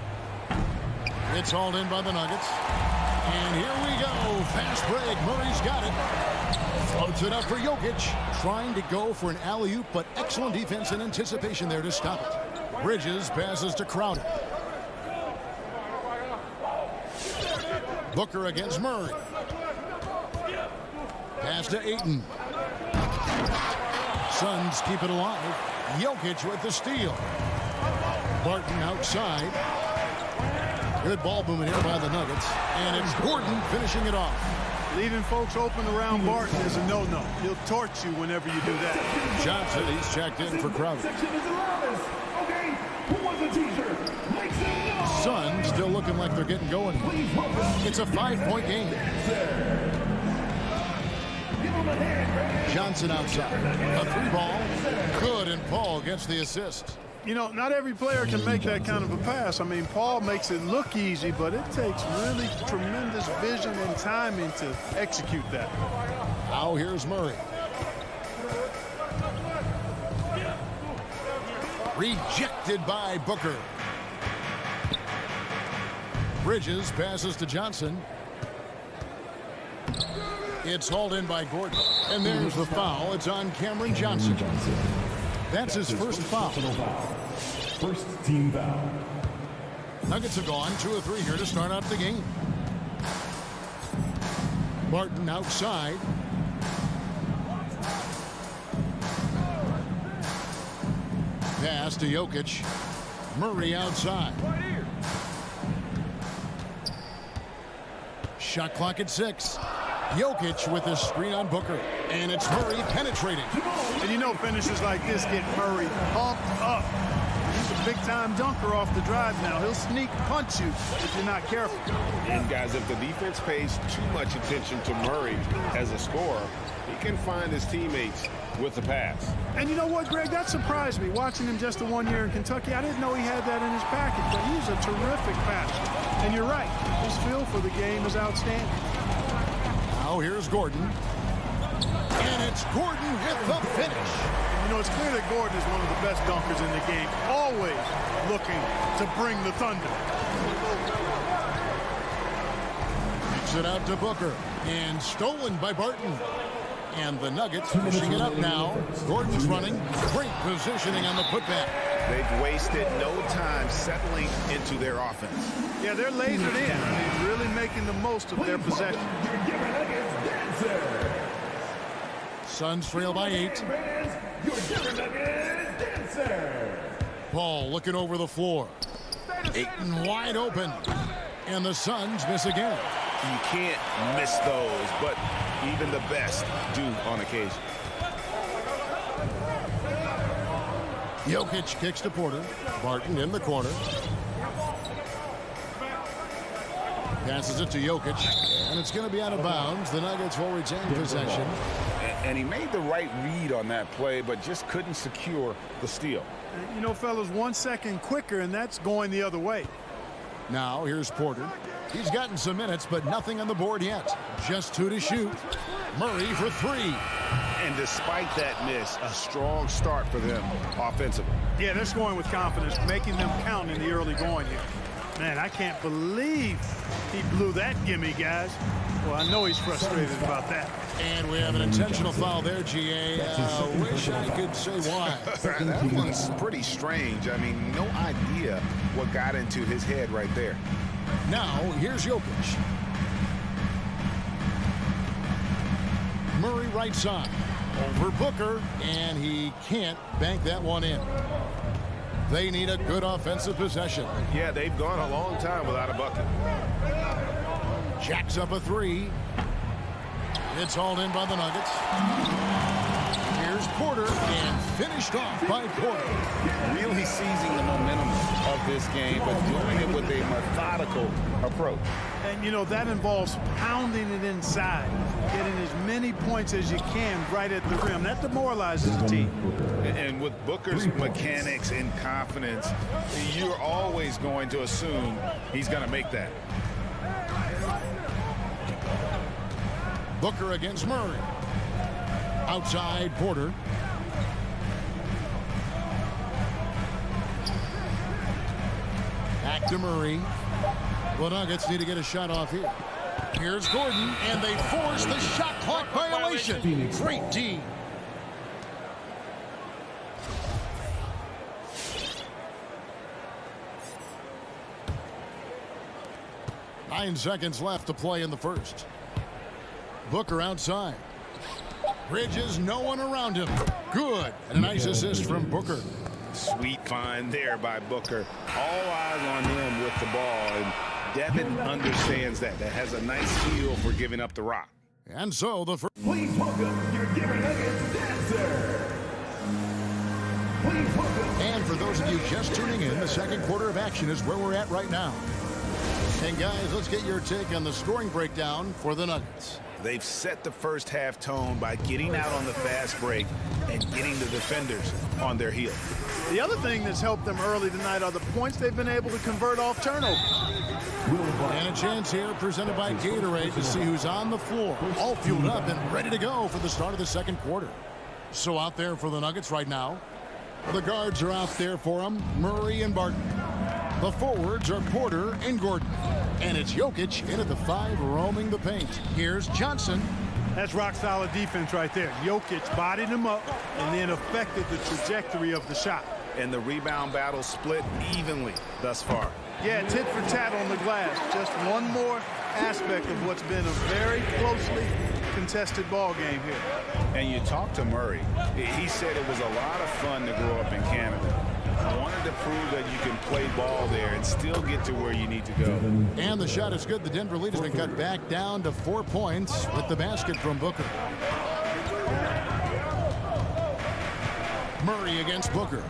S1: It's hauled in by the Nuggets. And here we go. Fast break. Murray's got it. Floats it up for Jokic. Trying to go for an alley-oop, but excellent defense and anticipation there to stop it. Bridges passes to Crowder. Booker against Murray. Pass to Ayton. Suns keep it alive. Jokic with the steal. Barton outside. Good ball movement here by the Nuggets. And it's Gordon finishing it off.
S3: Leaving folks open around Barton is a no-no. He'll torch you whenever you do that.
S1: Johnson, he's checked in for Crowder. Suns still looking like they're getting going. It's a 5-point game. Johnson outside. A 3-ball. Good, and Paul gets the assist.
S3: You know, not every player can make that kind of a pass. I mean, Paul makes it look easy, but it takes really tremendous vision and timing to execute that.
S1: Now here's Murray. Rejected by Booker. Bridges passes to Johnson. It's hauled in by Gordon. And there's the foul. It's on Cameron Johnson. That's his first foul.
S5: First team foul.
S1: Nuggets have gone 2 of 3 here to start out the game. Barton outside. Pass to Jokic. Murray outside. Shot clock at 6. Jokic with a screen on Booker. And it's Murray penetrating.
S3: And you know finishes like this get Murray pumped up. He's a big-time dunker off the drive now. He'll sneak punch you if you're not careful.
S2: And guys, if the defense pays too much attention to Murray as a scorer, he can find his teammates with the pass.
S3: And you know what, Greg? That surprised me. Watching him just the 1 year in Kentucky, I didn't know he had that in his package, but he's a terrific passer. And you're right. His feel for the game is outstanding.
S1: Now here's Gordon. And it's Gordon with the finish.
S3: You know, it's clear that Gordon is one of the best dunkers in the game, always looking to bring the thunder.
S1: Kicks it out to Booker. And stolen by Barton. And the Nuggets pushing it up now. Gordon's running. Great positioning on the putback.
S2: They've wasted no time settling into their offense.
S3: Yeah, they're lasered in. I mean, really making the most of their possession.
S1: Suns trail by 8. Paul looking over the floor. Ayton wide open. And the Suns miss again.
S2: You can't miss those, but even the best do on occasion.
S1: Jokic kicks to Porter. Barton in the corner. Passes it to Jokic. And it's going to be out of bounds. The Nuggets will retain possession.
S2: And he made the right read on that play, but just couldn't secure the steal.
S3: You know, fellas, 1 second quicker, and that's going the other way.
S1: Now, here's Porter. He's gotten some minutes, but nothing on the board yet. Just 2 to shoot. Murray for 3.
S2: And despite that miss, a strong start for them offensively.
S3: Yeah, they're scoring with confidence, making them count in the early going here. Man, I can't believe he blew that gimme, guys. Well, I know he's frustrated about that.
S1: And we have an intentional foul there, GA. Wish I could say why.
S2: That one's pretty strange. I mean, no idea what got into his head right there.
S1: Now, here's Jokic. Murray right side. Over Booker, and he can't bank that one in. They need a good offensive possession.
S2: Yeah, they've gone a long time without a bucket.
S1: Jacks up a 3. It's hauled in by the Nuggets. Here's Porter, and finished off by Porter.
S2: Really seizing the momentum of this game, but doing it with a methodical approach.
S3: And, you know, that involves pounding it inside, getting as many points as you can right at the rim. That demoralizes the team.
S2: And with Booker's mechanics and confidence, you're always going to assume he's going to make that.
S1: Booker against Murray. Outside Porter. Back to Murray. The Nuggets need to get a shot off here. Here's Gordon, and they force the shot clock violation. Great D. Nine seconds left to play in the first. Booker outside. Bridges, no one around him. Good. And a nice assist from Booker.
S2: Sweet find there by Booker. All eyes on him with the ball. And Devin understands that. That has a nice feel for giving up the rock.
S1: And so the first.
S5: Please welcome your Denver Nuggets dancer. Please welcome.
S1: And for those of you just tuning in, the second quarter of action is where we're at right now. And guys, let's get your take on the scoring breakdown for the Nuggets.
S2: They've set the first half tone by getting out on the fast break and getting the defenders on their heels.
S3: The other thing that's helped them early tonight are the points they've been able to convert off turnovers.
S1: And a chance here presented by Gatorade to see who's on the floor, all fueled up and ready to go for the start of the second quarter. So out there for the Nuggets right now, the guards are out there for them, Murray and Barton. The forwards are Porter and Gordon. And it's Jokic in at the 5, roaming the paint. Here's Johnson.
S3: That's rock-solid defense right there. Jokic bodied him up and then affected the trajectory of the shot.
S2: And the rebound battle split evenly thus far.
S3: Yeah, tit for tat on the glass. Just one more aspect of what's been a very closely contested ball game here.
S2: And you talk to Murray. He said it was a lot of fun to grow up in Canada. Wanted to prove that you can play ball there and still get to where you need to go.
S1: And the shot is good. The Denver lead has been cut back down to 4 points with the basket from Booker. Murray against Booker.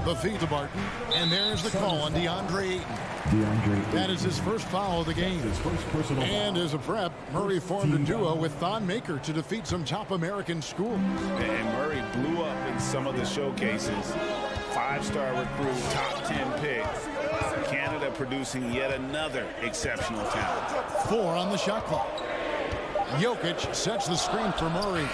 S1: The feed to Barton. And there's the call on DeAndre Ayton. That is his first foul of the game. And as a prep, Murray formed a duo with Thon Maker to defeat some top American schools.
S2: And Murray blew up in some of the showcases. 5-star recruit, top 10 pick. Canada producing yet another exceptional talent.
S1: 4 on the shot clock. Jokic sets the screen for Murray.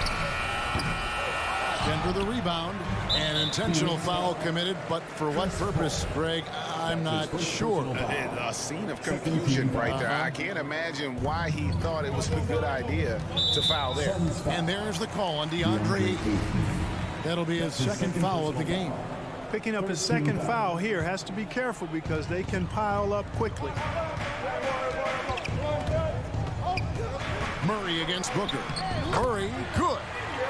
S1: Denver the rebound. An intentional foul committed, but for what purpose, Greg? I'm not sure.
S2: A scene of confusion right there. I can't imagine why he thought it was a good idea to foul there.
S1: And there's the call on DeAndre Ayton. That'll be his second foul of the game.
S3: Picking up his second foul here, has to be careful because they can pile up quickly.
S1: Murray against Booker. Murray, good.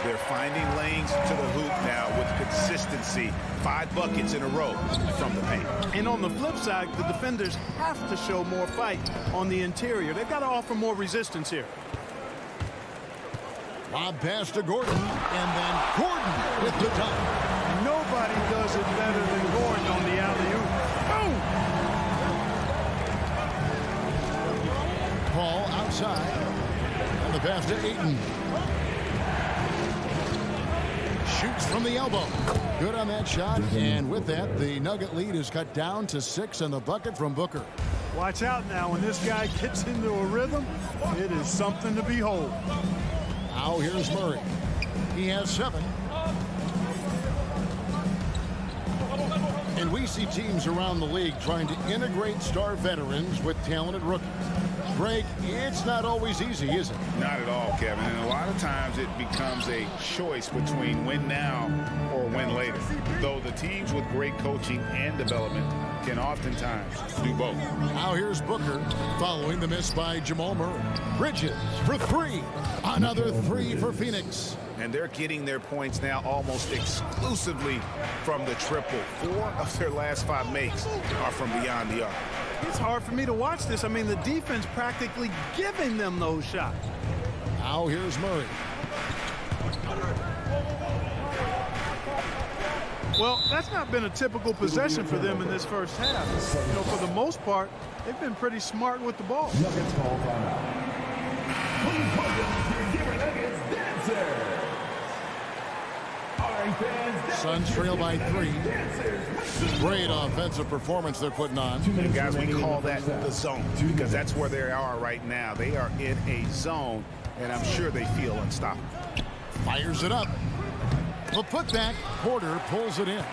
S2: They're finding lanes to the hoop now with consistency. 5 buckets in a row from the paint.
S3: And on the flip side, the defenders have to show more fight on the interior. They've got to offer more resistance here.
S1: Lob pass to Gordon, and then Gordon with the dunk.
S3: Nobody does it better than Gordon on the alley-oop. Boom!
S1: Paul outside. And the pass to Ayton. Shoots from the elbow. Good on that shot. And with that, the Nugget lead is cut down to 6 and the bucket from Booker.
S3: Watch out now. When this guy gets into a rhythm, it is something to behold.
S1: Now here's Murray. He has 7. And we see teams around the league trying to integrate star veterans with talented rookies. Greg, it's not always easy, is it?
S2: Not at all, Kevin. And a lot of times it becomes a choice between win now or win later. Though the teams with great coaching and development can oftentimes do both.
S1: Now here's Booker following the miss by Jamal Murray. Bridges for 3. Another 3 for Phoenix.
S2: And they're getting their points now almost exclusively from the triple. 4 of their last 5 makes are from beyond the arc.
S3: It's hard for me to watch this. I mean, the defense practically giving them those shots.
S1: Now here's Murray.
S3: Well, that's not been a typical possession for them in this first half. You know, for the most part, they've been pretty smart with the ball.
S5: Nuggets call timeout. Please welcome your Denver Nuggets dancer. All right, fans.
S1: Suns trail by 3. Great offensive performance they're putting on.
S2: And guys, we call that the zone because that's where they are right now. They are in a zone, and I'm sure they feel unstoppable.
S1: Fires it up. The putback. Porter pulls it in.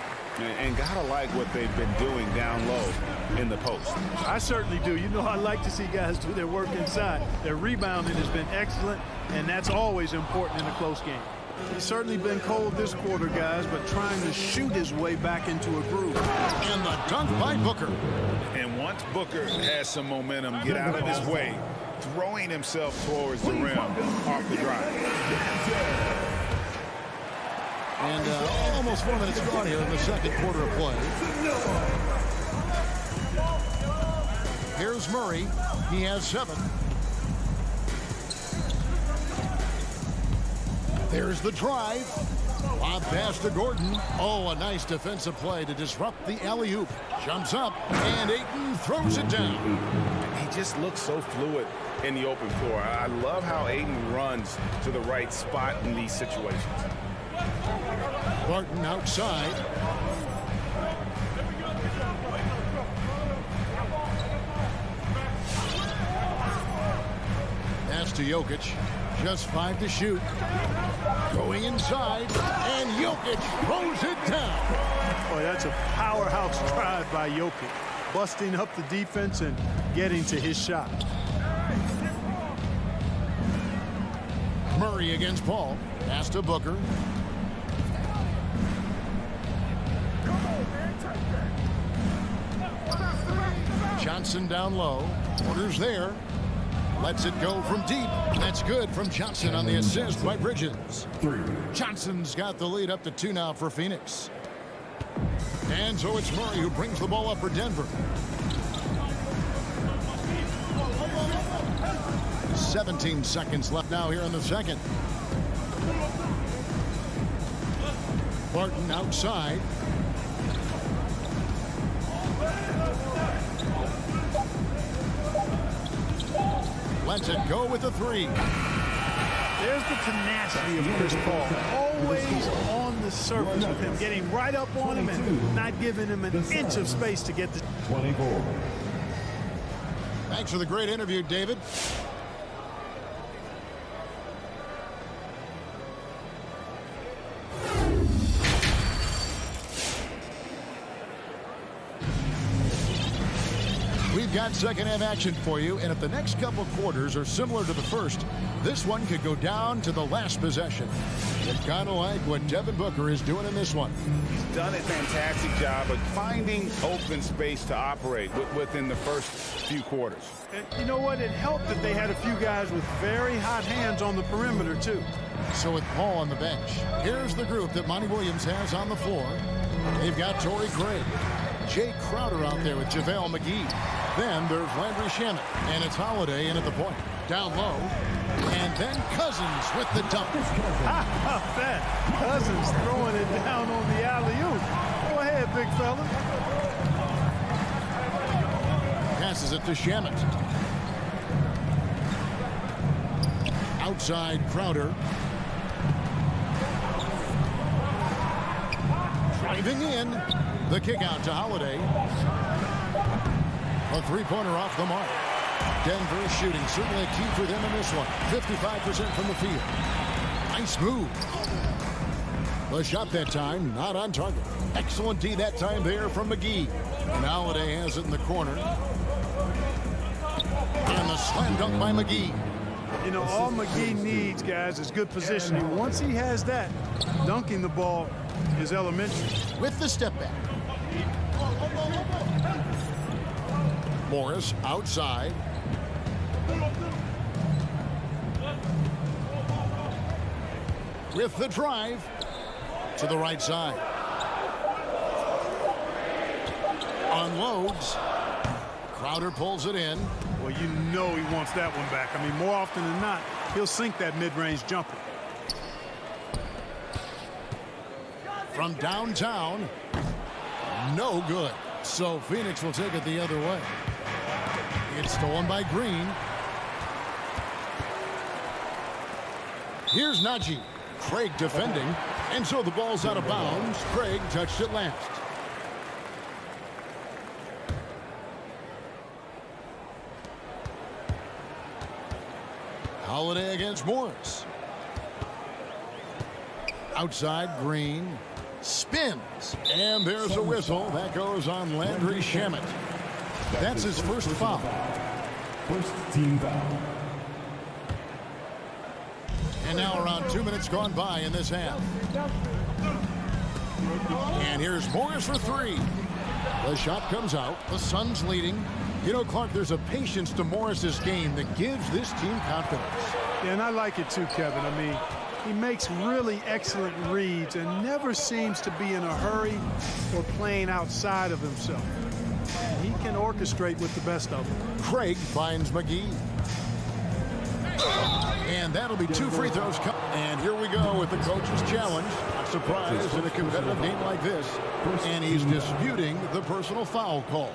S2: And gotta like what they've been doing down low in the post.
S3: I certainly do. You know, I like to see guys do their work inside. Their rebounding has been excellent, and that's always important in a close game. He's certainly been cold this quarter, guys, but trying to shoot his way back into a groove.
S1: And the dunk by Booker.
S2: And once Booker has some momentum, get out of his way, throwing himself towards the rim off the drive.
S1: And almost 4 minutes gone here in the second quarter of play. Here's Murray. He has 7. There's the drive. Lob pass to Gordon. Oh, a nice defensive play to disrupt the alley-oop. Jumps up, and Ayton throws it down.
S2: He just looks so fluid in the open floor. I love how Ayton runs to the right spot in these situations.
S1: Barton outside. Pass to Jokic. Just 5 to shoot. Going inside, and Jokic throws it down.
S3: Boy, that's a powerhouse drive by Jokic. Busting up the defense and getting to his shot.
S1: Murray against Paul. Pass to Booker. Johnson down low. Porter's there. Lets it go from deep. That's good from Johnson on the assist by Bridges. Johnson's got the lead up to 2 now for Phoenix. And so it's Murray who brings the ball up for Denver. 17 seconds left now here in the second. Barton outside. Lets it go with the 3.
S3: There's the tenacity of Chris Paul. Always on the surface with him, getting right up on him and not giving him an inch of space to get the
S5: 24.
S1: Thanks for the great interview, David. We've got second half action for you, and if the next couple quarters are similar to the first, this one could go down to the last possession. It's kind of like what Devin Booker is doing in this one.
S2: He's done a fantastic job of finding open space to operate within the first few quarters.
S3: And you know what? It helped that they had a few guys with very hot hands on the perimeter, too.
S1: So with Paul on the bench, here's the group that Monty Williams has on the floor. They've got Torrey Craig, Jay Crowder out there with JaVale McGee. Then there's Landry Shamet, and it's Holiday in at the point. Down low, and then Cousins with the dunk.
S3: How about that? Cousins throwing it down on the alley-oop. Go ahead, big fella.
S1: Passes it to Shamet. Outside Crowder. Driving in. The kick out to Holiday. A 3-pointer off the mark. Denver shooting, certainly a key for them in this one. 55% from the field. Nice move. The shot that time, not on target. Excellent D that time there from McGee. And Holiday has it in the corner. And the slam dunk by McGee.
S3: You know, all McGee needs, guys, is good positioning. Once he has that, dunking the ball is elementary.
S1: With the step back. Morris outside. With the drive to the right side. Unloads. Crowder pulls it in.
S3: Well, you know he wants that one back. I mean, more often than not, he'll sink that mid-range jumper.
S1: from downtown. No good. So Phoenix will take it the other way. It's stolen by Green. Here's Najee. Craig defending. And so the ball's out of bounds. Craig touched it last. Holiday against Morris. Outside, Green spins, and there's a whistle that goes on Landry Shamet. That's his first foul.
S5: First team foul.
S1: And now around 2 minutes gone by in this half. And here's Morris for three. The shot comes out. The Suns leading. You know, Clark, there's a patience to Morris's game that gives this team confidence.
S3: Yeah, and I like it too, Kevin. I mean, he makes really excellent reads and never seems to be in a hurry or playing outside of himself. He can orchestrate with the best of them.
S1: Craig finds McGee. And that'll be 2 free throws. And here we go with the coach's challenge. A surprise in a competitive game like this. And he's disputing the personal foul call.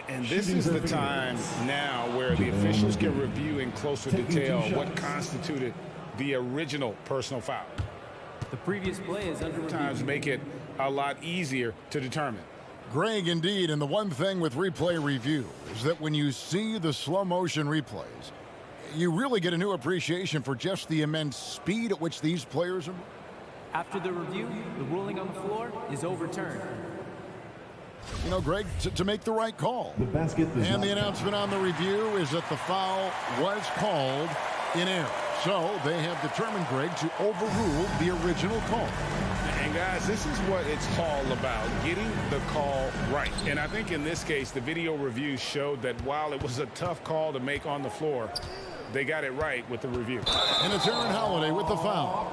S2: And this is the time now where the officials can review in closer detail what constituted the original personal foul.
S14: The previous play is under review.
S2: Sometimes make it a lot easier to determine.
S1: Greg, indeed, and the one thing with replay review is that when you see the slow motion replays, you really get a new appreciation for just the immense speed at which these players are.
S14: After the review, the ruling on the floor is overturned.
S1: You know, Greg, to make the right call.
S5: The basket
S1: and the announcement on the review is that the foul was called in error. So they have determined, Greg, to overrule the original call.
S2: And guys, this is what it's all about, getting the call right. And I think in this case, the video review showed that while it was a tough call to make on the floor, they got it right with the review.
S1: And it's Aaron Holiday with the foul.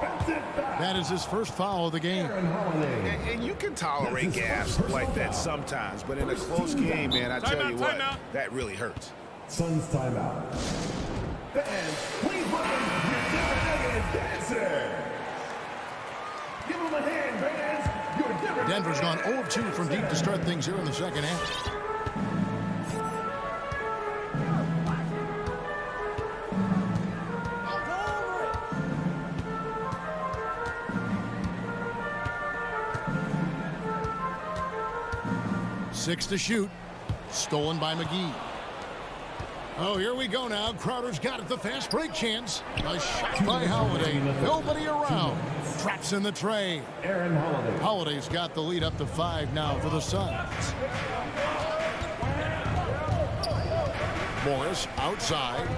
S1: That is his first foul of the game.
S6: And you can tolerate gaffes like that sometimes, but in a close game, man, I tell you what, that really hurts.
S5: Suns timeout. Fans, please welcome your Denver dancer. Give him a hand, fans. Your Denver
S1: Denver's gone 0 of 2 from deep to start things here in the second half. Six to shoot. Stolen by McGee. Oh, here we go now. Crowder's got it. The fast break chance. A shot by Holiday. Nobody around. Traps in the tray.
S5: Aaron Holiday.
S1: Holiday's got the lead up to 5 now for the Suns. Morris outside.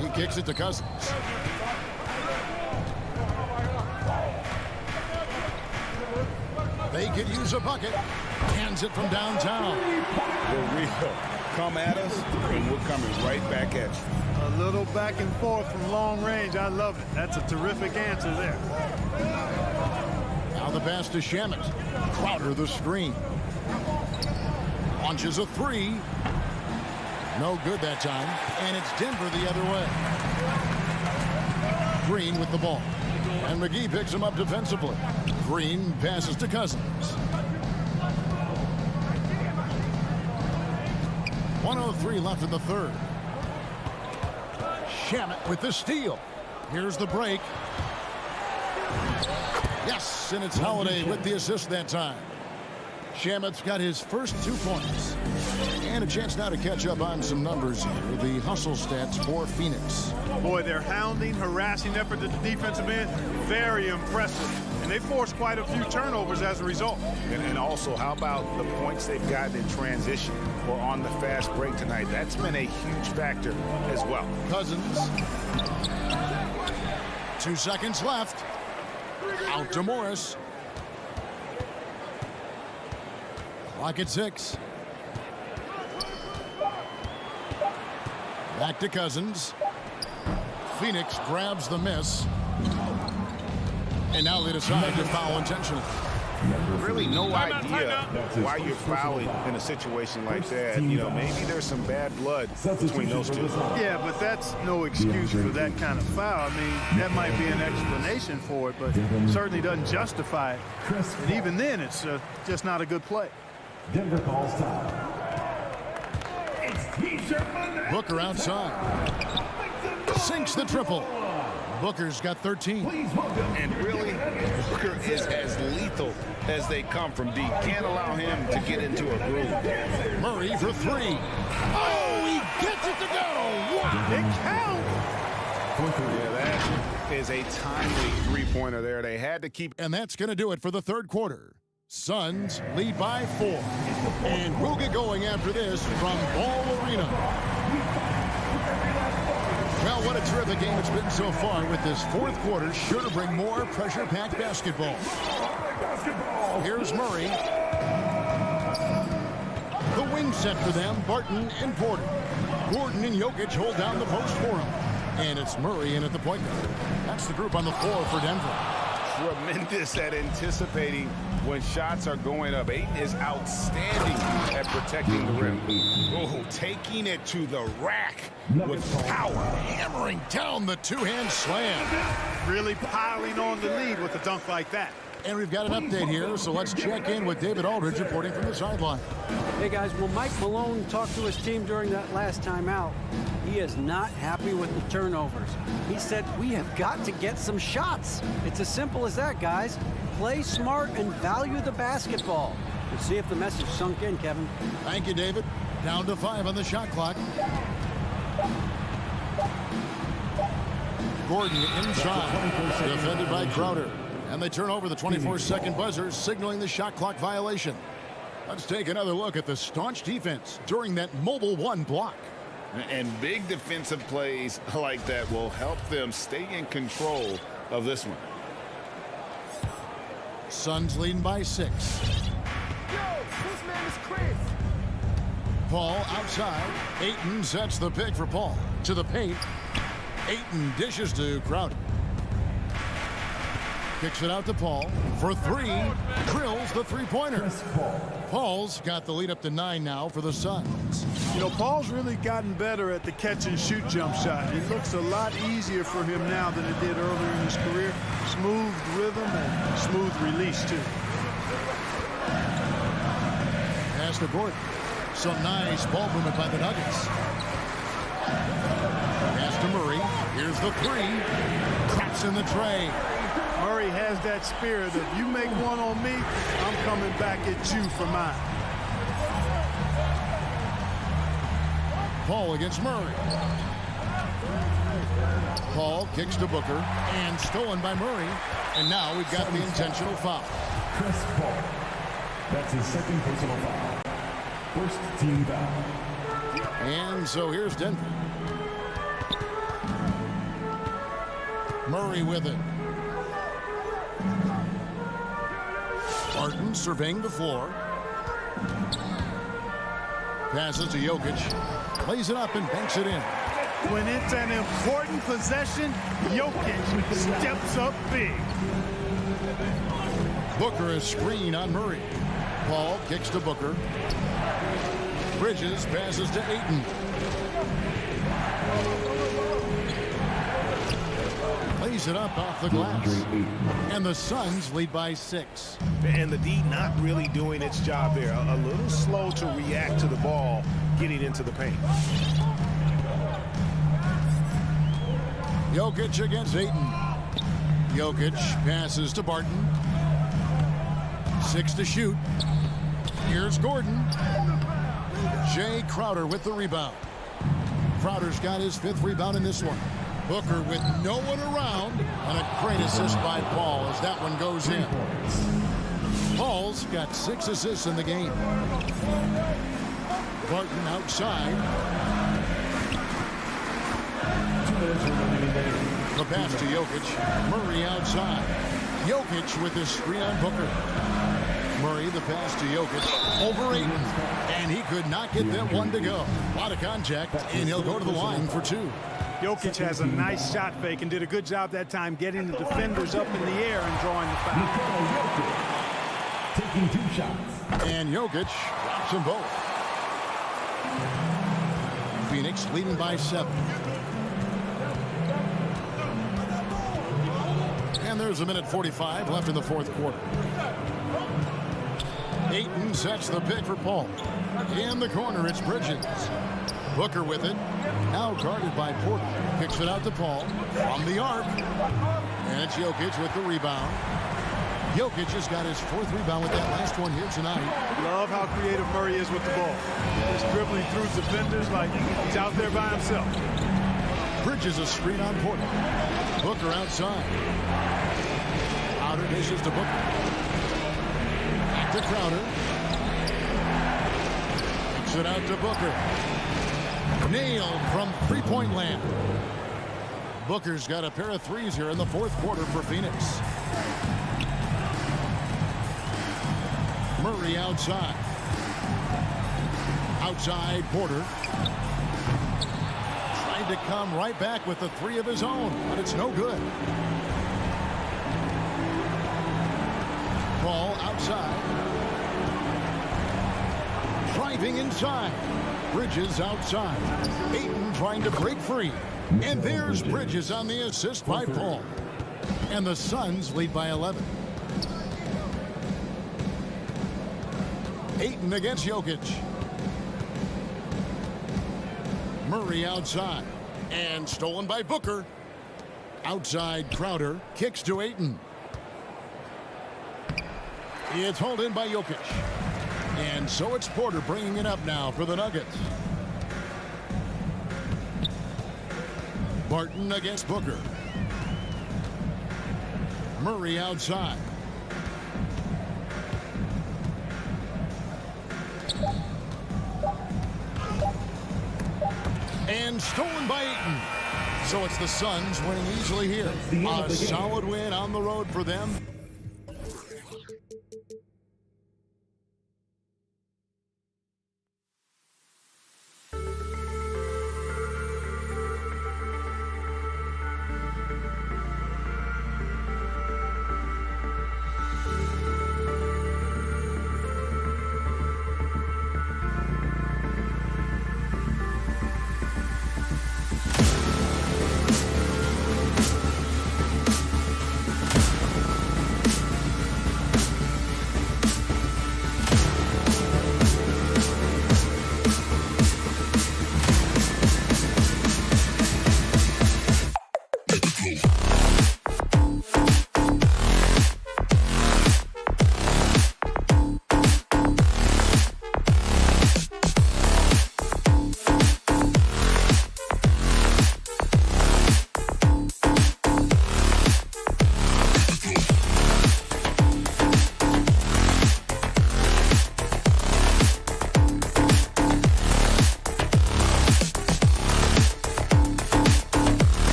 S1: He kicks it to Cousins. They could use a bucket. Hands it from downtown.
S2: For real. Come at us, and we're coming right back at you.
S3: A little back and forth from long range. I love it. That's a terrific answer there.
S1: Now the pass to Shamet. Crowder the screen. Launches a three. No good that time. And it's Denver the other way. Green with the ball. And McGee picks him up defensively. Green passes to Cousins. 1:03 left in the third. Shamet with the steal. Here's the break. Yes, and it's Holiday with the assist that time. Shamet's got his first 2 points. And a chance now to catch up on some numbers here. The hustle stats for Phoenix.
S3: Boy, their hounding, harassing effort at the defensive end, very impressive. And they forced quite a few turnovers as a result.
S2: And also, how about the points they've gotten in transition or on the fast break tonight? That's been a huge factor as well.
S1: Cousins. 2 seconds left. Out to Morris. Clock at 6. Back to Cousins. Phoenix grabs the miss. And now they decide to foul intentionally.
S2: really no idea why you're fouling in a situation like that. You know, maybe there's some bad blood between those two.
S3: Yeah, but that's no excuse for that kind of foul. I mean, that might be an explanation for it, but certainly doesn't justify it. And even then, it's just not a good play.
S5: Denver calls time. It's T-shirt Monday.
S1: Booker outside. Sinks the triple. Booker's got 13.
S2: And really, Booker is as lethal as they come from deep. Can't allow him to get into a groove.
S1: Murray for three. Oh, he gets it to go. Wow.
S3: It counts.
S2: Yeah, that is a timely three-pointer there. They had to keep.
S1: And that's going to do it for the third quarter. Suns lead by 4. And we'll get going after this from Ball Arena. Well, what a terrific game it's been so far with this fourth quarter. Sure to bring more pressure-packed basketball. Here's Murray. The wing set for them, Barton and Porter. Gordon and Jokic hold down the post for him. And it's Murray in at the point guard. That's the group on the floor for Denver.
S2: Tremendous at anticipating when shots are going up. Ayton is outstanding at protecting the rim. Oh, taking it to the rack with power.
S1: Hammering down the two-hand slam.
S3: Really piling on the lead with a dunk like that.
S1: And we've got an update here, so let's check in with David Aldridge reporting from the sideline.
S12: Hey, guys, well, Mike Malone talked to his team during that last time out. He is not happy with the turnovers. He said, we have got to get some shots. It's as simple as that, guys. Play smart and value the basketball. Let's see if the message sunk in, Kevin.
S1: Thank you, David. Down to 5 on the shot clock. Gordon inside, defended by Crowder. And they turn over the 24-second buzzer, signaling the shot clock violation. Let's take another look at the staunch defense during that Mobile 1 block.
S2: And big defensive plays like that will help them stay in control of this one.
S1: Suns leading by 6.
S5: Yo, this man is Chris.
S1: Paul outside. Ayton sets the pick for Paul. To the paint. Ayton dishes to Crowder. Kicks it out to Paul for 3. Drills the three-pointer. Paul's got the lead up to 9 now for the Suns.
S3: You know, Paul's really gotten better at the catch-and-shoot jump shot. It looks a lot easier for him now than it did earlier in his career. Smooth rhythm and smooth release, too.
S1: Pass to Gordon. Some nice ball movement by the Nuggets. Pass to Murray. Here's the 3. Traps in the tray.
S3: Murray has that spirit of, you make one on me, I'm coming back at you for mine.
S1: Paul against Murray. Paul kicks to Booker and stolen by Murray. And now we've got the intentional foul.
S5: Chris Paul. That's his second personal foul. First team foul.
S1: And so here's Denver. Murray with it. Barton surveying the floor. Passes to Jokic. Plays it up and banks it in.
S3: When it's an important possession, Jokic steps up big.
S1: Booker is screen on Murray. Paul kicks to Booker. Bridges passes to Ayton. Lays it up off the glass. And the Suns lead by 6.
S6: And the D not really doing its job there. A little slow to react to the ball getting into the paint.
S1: Jokic against Ayton. Jokic passes to Barton. 6 to shoot. Here's Gordon. Jay Crowder with the rebound. Crowder's got his 5th rebound in this one. Booker with no one around, and a great assist by Paul as that one goes in. Paul's got 6 assists in the game. Barton outside. The pass to Jokic. Murray outside. Jokic with his screen on Booker. Murray, the pass to Jokic. Over Ayton. And he could not get that one to go. A lot of contact, and he'll go to the line for 2.
S3: Jokic has a nice shot fake and did a good job that time getting the defenders up in the air and drawing the foul.
S5: taking 2 shots.
S1: And Jokic drops them both. Phoenix leading by 7. And there's a minute 45 left in the fourth quarter. Ayton sets the pick for Paul. In the corner, it's Bridges. Booker with it. Now guarded by Porter. Kicks it out to Paul from the arc. And it's Jokic with the rebound. Jokic has got his 4th rebound with that last one here tonight.
S3: Love how creative Murray is with the ball. He's dribbling through defenders like he's out there by himself.
S1: Bridges a screen on Porter. Booker outside. Crowder dishes to Booker. Back to Crowder. Kicks it out to Booker. Nailed from three-point land. Booker's got a pair of threes here in the fourth quarter for Phoenix. Murray outside. Outside Porter. Tried to come right back with the 3 of his own, but it's no good. Ball outside. Driving inside. Bridges outside. Ayton trying to break free. And there's Bridges on the assist by Paul. And the Suns lead by 11. Ayton against Jokic. Murray outside. And stolen by Booker. Outside Crowder. Kicks to Ayton. It's hauled in by Jokic. And so it's Porter bringing it up now for the Nuggets. Barton against Booker. Murray outside. And stolen by Ayton. So it's the Suns winning easily here. A solid win on the road for them.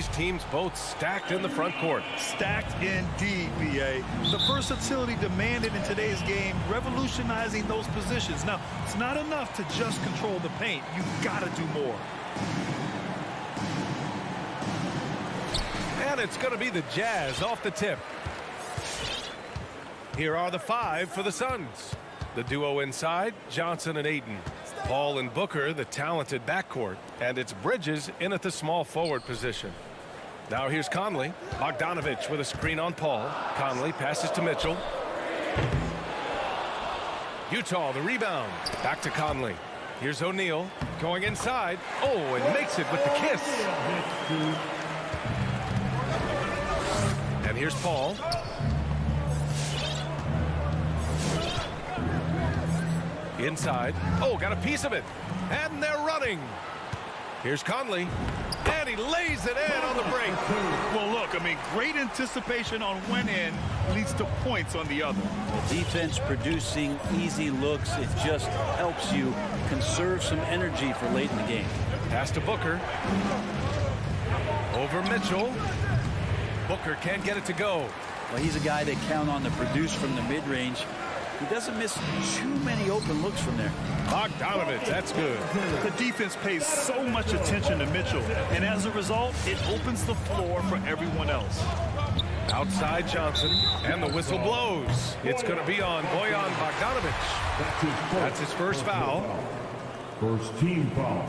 S7: These teams both stacked in the front court.
S9: Stacked indeed, B.A. The versatility demanded in today's game, revolutionizing those positions. Now, it's not enough to just control the paint. You've got to do more.
S7: And it's going to be the Jazz off the tip. Here are the 5 for the Suns. The duo inside, Johnson and Ayton. Paul and Booker, the talented backcourt. And it's Bridges in at the small forward position. Now here's Conley. Bogdanovich with a screen on Paul. Conley passes to Mitchell. Utah, the rebound. Back to Conley. Here's O'Neal going inside. Oh, and makes it with the kiss. And here's Paul. Inside. Oh, got a piece of it. And they're running. Here's Conley. And he lays it in on the break.
S9: Well, look, I mean, great anticipation on one end leads to points on the other.
S8: The defense producing easy looks. It just helps you conserve some energy for late in the game.
S7: Pass to Booker. Over Mitchell. Booker can't get it to go.
S8: Well, he's a guy they count on to produce from the mid-range. He doesn't miss too many open looks from there.
S7: Bogdanovich, that's good.
S9: The defense pays so much attention to Mitchell, and as a result, it opens the floor for everyone else.
S7: Outside Johnson, and the whistle blows. It's going to be on Bojan Bogdanovich. That's his first foul.
S5: First team foul.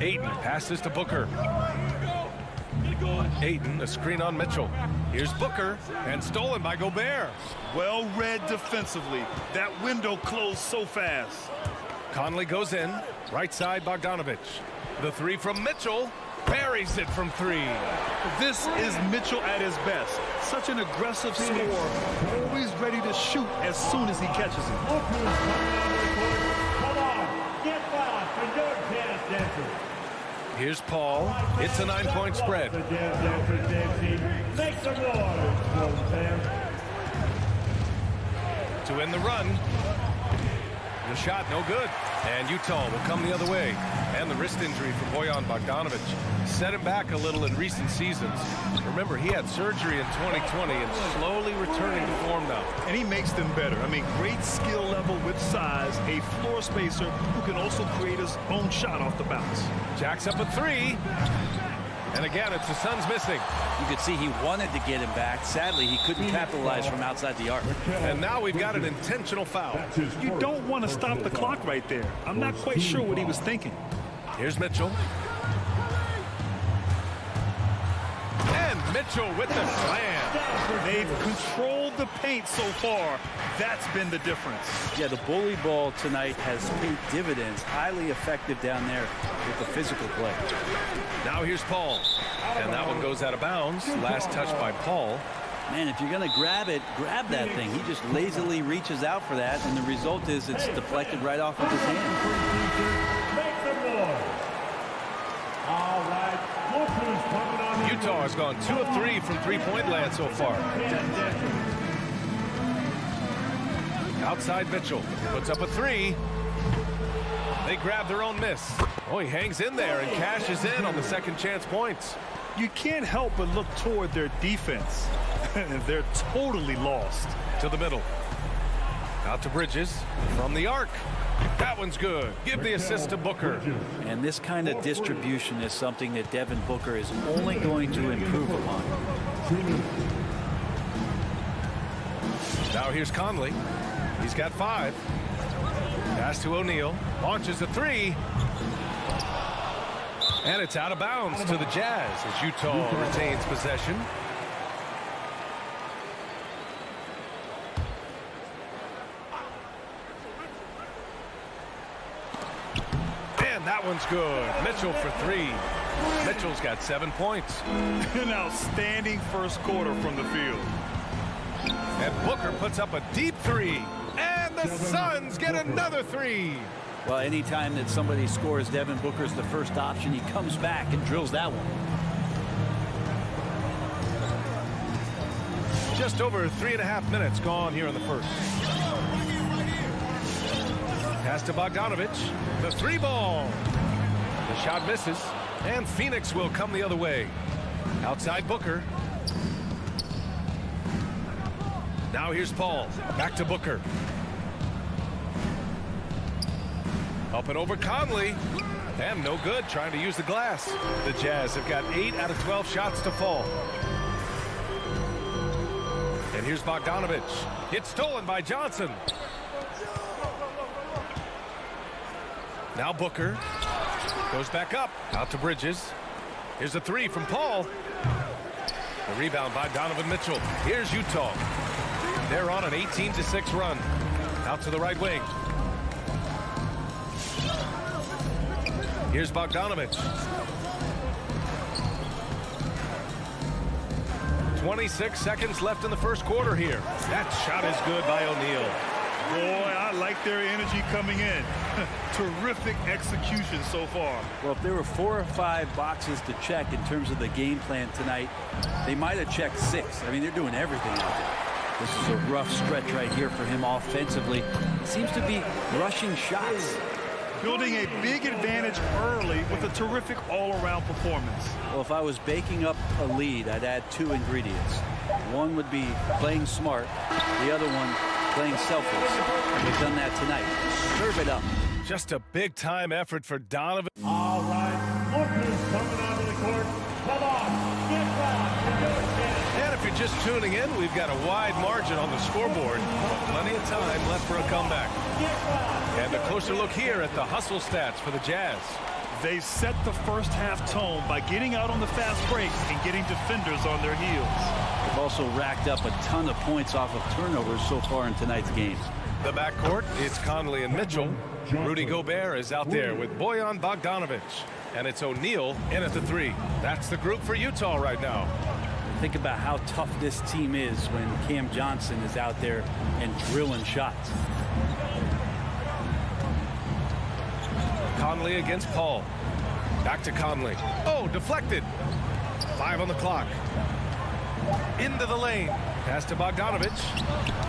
S7: Ayton passes to Booker. Ayton, a screen on Mitchell. Here's Booker, and stolen by Gobert.
S9: Well read defensively. That window closed so fast.
S7: Conley goes in. Right side, Bogdanovich. The 3 from Mitchell. Buries it from 3.
S9: This is Mitchell at his best. Such an aggressive scorer. Always ready to shoot as soon as he catches it.
S5: Come on, get back for your Jazz Dancers.
S7: Here's Paul. It's a 9-point spread.
S5: The Jazz Dancers dance team. Make some noise, fans.
S7: To end the run. The shot no good. And Utah will come the other way. And the wrist injury for Bojan Bogdanovich set him back a little in recent seasons. Remember, he had surgery in 2020 and slowly returning to form now.
S9: And he makes them better. I mean, great skill level with size, a floor spacer who can also create his own shot off the bounce.
S7: Jacks up a 3. And again, it's the Suns missing.
S8: You could see he wanted to get him back. Sadly, he couldn't capitalize from outside the arc.
S7: And now we've got an intentional foul.
S9: You don't want to stop the clock right there. I'm not quite sure what he was thinking.
S7: Here's Mitchell. And Mitchell with the slam.
S9: They've controlled the paint so far. That's been the difference.
S8: Yeah, the bully ball tonight has paid dividends. Highly effective down there with the physical play.
S7: Now here's Paul. And that one goes out of bounds. Last touch by Paul.
S8: Man, if you're going to grab it, grab that thing. He just lazily reaches out for that, and the result is it's deflected right off of his hand.
S5: Make some noise. All right, look who's coming on.
S7: Utah has gone 2 of 3 from three-point land so far. Outside Mitchell puts up a 3. They grab their own miss. Oh, he hangs in there and cashes in on the second chance points.
S9: You can't help but look toward their defense. They're totally lost.
S7: To the middle. Out to Bridges from the arc. That one's good. Give the assist to Booker.
S8: And this kind of distribution is something that Devin Booker is only going to improve upon.
S7: Now here's Conley. He's got 5. Pass to O'Neal. Launches a 3. And it's out of bounds to the Jazz as Utah retains possession. And that one's good. Mitchell for 3. Mitchell's got 7 points.
S9: An outstanding first quarter from the field.
S7: And Booker puts up a deep 3. And the Suns get another 3.
S8: Well, anytime that somebody scores, Devin Booker's the first option. He comes back and drills that one.
S7: Just over 3.5 minutes gone here in the first. Pass to Bogdanovich. The 3 ball. The shot misses. And Phoenix will come the other way. Outside Booker. Now here's Paul. Back to Booker. Up and over Conley. And no good, trying to use the glass. The Jazz have got 8 out of 12 shots to fall. And here's Bogdanovich. It's stolen by Johnson. Now Booker goes back up. Out to Bridges. Here's a three from Paul. The rebound by Donovan Mitchell. Here's Utah. They're on an 18-6 run. Out to the right wing. Here's Bogdanovich. 26 seconds left in the first quarter here. That shot is good by O'Neal.
S9: Boy, I like their energy coming in. Terrific execution so far.
S8: Well, if there were 4 or 5 boxes to check in terms of the game plan tonight, they might have checked 6. I mean, they're doing everything out there. This is a rough stretch right here for him offensively. Seems to be rushing shots.
S9: Building a big advantage early with a terrific all-around performance.
S8: Well, if I was baking up a lead, I'd add 2 ingredients. One would be playing smart. The other one, playing selfless. And they've done that tonight. Serve it up.
S7: Just a big-time effort for Donovan.
S5: All right, Booker's coming onto the court. Come on, get back.
S7: And if you're just tuning in, we've got a wide margin on the scoreboard. Plenty of time left for a comeback. And a closer look here at the hustle stats for the Jazz.
S9: They set the first half tone by getting out on the fast break and getting defenders on their heels.
S8: They've also racked up a ton of points off of turnovers so far in tonight's game.
S7: The backcourt, it's Conley and Mitchell. Rudy Gobert is out there with Bojan Bogdanovich. And it's O'Neal in at the 3. That's the group for Utah right now.
S8: Think about how tough this team is when Cam Johnson is out there and drilling shots.
S7: Conley against Paul. Back to Conley. Oh, deflected. 5 on the clock. Into the lane. Pass to Bogdanovich.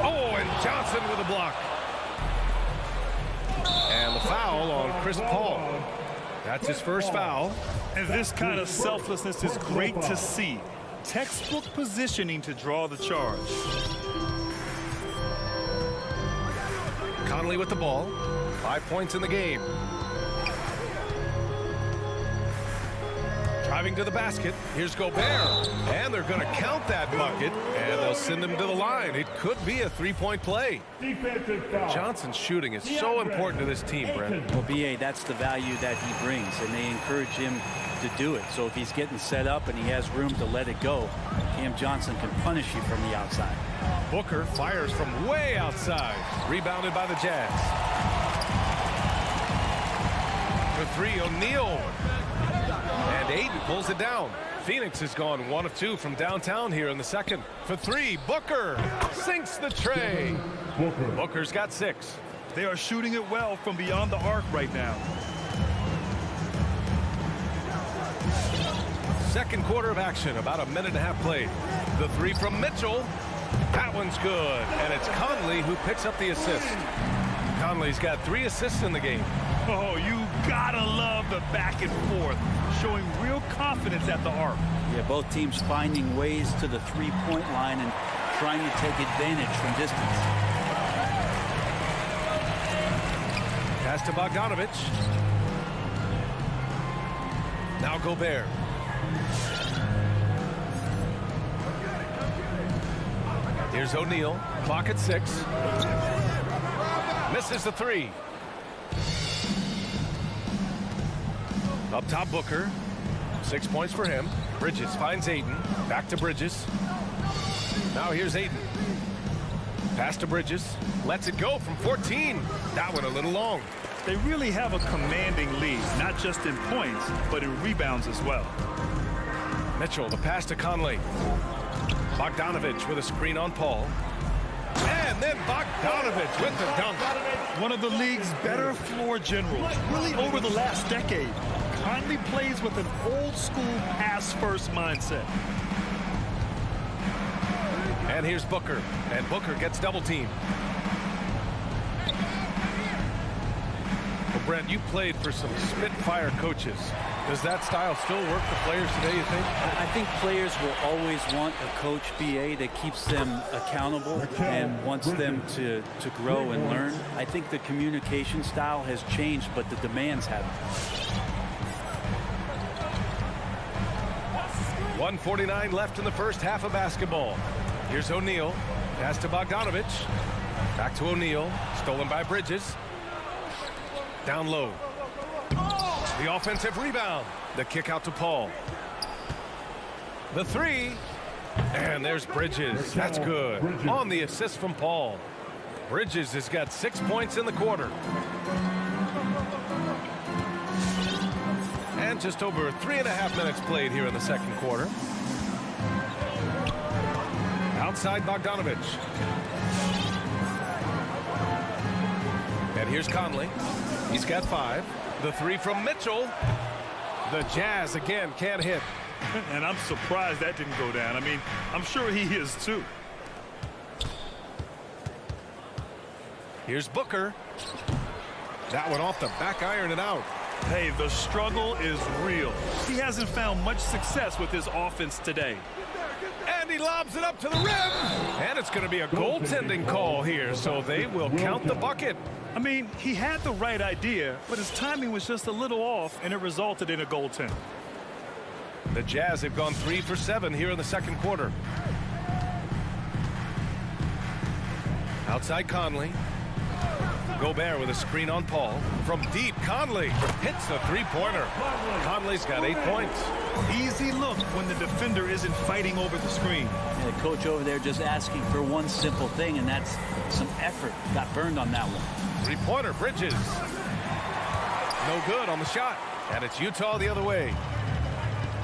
S7: Oh, and Johnson with a block. And the foul on Chris Paul. That's his first foul.
S9: And this kind of selflessness is great to see. Textbook positioning to draw the charge.
S7: Conley with the ball. 5 points in the game. Driving to the basket. Here's Gobert. And they're going to count that bucket. And they'll send him to the line. It could be a 3-point play. Johnson's shooting is so important to this team, Brent.
S8: Well, B.A., that's the value that he brings, and they encourage him to do it. So if he's getting set up and he has room to let it go, Cam Johnson can punish you from the outside.
S7: Booker fires from way outside. Rebounded by the Jazz. For 3, O'Neal. And Ayton pulls it down. Phoenix has gone 1 of 2 from downtown here in the second. For 3, Booker sinks the tray. Booker's got 6.
S9: They are shooting it well from beyond the arc right now.
S7: Second quarter of action, about a minute and a half played. The 3 from Mitchell. That one's good. And it's Conley who picks up the assist. Conley's got 3 assists in the game.
S9: Oh, you gotta love the back and forth, showing real confidence at the arc.
S8: Yeah, both teams finding ways to the 3-point line and trying to take advantage from distance.
S7: Pass to Bogdanovich. Now Gobert. Here's O'Neal. Clock at 6. Misses the 3. Up top, Booker. 6 points for him. Bridges finds Ayton. Back to Bridges. Now here's Ayton. Pass to Bridges. Lets it go from 14. That one a little long.
S9: They really have a commanding lead, not just in points, but in rebounds as well.
S7: Mitchell, the pass to Conley. Bogdanovich with a screen on Paul. And then Bogdanovich with the dunk.
S9: One of the league's better floor generals, really over the last decade. Conley plays with an old-school pass-first mindset.
S7: And here's Booker. And Booker gets double-teamed. Well, Brent, you played for some Spitfire coaches. Does that style still work for players today, you think?
S8: I think players will always want a coach, BA, that keeps them accountable and wants them to grow and learn. I think the communication style has changed, but the demands haven't.
S7: 1:49 left in the first half of basketball. Here's O'Neal. Pass to Bogdanovic. Back to O'Neal. Stolen by Bridges. Down low. The offensive rebound. The kick out to Paul. The three. And there's Bridges. That's good. On the assist from Paul. Bridges has got 6 points in the quarter. And just over 3.5 minutes played here in the second quarter. Outside Bogdanovic. And here's Conley. He's got 5. The three from Mitchell. The Jazz again can't hit.
S9: And I'm surprised that didn't go down. I mean, I'm sure he is too.
S7: Here's Booker. That one off the back iron and out.
S9: Hey, the struggle is real. He hasn't found much success with his offense today.
S7: And he lobs it up to the rim. And it's going to be a goaltending call here, so they will count the bucket.
S9: I mean, he had the right idea, but his timing was just a little off, and it resulted in a goaltend.
S7: The Jazz have gone 3 for 7 here in the second quarter. Outside Conley. Gobert with a screen on Paul. From deep, Conley hits the three-pointer. Conley's got 8 points.
S9: Easy look when the defender isn't fighting over the screen.
S8: Yeah, the coach over there just asking for one simple thing, and that's some effort. Got burned on that one.
S7: Three-pointer, Bridges. No good on the shot. And it's Utah the other way.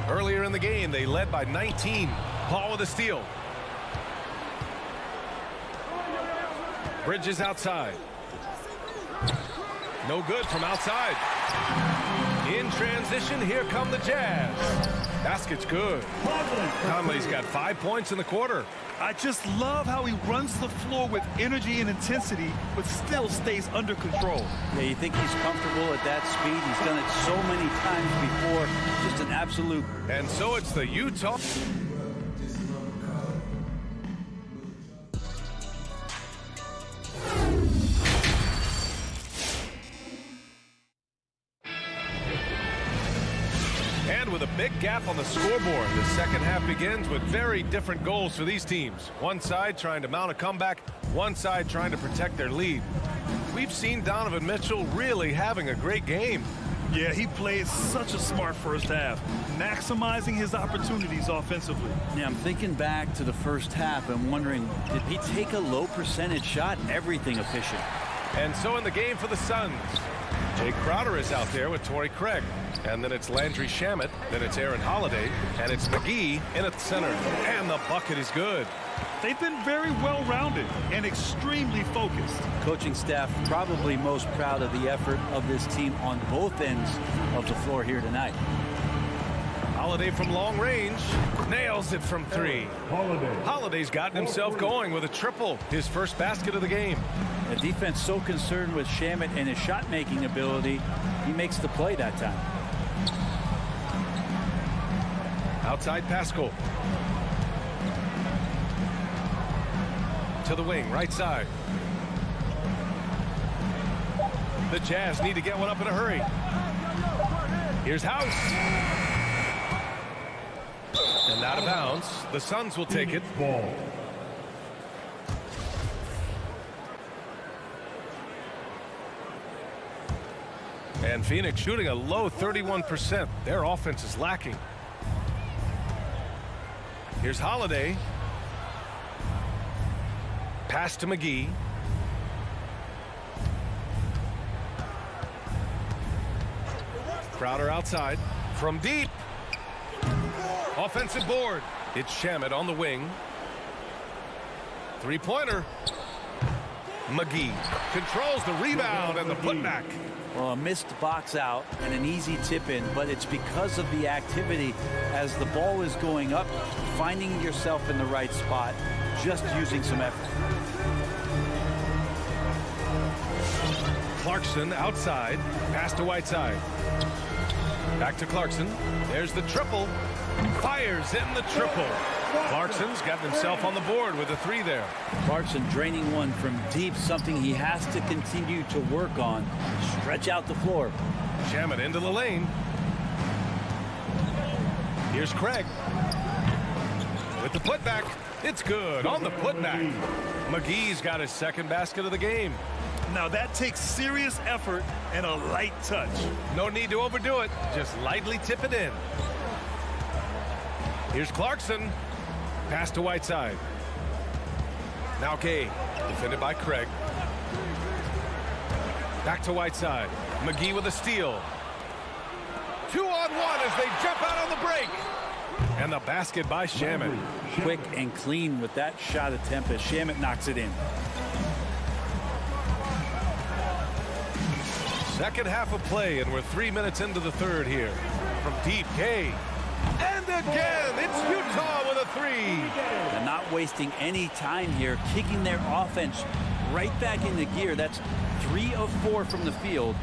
S7: Earlier in the game, they led by 19. Paul with a steal. Bridges outside. No good from outside. In transition, here come the Jazz. Basket's good. Conley's got 5 points in the quarter.
S9: I just love how he runs the floor with energy and intensity, but still stays under control.
S8: Yeah, you think he's comfortable at that speed? He's done it so many times before. Just an absolute.
S7: And so it's the Utah. With a big gap on the scoreboard, the second half begins with very different goals for these teams. One side trying to mount a comeback, one side trying to protect their lead. We've seen Donovan Mitchell really having a great game.
S9: Yeah, he played such a smart first half, maximizing his opportunities offensively.
S8: Yeah, I'm thinking back to the first half and wondering, did he take a low percentage shot? Everything efficient.
S7: And so in the game for the Suns, Jay Crowder is out there with Torrey Craig. And then it's Landry Shamet, then it's Aaron Holiday, and it's McGee in at the center. And the bucket is good.
S9: They've been very well-rounded and extremely focused.
S8: Coaching staff probably most proud of the effort of this team on both ends of the floor here tonight.
S7: Holiday from long range, nails it from 3. Holiday's gotten himself going with a triple, his first basket of the game.
S8: The defense so concerned with Shamet and his shot-making ability, he makes the play that time.
S7: Outside Pascal. To the wing, right side. The Jazz need to get one up in a hurry. Here's House. And out of bounds. The Suns will take it. And Phoenix shooting a low 31%. Their offense is lacking. Here's Holiday. Pass to McGee. Crowder outside. From deep. Offensive board. It's Shamet on the wing. Three-pointer. McGee controls the rebound and the putback.
S8: Well, a missed box out and an easy tip in, but it's because of the activity as the ball is going up, finding yourself in the right spot, just using some effort.
S7: Clarkson outside, pass to Whiteside. Back to Clarkson. There's the triple. Fires in the triple. Clarkson's got himself on the board with a 3 there.
S8: Clarkson draining one from deep, something he has to continue to work on. Stretch out the floor.
S7: Shamet into the lane. Here's Craig. With the putback. It's good on the putback. McGee's got his second basket of the game.
S9: Now that takes serious effort and a light touch.
S7: No need to overdo it. Just lightly tip it in. Here's Clarkson. Pass to Whiteside. Now Gay. Defended by Craig. Back to Whiteside. McGee with a steal. 2-on-1 as they jump out on the break. And the basket by Shamet.
S8: Quick and clean with that shot attempt as Shamet knocks it in.
S7: Second half of play, and we're 3 minutes into the third here. From deep, Gay. And again, it's Utah with a 3.
S8: They're not wasting any time here, kicking their offense right back into gear. That's 3 of 4 from the field.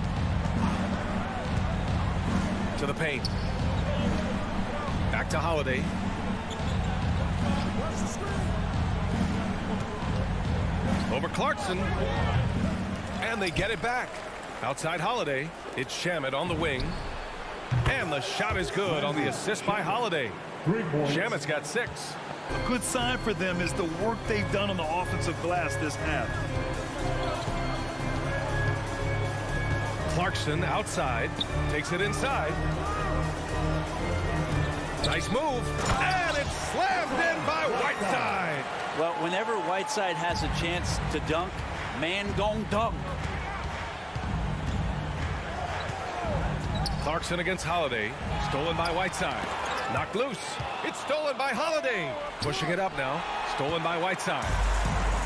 S7: To the paint. Back to Holiday. Over Clarkson. And they get it back. Outside Holiday. It's Shamet on the wing. And the shot is good on the assist by Holiday. Shamet's got 6.
S9: A good sign for them is the work they've done on the offensive glass this half.
S7: Clarkson outside. Takes it inside. Nice move. And it's slammed in by Whiteside.
S8: Well, whenever Whiteside has a chance to dunk, man gon' dunk.
S7: Clarkson against Holiday. Stolen by Whiteside. Knocked loose. It's stolen by Holiday. Pushing it up now. Stolen by Whiteside.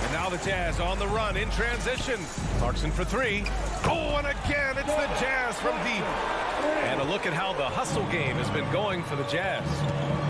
S7: And now the Jazz on the run in transition. Clarkson for 3. Oh, and again, it's the Jazz from deep. And a look at how the hustle game has been going for the Jazz.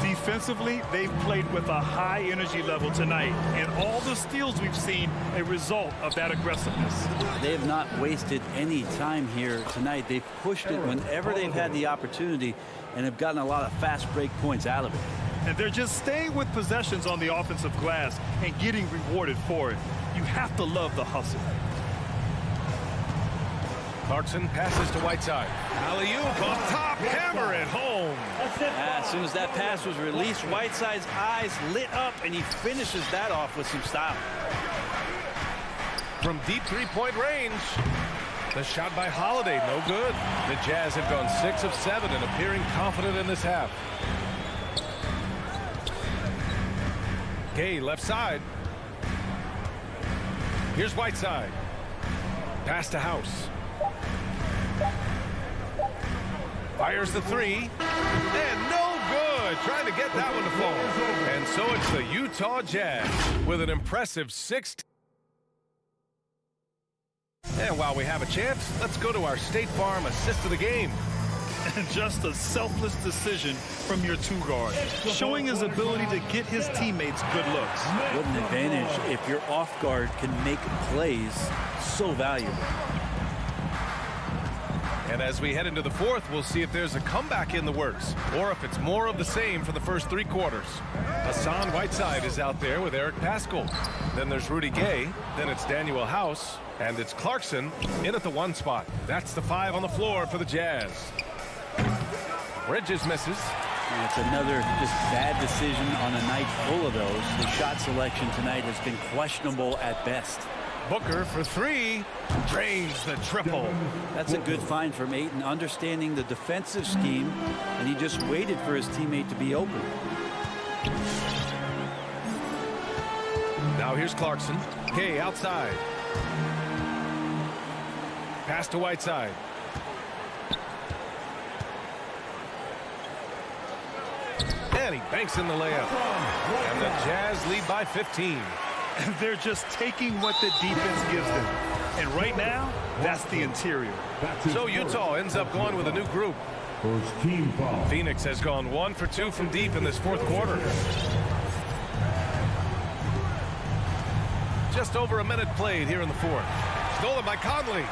S9: Defensively, they've played with a high energy level tonight, and all the steals we've seen a result of that aggressiveness.
S8: They have not wasted any time here tonight. They've pushed it whenever they've had the opportunity and have gotten a lot of fast break points out of it.
S9: And they're just staying with possessions on the offensive glass and getting rewarded for it. You have to love the hustle.
S7: Clarkson passes to Whiteside. Alley-oop off top, hammer it home.
S8: As soon as that pass was released, Whiteside's eyes lit up, and he finishes that off with some style.
S7: From deep three-point range, the shot by Holiday, no good. The Jazz have gone 6 of 7 and appearing confident in this half. Gay left side. Here's Whiteside. Pass to House. Fires the 3. And no good. Trying to get that one to fall. And so it's the Utah Jazz with an impressive 6. And while we have a chance, let's go to our State Farm assist of the game.
S9: And just a selfless decision from your 2-guard, showing his ability to get his teammates good looks.
S8: What an advantage if your off guard can make plays so valuable.
S7: And as we head into the fourth, we'll see if there's a comeback in the works or if it's more of the same for the first 3 quarters. Hassan Whiteside is out there with Eric Paschall. Then there's Rudy Gay. Then it's Daniel House. And it's Clarkson in at the 1 spot. That's the 5 on the floor for the Jazz. Bridges misses.
S8: And it's another just bad decision on a night full of those. The shot selection tonight has been questionable at best.
S7: Booker for 3. Drains the triple.
S8: That's a good find from Ayton, understanding the defensive scheme, and he just waited for his teammate to be open.
S7: Now here's Clarkson. Gay outside. Pass to Whiteside. And he banks in the layup. And the Jazz lead by 15.
S9: And they're just taking what the defense gives them. And right now, that's the interior.
S7: So Utah ends up going with a new group. Phoenix has gone 1 for 2 from deep in this fourth quarter. Just over a minute played here in the fourth. Stolen by Conley.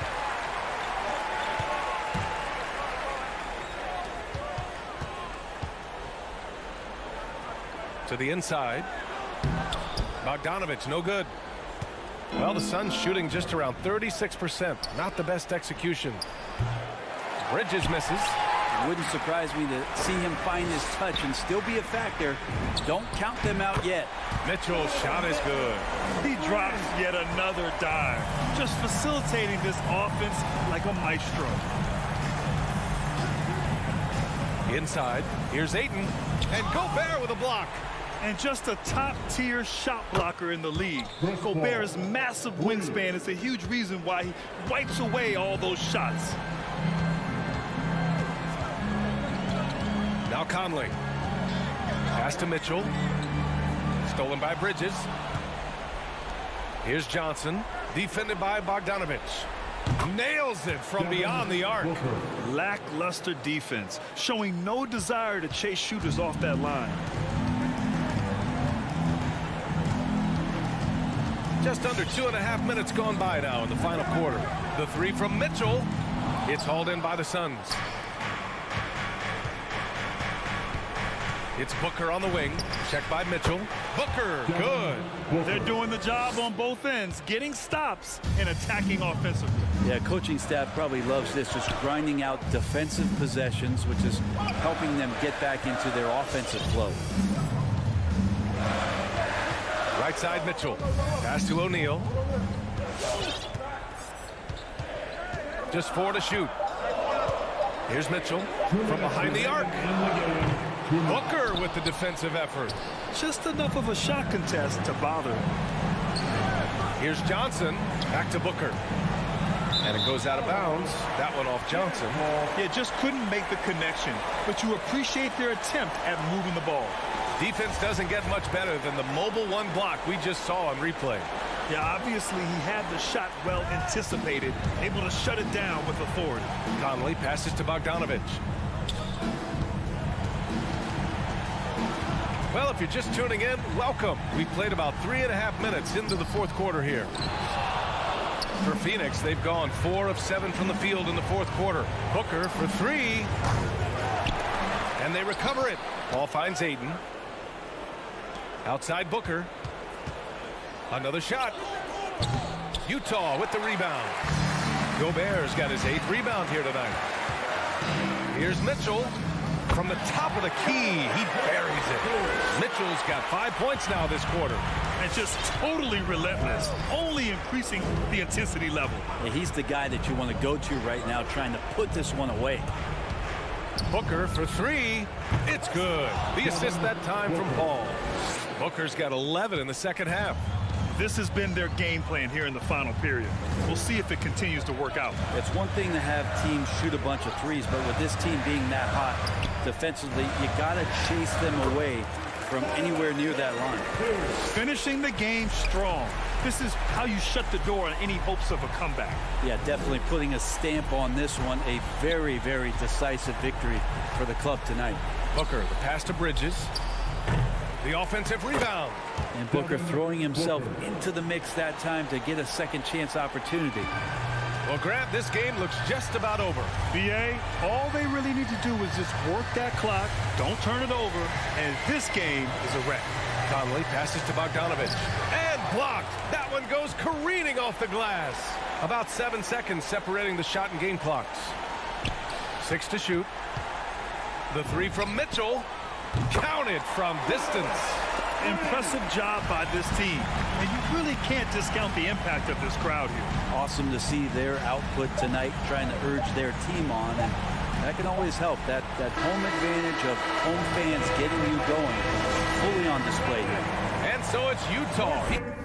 S7: To the inside. Bogdanovich, no good. Well, the Suns shooting just around 36%. Not the best execution. Bridges misses.
S8: It wouldn't surprise me to see him find his touch and still be a factor. Don't count them out yet.
S7: Mitchell's shot is good.
S9: He drops yet another dime, just facilitating this offense like a maestro.
S7: Inside, here's Ayton, and Gobert with a block.
S9: And just a top-tier shot blocker in the league. Gobert's massive wingspan is a huge reason why he wipes away all those shots.
S7: Now Conley. Pass to Mitchell. Stolen by Bridges. Here's Johnson. Defended by Bogdanovich. Nails it from beyond the arc.
S9: Lackluster defense, showing no desire to chase shooters off that line.
S7: Just under 2.5 minutes gone by now in the final quarter. The three from Mitchell. It's hauled in by the Suns. It's Booker on the wing. Checked by Mitchell. Booker, good.
S9: They're doing the job on both ends, getting stops and attacking offensively.
S8: Yeah, coaching staff probably loves this, just grinding out defensive possessions, which is helping them get back into their offensive flow.
S7: Right side Mitchell. Pass to O'Neal. Just 4 to shoot. Here's Mitchell from behind the arc. Booker with the defensive effort.
S9: Just enough of a shot contest to bother.
S7: Here's Johnson. Back to Booker. And it goes out of bounds. That one off Johnson.
S9: Yeah, just couldn't make the connection. But you appreciate their attempt at moving the ball.
S7: Defense doesn't get much better than the mobile one block we just saw on replay.
S9: Yeah, obviously he had the shot well anticipated, able to shut it down with authority.
S7: Conley passes to Bogdanovich. Well, if you're just tuning in, welcome. We played about 3.5 minutes into the fourth quarter here. For Phoenix, they've gone 4 of 7 from the field in the fourth quarter. Booker for 3. And they recover it. Ball finds Ayton. Outside Booker. Another shot. Utah with the rebound. Gobert's got his 8th rebound here tonight. Here's Mitchell. From the top of the key, he buries it. Mitchell's got 5 points now this quarter.
S9: And just totally relentless, only increasing the intensity level.
S8: Yeah, he's the guy that you want to go to right now, trying to put this one away.
S7: Booker for 3. It's good. The assist that time from Paul. Booker's got 11 in the second half.
S9: This has been their game plan here in the final period. We'll see if it continues to work out.
S8: It's one thing to have teams shoot a bunch of threes, but with this team being that hot defensively, you got to chase them away from anywhere near that line.
S9: Finishing the game strong. This is how you shut the door on any hopes of a comeback.
S8: Yeah, definitely putting a stamp on this one. A very, very decisive victory for the club tonight.
S7: Booker, the pass to Bridges. The offensive rebound.
S8: And Booker throwing himself into the mix that time to get a second chance opportunity.
S7: Well, Grant, this game looks just about over.
S9: BA, all they really need to do is just work that clock, don't turn it over, and this game is a wreck.
S7: Conley passes to Bogdanovich. And blocked. That one goes careening off the glass. About 7 seconds separating the shot and game clocks. 6 to shoot. The 3 from Mitchell. Counted from distance.
S9: Impressive job by this team. And you really can't discount the impact of this crowd here.
S8: Awesome to see their output tonight, trying to urge their team on. And that can always help. That home advantage of home fans getting you going fully on display here.
S7: And so it's Utah.